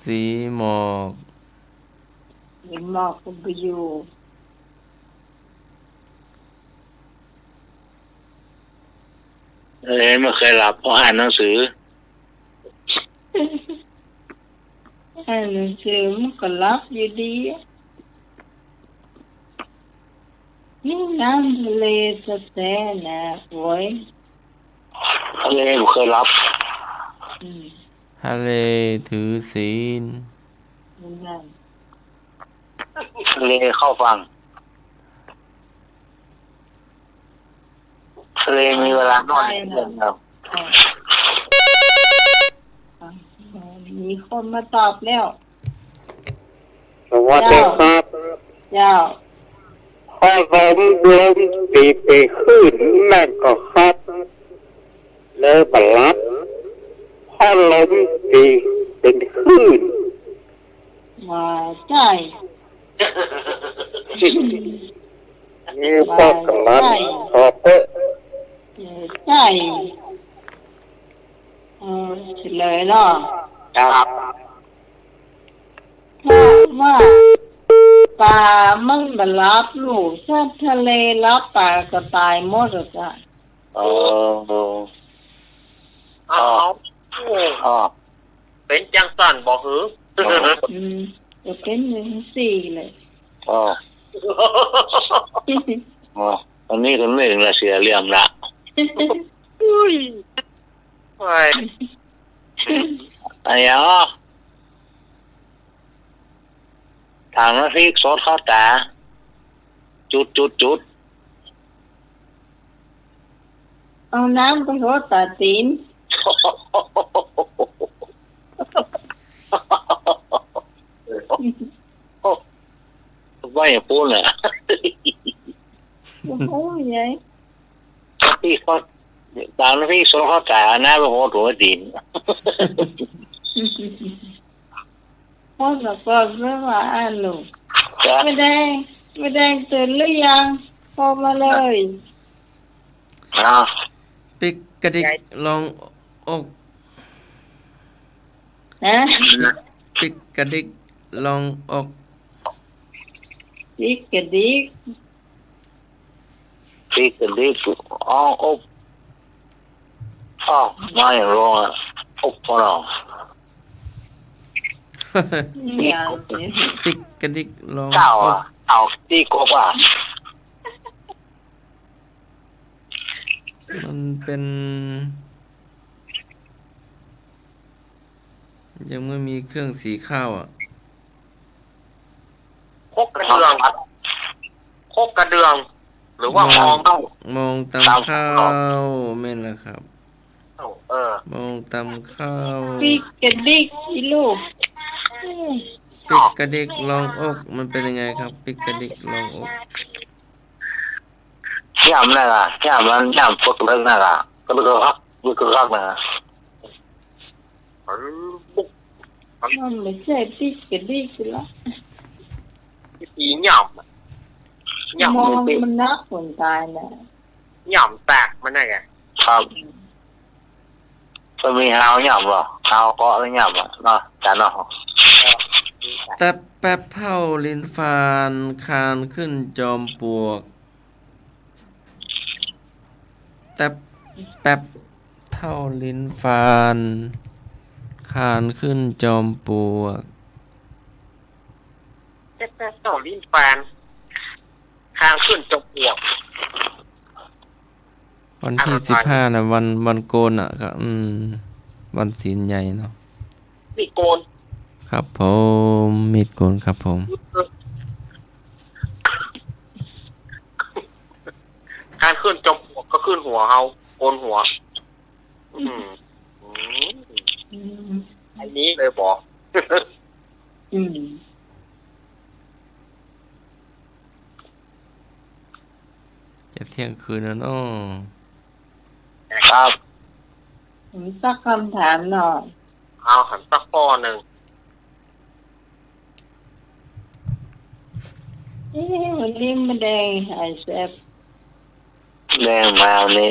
สีหมอก เห็นหมอกก็ไปอยู่ ทะเลไม่เคยหลับเพราะอ่านหนังสือ อ่านหนังสือมันก็รับอยู่ดีอะนี่น้ำทะเลแต่นะโว้ย ทะเลไม่เคยหลับ ทะเลถือศีล นั่น ทะเลเข้าฟัง ทะเลมีเวลานอนเดือนครับ น มีคนมาตอบแล้ว สวัสดีครับ เจ้า พอลมตีไปขึ้นนั่นก็ครับเลยบลับพอลมตีเป็นขึ้น ว่าใจ นี่พอกันนั้นพอเปะ ใจเฉลยเนาะ ครับ ถ้าว่าปลามันบรับลูกถ้าทะเลรับปลาก็ตายหมดอ่ะจ้ะ เออ เอาอ๋อ เป็นจังสั่นบอกหือ จะเป็น1-4เลย อ๋ออ๋ออันนี้ก็ไม่ถึงละเสียเรียมละ อุ้ยไป ไอ้อ๋อทางน้ำพริกซอสข้าวตาจุด เอาน้ำไปรดตาตีน ว่าอย่างปูนเลย โอ้โหยาย พี่เขาตามน้ำพริกซอสข้าวตาน้ำไปหัวถั่วดิน พ่อสักก่อนไม่ว่าอ่านลูก จ้ะ ไม่แดงตื่นหรือยังพอมาเลย อ้าว ปิกกระดิกลองอก ฮะ ปิกกระดิกลองอก ดิกกระดิก พี่กันดิอ๋ออบอ๋อมาอย่างรองอ่ะอบพอเรา อย่าง ปิกกระดิกลอง เจ้า อ อ่ะ ก เอาตีกบอ่ะ มันเป็นยังไม่มีเครื่องสีข้าวอ่ะ คกกระเดืองคกกระเดือง หรือว่ามอง มองตามข้าวแม่นละครับ มองตามข้าว ปีกกระดิกอีลูก ปิกกระดิกลองอกมันเป็นยังไงครับ ปิกกระดิกลองอก ย่ำนั่นอ่ะย่ำมันย่ำพวกเรื่องนั่นอ่ะก็เลยก็ครับนะ มันไม่ใช่ปีกกระดิกละ อีหย่ำ มองมันนักคนตายนะ หย่ำแตกมันไง ครับจะมีฮาวย่ำหรอฮาวเกาะหรือย่ำอ่ะเนาะจานเนาะ แต่แป๊บเผาลิ้นฟานคานขึ้นจอมปลวกแต่แป๊บเท่าลิ้นฟานคานขึ้นจอมปลวก แต่เจ้าลิ้นแฟนทางขึ้นจบปวก วันที่15นะวันโกนอ่ะครับวันศีลใหญ่เนาะ มีโกน ครับผมมีดโกนครับผม การขึ้นจบปวกก็ขึ้นหัวเฮาโกนหัว อันนี้เลยบอก จะเที่ยงคืนแล้วเนาะ ครับ ผมสักคำถามหน่อย เอาหันสักข้อหนึ่ง วันนี้มันแดงหายแซ่บ แรงมาวันนี้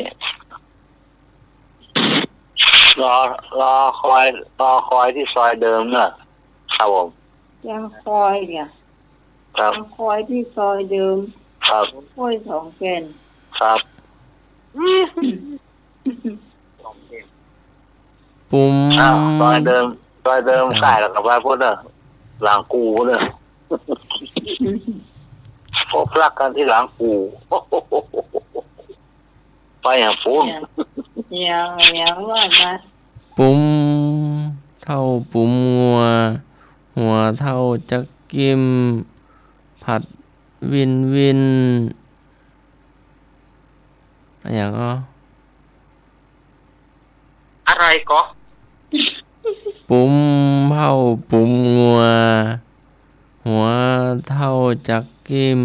รอคอยที่ซอยเดิมเนอะครับผม ยังคอยเนี่ย ครับ ยังคอยที่ซอยเดิม ครับ คอย2 แกน ครับ ปุ้ม อ้าวซอยเดิมใส่แล้วกับว่าพวกเนอะหลังกูเนอะพบรักกันที่หลังกูไปอย่างฟูน ยังว่านะ ปุ้มเท่าปุ้มงัวหัวเท่าจักกิมผัดวินอะไรอย่างอ่ะ อะไรก็ ปุ้ม เผาปุ่มงัวหัวเท่าจักกิม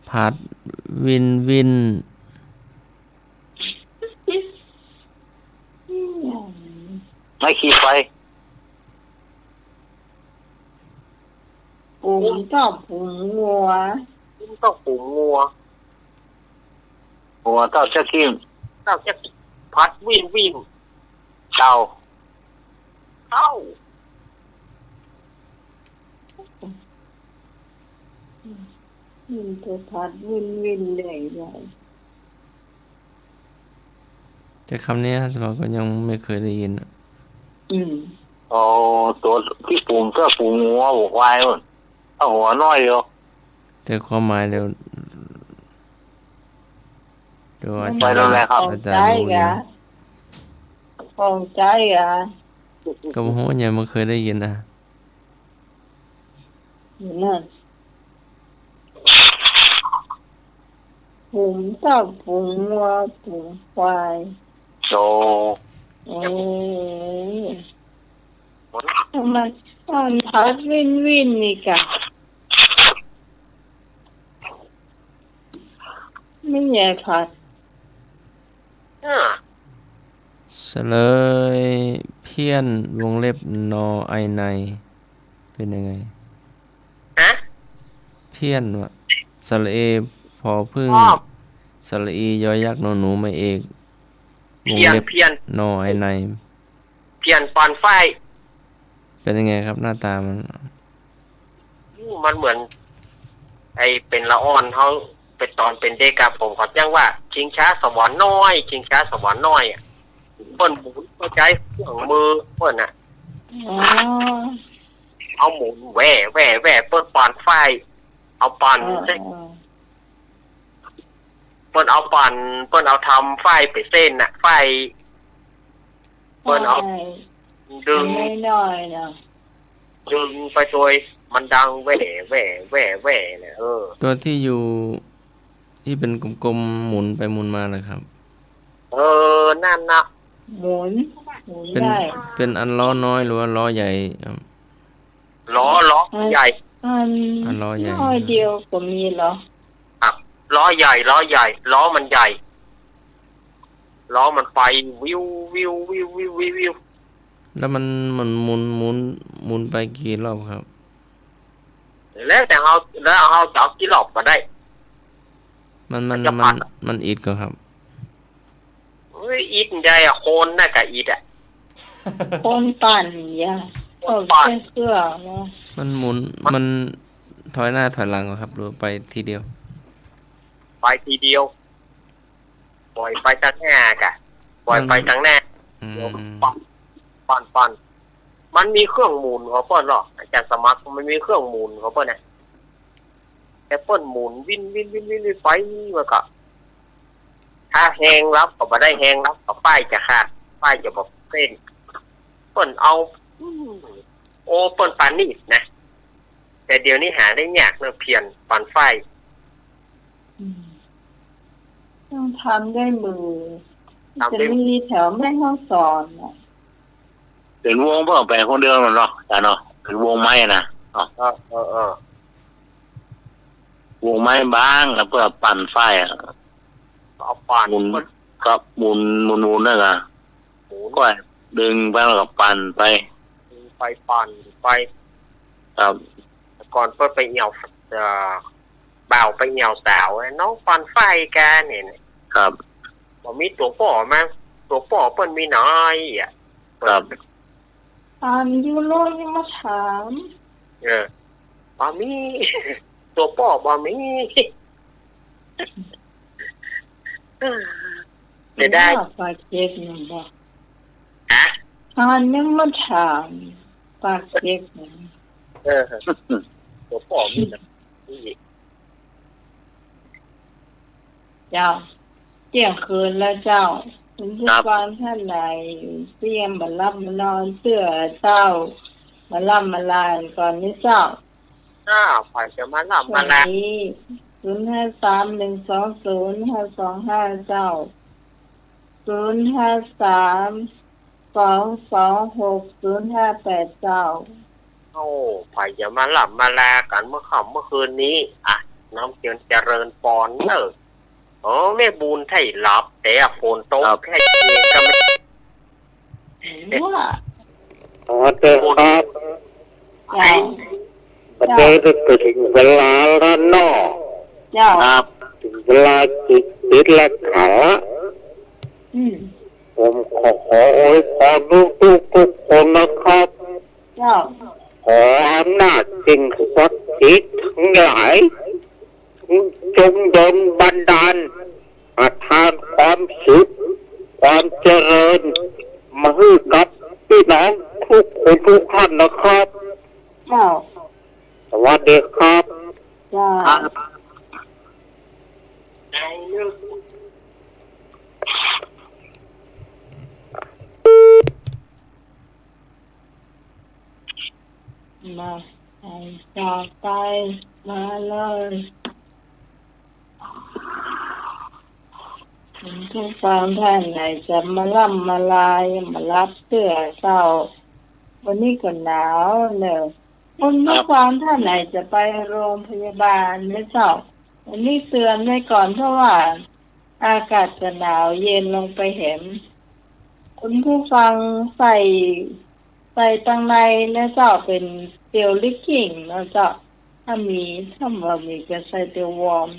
ผัดวินวิน ไม่ขี่ไฟ ปุ๋มชอบปุ๋มงัว ต้องปูงัว หัวเต้าจะขี้ เจ้าจะพัดวิ่งวิ่ง เต้า เข้า วินเธอพัดวินวินเลยเลย แต่คำนี้เราก็ยังไม่เคยได้ยิน โอ้ตัวที่ปุ่มเสื้อปุ่มหัวหัวควายมันเอาหัวน้อยอยู่ แต่ความหมายเดี๋ยวอาจา ไปแล้วแหละครับ อาจารย์รู้อยู่ ปองใจอ่ะ ก็โหยังไม่เคยได้ยินนะ นั่นปุ๋มชอบปุ๋มงัวปุ๋มควาย โต มันพัดวินวินนี่กะไม่ใหญ่พัด เฉลยเพี้ยนวงเล็บนอไอในเป็นยังไง ฮะ เพี้ยนวะสระเอพอพึ่งสระอียอยักษ์นอหนูไม่เอกวง เพียน เล็บ เพียน นอไอใน เพียนปอนไฟ เป็นยังไงครับหน้าตามัน มันเหมือน ไอเป็นละอ่อนเขาเป็นตอนเป็นเด็กกับผมขอแจ้งว่า ชิงช้าสวรรค์น้อย ชิงช้าสวรรค์น้อยอ่ะเปิ้นหมุนเข้าใจเครื่องมือเปิ้นอ่ะ อ๋อ เอาหมุนแหว่เปิ้นปอนไฟ เอาปอนเปิ้นเอาปอนเปิ้นเอาทำไฟไปเส้นน่ะ ไฟเปิ้นเอาดึง น้อยๆเนาะ ดึงไปโดยมันดังแหว่เนี่ยตัวที่อยู่ที่เป็นกลมๆหมุนไปหมุนมาเลยครับ นั่นนะ หมุน เป็น ได้ เป็นอันล้อน้อยหรือว่าล้อใหญ่ครับ ล้อใหญ่ อัน ล้อใหญ่ น้อยเดียวก็มีเหรอ ล้อใหญ่ล้อมันใหญ่ล้อมันไปวิว แล้วมันหมุนไปกี่รอบครับ แล้วแต่เราจะเอากี่รอบก็ได้ มันอิดก็ครับ อีดใหญ่อะโคนน่ะกับอีดอะ คนปั่นอย่าเอาเสื้อเนาะ มันหมุนมันถอยหน้าถอยหลังเหรอครับหรือไปทีเดียว ไปทีเดียวปล่อยไปทางหน้ากะปล่อยไปทางหน้า อืม ปั่นมันมีเครื่องหมุนของเปิ้ลหรออาจารย์สมัครมันมีเครื่องหมุนของเปิ้ลนะแต่เปิ้ลหมุนวินไปมาก็ถ้าแหงรับก็บ่ได้แหงรับก็ป้ายจะขาดป้ายจะบอกเส้นเปิ้ลเอาเปิ้ลปานนี่นะแต่เดี๋ยวนี้หาได้ยากเนอะเพียนปั่นไฟ ต้องทำด้วยมือจะมีแถวแม่ห้องสอนอ่ะ เป็นวงเพื่อแปลคนเดียวมันเนาะแต่เนาะเป็นวงไม้นะวงไม้บ้างแล้วเพื่อปั่นไฟอ่ะ เอาปั่น หมุนกับหมุนนั่นอ่ะก็ดึงไปแล้วก็ปั่นไป ปั่นไป ครับ ก่อนเพิ่นไปเหี่ยวบ่าวไปเหี่ยวสาวน้องปั่นไฟกันเนี่ย ครับ บ่มีตัวป่อมั้งตัวป่อเปิ้นมีน้อยอ่ะ ครับ ยูโรยังมาถาม บ่มี ตัวป่อบ่มี จะได้ ปากเจ็กหนึ่งบอก ฮะ ยังมาถามปากเจ็กหนึ่ง ตัวป่อมีนะนี่ เจ้าเที่ยงคืนแล้วเจ้าคุณผู้ฟังท่านไหนเตรียมมารับมานอนเสื้อเจ้ามารับมาลานก่อนนี้เจ้า ฝ่ายจะมาหลับ วั มาน ละ นี้053120525เจ้า053120525 02260589โอ้ไปอย่ามาหลับมาลากันเมื่อค่ำเมื่อคืนนี้อ่ะน้ำเจริญปอนเนอะแม่บุญไทยหลับแต่ฝนตกแค่เองก็ไม่ ว่า สวัสดีครับ จ้า ประเดี๋ยวจะถึงเวลาแล้วเนาะ เจ้า ครับถึงเวลาติดและขาละ ผมขออวยพรทุกคนนะครับ เจ้า ขออำนาจสิ่งศักดิ์สิทธิ์ทั้งหลายจงดลบันดาลประทานความสุขความเจริญมาให้กับพี่น้องทุกคนทุกท่านนะครับ เจ้า สวัสดีครับ เจ้า มาให้จากไปมาเลยทุกความท่านไหนจะมาล่ำมาลายมารับเสื้อเศร้าวันนี้ก็หนาวเนอะคุณทุกความท่านไหนจะไปโรงพยาบาลไม่เศร้าวันนี้เตือนไว้ก่อนเพราะว่าอากาศจะหนาวเย็นลงไปเห็นคุณผู้ฟังใส่ตังในนะเจ้าเป็นเตียวลิกกิ้งนะเจ้าถ้าว่ามีก็ใส่เตียววอร์ม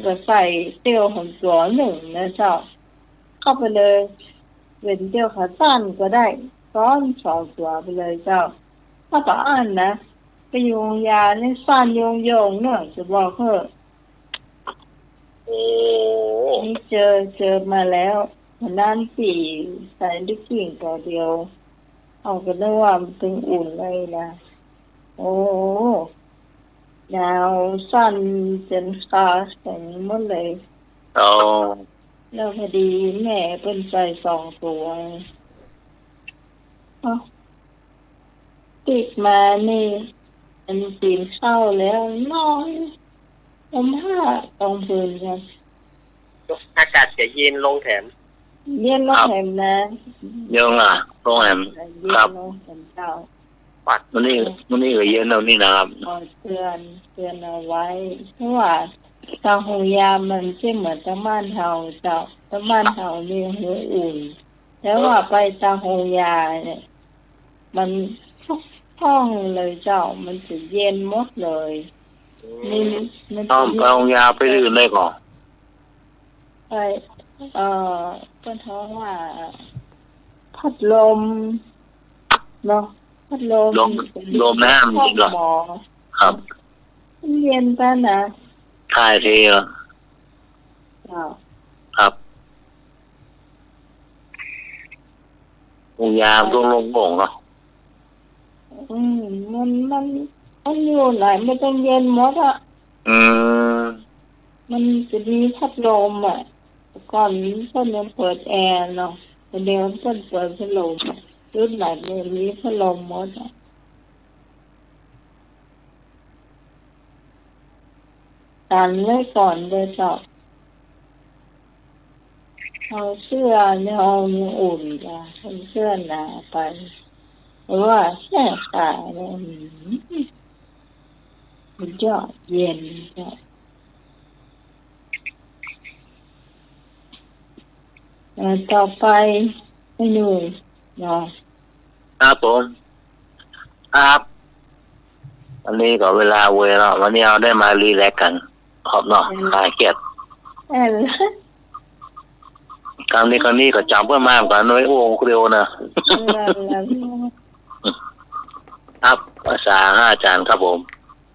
ก็ใส่เตียวหอมตัวหนึ่งนะเจ้าเข้าไปเลยเป็นเตียวขาสั้นก็ได้ซ้อน2 ตัวไปเลยเจ้าถ้าต่ออันนะไปโยงยาในสั้นโยงเนอะจะบอกเถอะนี่เจอมาแล้ววันนั้นสี่ใส่ลิกกิ้งตัวเดียวเอากันได้ว่ามันเป็นอุ่นเลยนะโอ้หนาวสั้นจนขาแข็งหมดเลยแล้วพอดีแม่เป็นใส่2 ตัวติดมานี่มันกินข้าวแล้วนอนผมผ้าตองพื้นกันอากาศจะเย็นลงแถม เย็นลงแถมนะ ยังอ่ะโรงแรมครับ เจ้า วันนี้ก็เย็นแล้วนี่นะครับ เตือนเอาไว้เพราะว่าตาหูยามันไม่เหมือนตะม่านเฮาเจ้าตะม่านเฮามีหัวอุ่นแล้วว่าไปตาหูยาเนี่ยมันท้องเลยเจ้ามันจะเย็นหมดเลยนี่มันเอายาไปดื่มได้ก่อนไปก็ท้องว่าพัดลมเนาะพัดลมน้ำจริงเหรอครับเย็นไปนะใช่ทีเหรอครับยาต้องลงบ่งเนาะมันอยู่ไหนไม่ต้องเย็นหมดอ่ะมันจะมีพัดลมอ่ะก่อนเพิ่นยังเปิดแอร์เนาะเดี๋ยวเพิ่นเปิดพัดลมรุ่นไหนมีพัดลมหมดอ่ะกันไว้ก่อนเลยเจ้าเอาเสื้อเนี่ยเอาอุ่นจ้ะเอาเสื้อหนาไปหรือว่าแค่ตาเนี่ยมันยอดเย็นจ้ะต่อไปไม่หนุ่ยเนาะครับผมครับวันนี้ก็เวลาเวลาวันนี้เอาได้มารีแลกกันขอบเนาะคลายเครียดคำนี้ก็จำเพื่อมากกว่าน้อยโอ่งเร็วนะครับภาษาอาจารย์ครับผม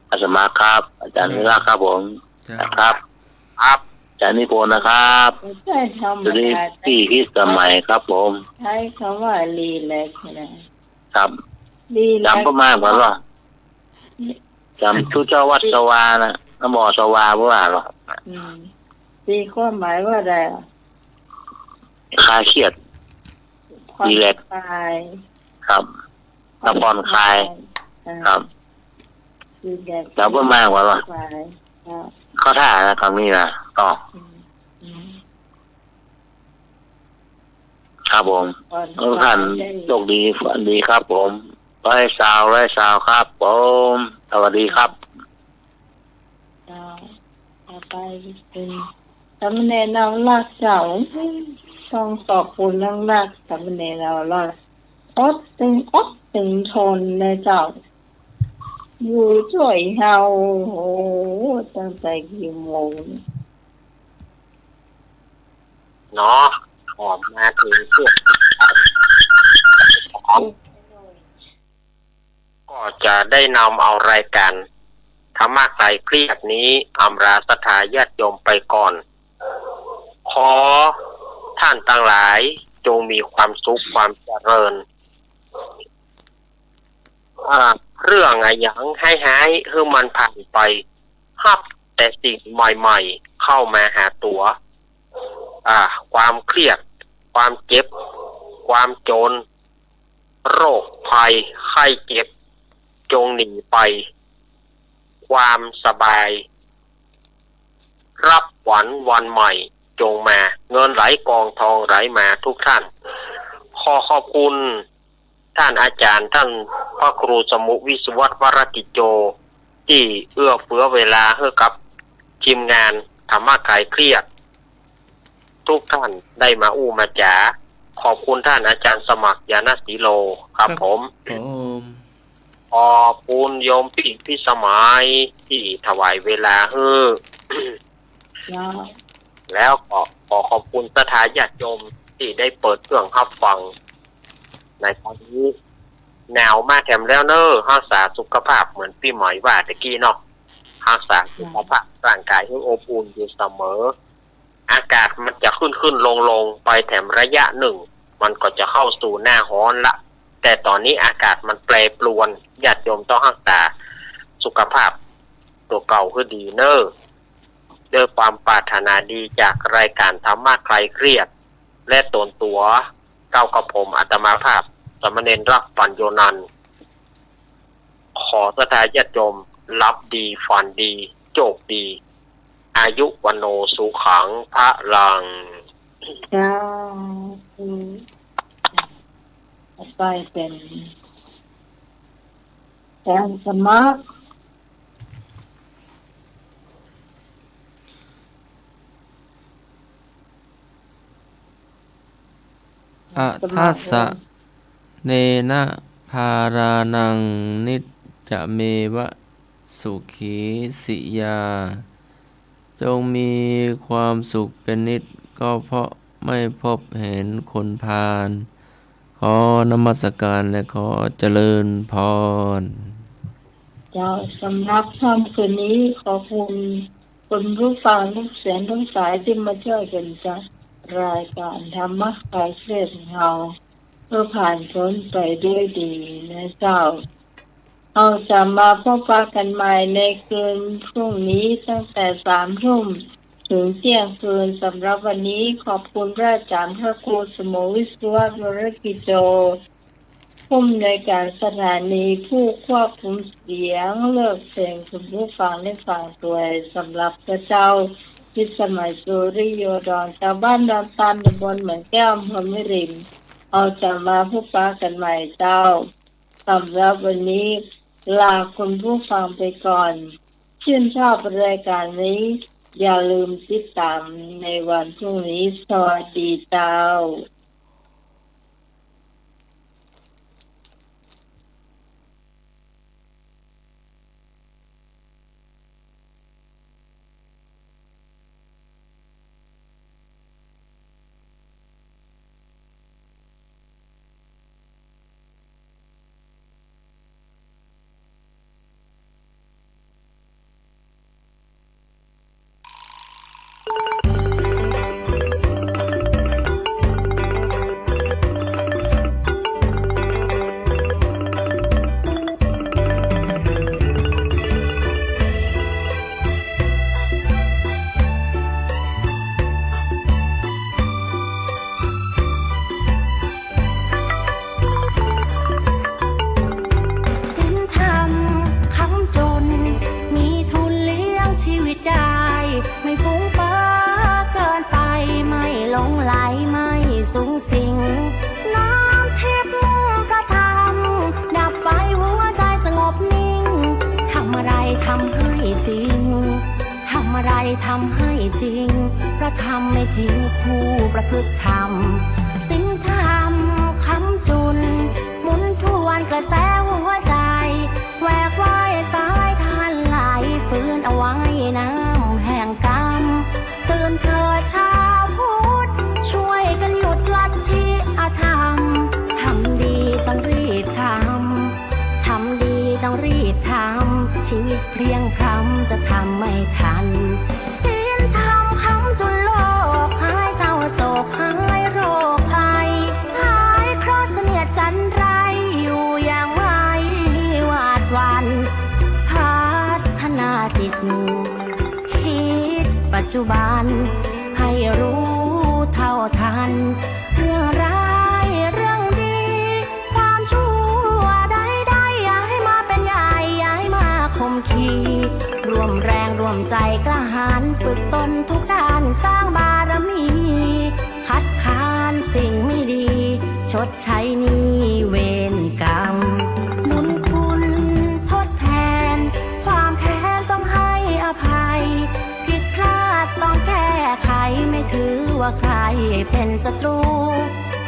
อาสมาครับอาจารย์นิรักครับผมครับอาจารย์นิพนธ์นะครับสวัสดีพี่ที่สมัยครับผมใช้คำว่ารีแลกซ์นะครับจำเพื่อมากกว่าหรอจำทุเจ้าวัดสวานะน้ำบ่อสวาเพื่อหรอตีความหมายว่าอะไรคลายเครียดรีแลกซ์ครับผ่อนคลายครับจำเพื่อมากกว่าหรอเข้าท่านะคำนี้นะต่อค ครับผมทุกท่านโชคดีฝันดีครับผมไว้สาวครับผมสวัสดีครับต่อไปเป็นสามเณรเราลักเจ้าต้องขอบคุณนักสามเณรเราลักอดถึงทนนะเจ้าอยู่ช่วยเฮาโหตั้งแต่กี่โมงเนาะหอมมาถึงช่วงก็จะได้นำเอารายการธรรมะคลายเครียดนี้อำลาศรัทธาญาติโยมไปก่อนขอท่านทั้งหลายจงมีความสุขความเจริญเรื่องอะไรอย่างให้มันผ่านไปฮับแต่สิ่งใหม่ๆเข้ามาหาตัวความเครียดความเจ็บความจนโรคภัยไข้เจ็บจงหนีไปความสบายรับวันใหม่จงมาเงินไหลกองทองไหลมาทุกท่านขอบคุณท่านอาจารย์ท่านพระครูสมุวิศวัตวรกิจโจที่เอื้อเฟื้อเวลาให้กับทีมงานธรรมะคลายเครียดทุกท่านได้มามาจ๋าขอบคุณท่านอาจารย์สมัครยานสีโลครับผมขอบคุณโยมพี่สมัยที่ถวายเวลาแล้วขอขอบคุณสถาญาติโยมที่ได้เปิดเครื่องรับฟังในตอนนี้หนาวมากแถมแล้วรักษาสุขภาพเหมือนพี่หมอยว่าตะกี้เนาะรักษาสุขภาพร่างกายให้อบอุ่นอยู่เสมออากาศมันจะขึ้นลงไปแถมระยะหนึ่งมันก็จะเข้าสู่หน้าร้อนละแต่ตอนนี้อากาศมันแปรปรวนญาติโยมต้องรักษาสุขภาพตัวเก่าคือดีด้วยความปรารถนาดีจากรายการธรรมะคลายเครียดและตนตัวเก้ากับผมอาตมาภาพสมณเณรรักปัญโยนันท์ขอสถาญาติโยมรับดีฝันดีโชคดีอายุวันโนสุขังพระลังจ้าไปเป็นแทนสมัครอะทัสสะเนนะภารานังนิจจะเมวะสุขีสิยาจงมีความสุขเป็นนิจก็เพราะไม่พบเห็นคนพาลขอนมัสการและขอเจริญพรเจ้าสำหรับค่ำคืนนี้ขอบคุณคนผู้ฟังทุกเสียงทุกสายที่มาช่วยกันจัดรายการธรรมะคลายเครียดของเราเพื่อผ่านพ้นไปด้วยดีนะเจ้าเราจะมาพบกันใหม่ในคืนพรุ่งนี้ตั้งแต่3 ทุ่มถึงเที่ยงคืนสำหรับวันนี้ขอบคุณพระอาจารย์พระครูสมุวิศวัตวรกิจโจผู้อำนวยการสถานีผู้ควบคุมเสียงเลิกเสียงคุณผู้ฟังได้ฟังด้วยสำหรับพระเจ้าพิสมัยสุริโยดรชาวบ้านดอนตาลตำบลเหมือนแก้วอำเภอมิริมเราจะมาพบกันใหม่เจ้าสำหรับวันนี้ลาคุณผู้ฟังไปก่อนชื่นชอบรายการนี้อย่าลืมติดตามในวันพรุ่งนี้สวัสดีเจ้า ทำให้จริงพระธรรมไม่ทิ้งผู้ประพฤติธรรมศีลธรรมคำจุนหมุนทวนกระแสหัวใจแหวกว่ายสายทานไหลฝืนเอาไว้น้ำแห่งกรรมตื่นเถิดชาวพุทธช่วยกันหยุดลัทธิอธรรมทำดีต้องรีบทำทำดีต้องรีบทำชีวิตเพลียงพล้ำจะทำไม่ทันศีลธรรมคำจุนโลกหายเศร้าโศกหายโรคภัยหายเคราะห์เสนียดจันไรอยู่อย่างไม่หวาดหวั่นพัฒนาจิตคิดปัจจุบันให้รู้เท่าทันเรื่องร้ายเรื่องดีความชั่วใดๆอย่าให้มาเป็นใหญ่อย่าให้มาคมขีรวมแรงรวมใจกล้าหาญฝึกตนทุกด้านสร้างบารมีคัดค้านสิ่งไม่ดีชดใช้หนี้เวรกรรมบุญคุณทดแทนความแค้นต้องให้อภัยผิดพลาดต้องแก้ไขไม่ถือว่าใครเป็นศัตรู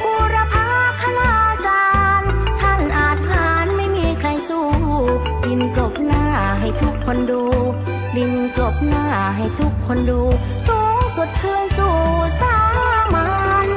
บูรพาคณาจารย์ท่านอาจหาญไม่มีใครสู้ดินกลบหน้าให้ทุกคนดูดินกลบหน้าให้ทุกคนดูสูงสุดคืนสู่สามัญ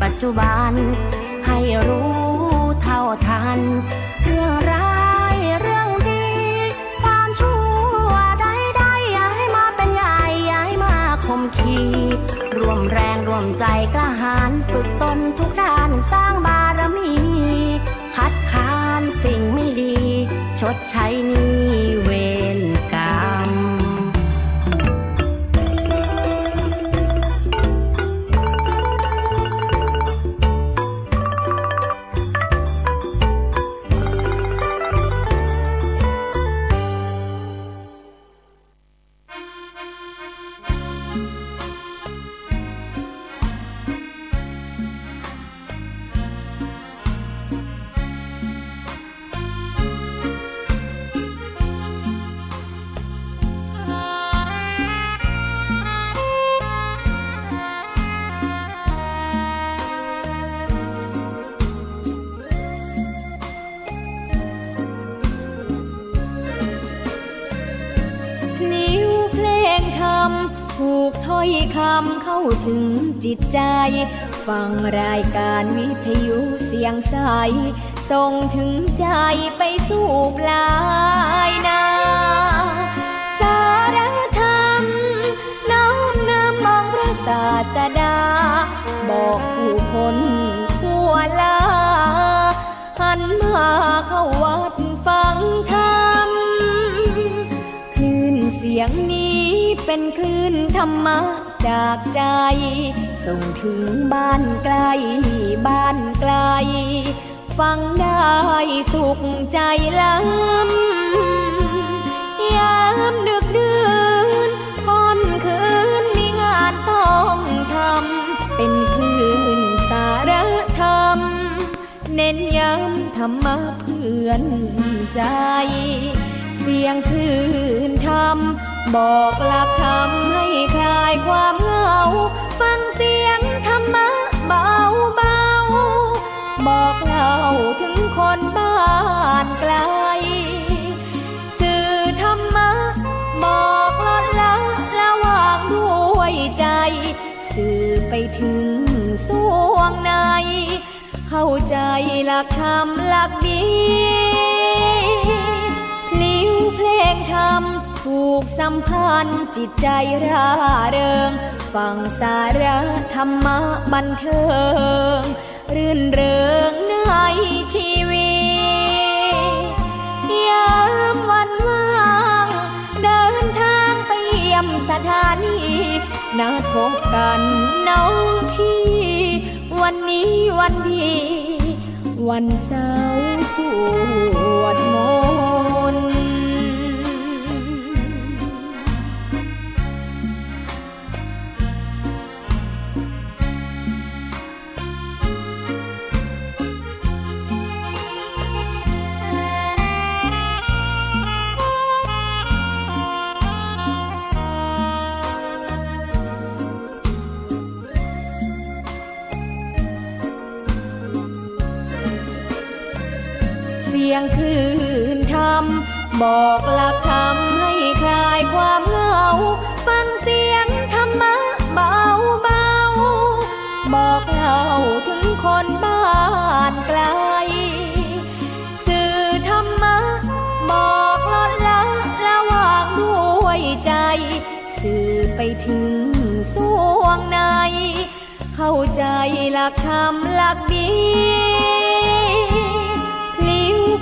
ปัจจุบันให้รู้เท่าทันเรื่องร้ายเรื่องดีความชั่วใดๆอย่าให้มาเป็นใหญ่อย่าให้มาคมขีรวมแรงรวมใจกล้าหาญฝึกตนทุกด้านสร้างบารมีคัดค้านสิ่งไม่ดีชดใช้หนี้เวรกรรมถูกถ้อยคำเข้าถึงจิตใจฟังรายการวิทยุเสียงใสส่งถึงใจไปสู่ปลายนาสารธรรมน้อมนำมองพระศาสดาบอกผู้คนทั่วลาหันมาเข้าวัดฟังธรรมคลื่นเสียงนี้เป็นคลื่นธรรมะจากใจส่งถึงบ้านไกลบ้านไกลฟังได้สุขใจล้ำยามดึกดื่นค่อนคืนมีงานต้องทำเป็นคลื่นสารธรรมเน้นย้ำธรรมะเพื่อนใจเสียงคลื่นธรรมบอกหลักธรรมให้คลายความเหงาฟังเสียงธรรมะเบาเบาบอกเล่าถึงคนบ้านไกลสื่อธรรมะบอกลดละวางด้วยใจสื่อไปถึงสวงในเข้าใจหลักธรรมหลักดีพลิ้วเพลงธรรมผูกสัมพันธ์จิตใจร่าเริงฟังสาระธรรมะบันเทิงรื่นเริงในชี สถานีนัดพบกันน้องพี่วันนี้วันดีวันเสาร์สวดมนต์เสียงคลื่นทำบอกหลักธรรมให้คลายความเหงาฟังเสียงธรรมะเบาเบาบอกเล่าถึงคนบ้านไกลสื่อธรรมะบอกลดละวางด้วยใจสื่อไปถึงสวงในเข้าใจหลักธรรมหลักดี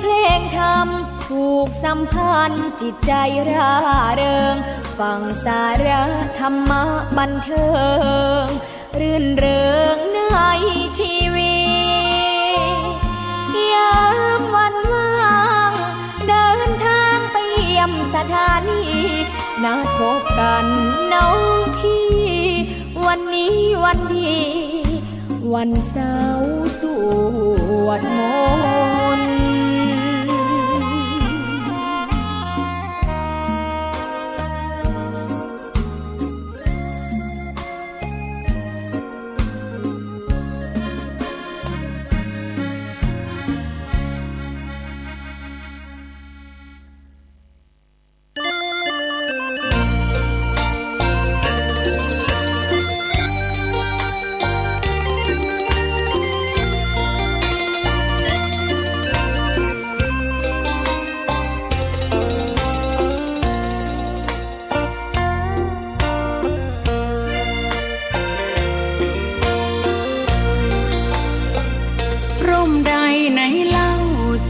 เพลงธรรมผูกสัมพันธ์จิตใจร่าเริงฟังสาระธรรมะบันเทิงรื่นเริงในชีวิตยามวันว่างเดินทางไปเยี่ยมสถานีนัดพบกันน้องพี่วันนี้วันดีวันเสาร์สวดมนต์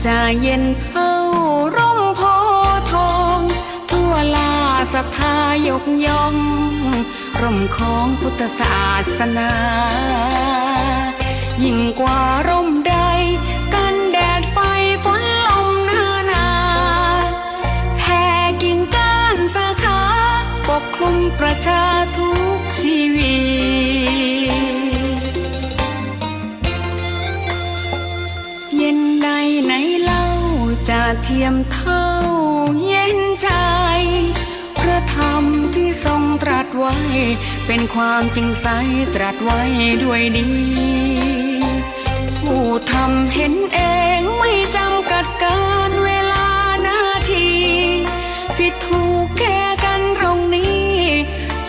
จะเย็นเท่าร่มโพทองทั่วลาศรัทธายกย่องร่มของพุทธศาสนายิ่งกว่าร่มใดกันแดดไฟฝนลมนาแผ่กิ่งก้านสาขาปกคลุมประชาทุกชีวิตเย็นใดไหนเล่าจะเทียมเท่าเย็นใจพระธรรมที่ทรงตรัสไว้เป็นความจริงใสตรัสไว้ด้วยดีผู้ทำเห็นเองไม่จำกัดการเวลานาทีผิดถูกแก้กันตรงนี้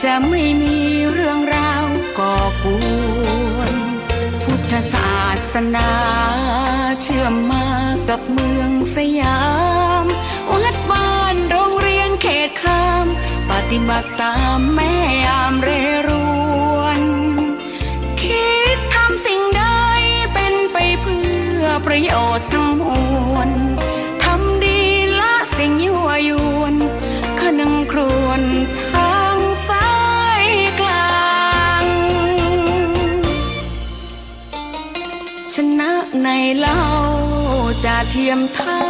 จะไม่มีเรื่องราวก่อกวนพุทธศาสนาเชื่อมมากับเมืองสยามวัดบ้านโรงเรียนเขตคามปฏิบัติตามแม่ยามเรรวนคิดทำสิ่งใดเป็นไปเพื่อประโยชน์ทั้งมวลทำดีละสิ่งยั่วยวนขนึงครวญทางสายกลางชนะในเล่าจะเทียมเท่า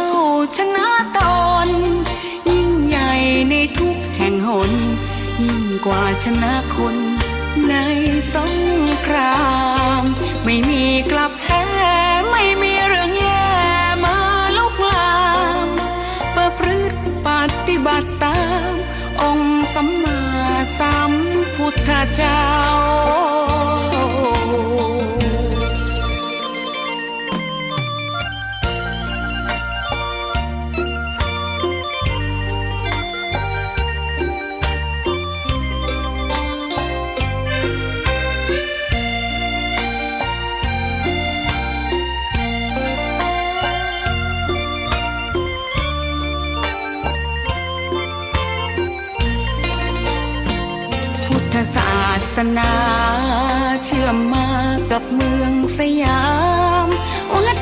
ชนะตนยิ่งใหญ่ในทุกแห่งหนยิ่งกว่าชนะคนในสงครามไม่มีกลับแพ้ไม่มีเรื่องแย่มาลุกลามประพฤติปฏิบัติตามองค์สัมมาสัมพุทธเจ้าศาสนาเชื่อมมากับเมืองสยามวัดบ้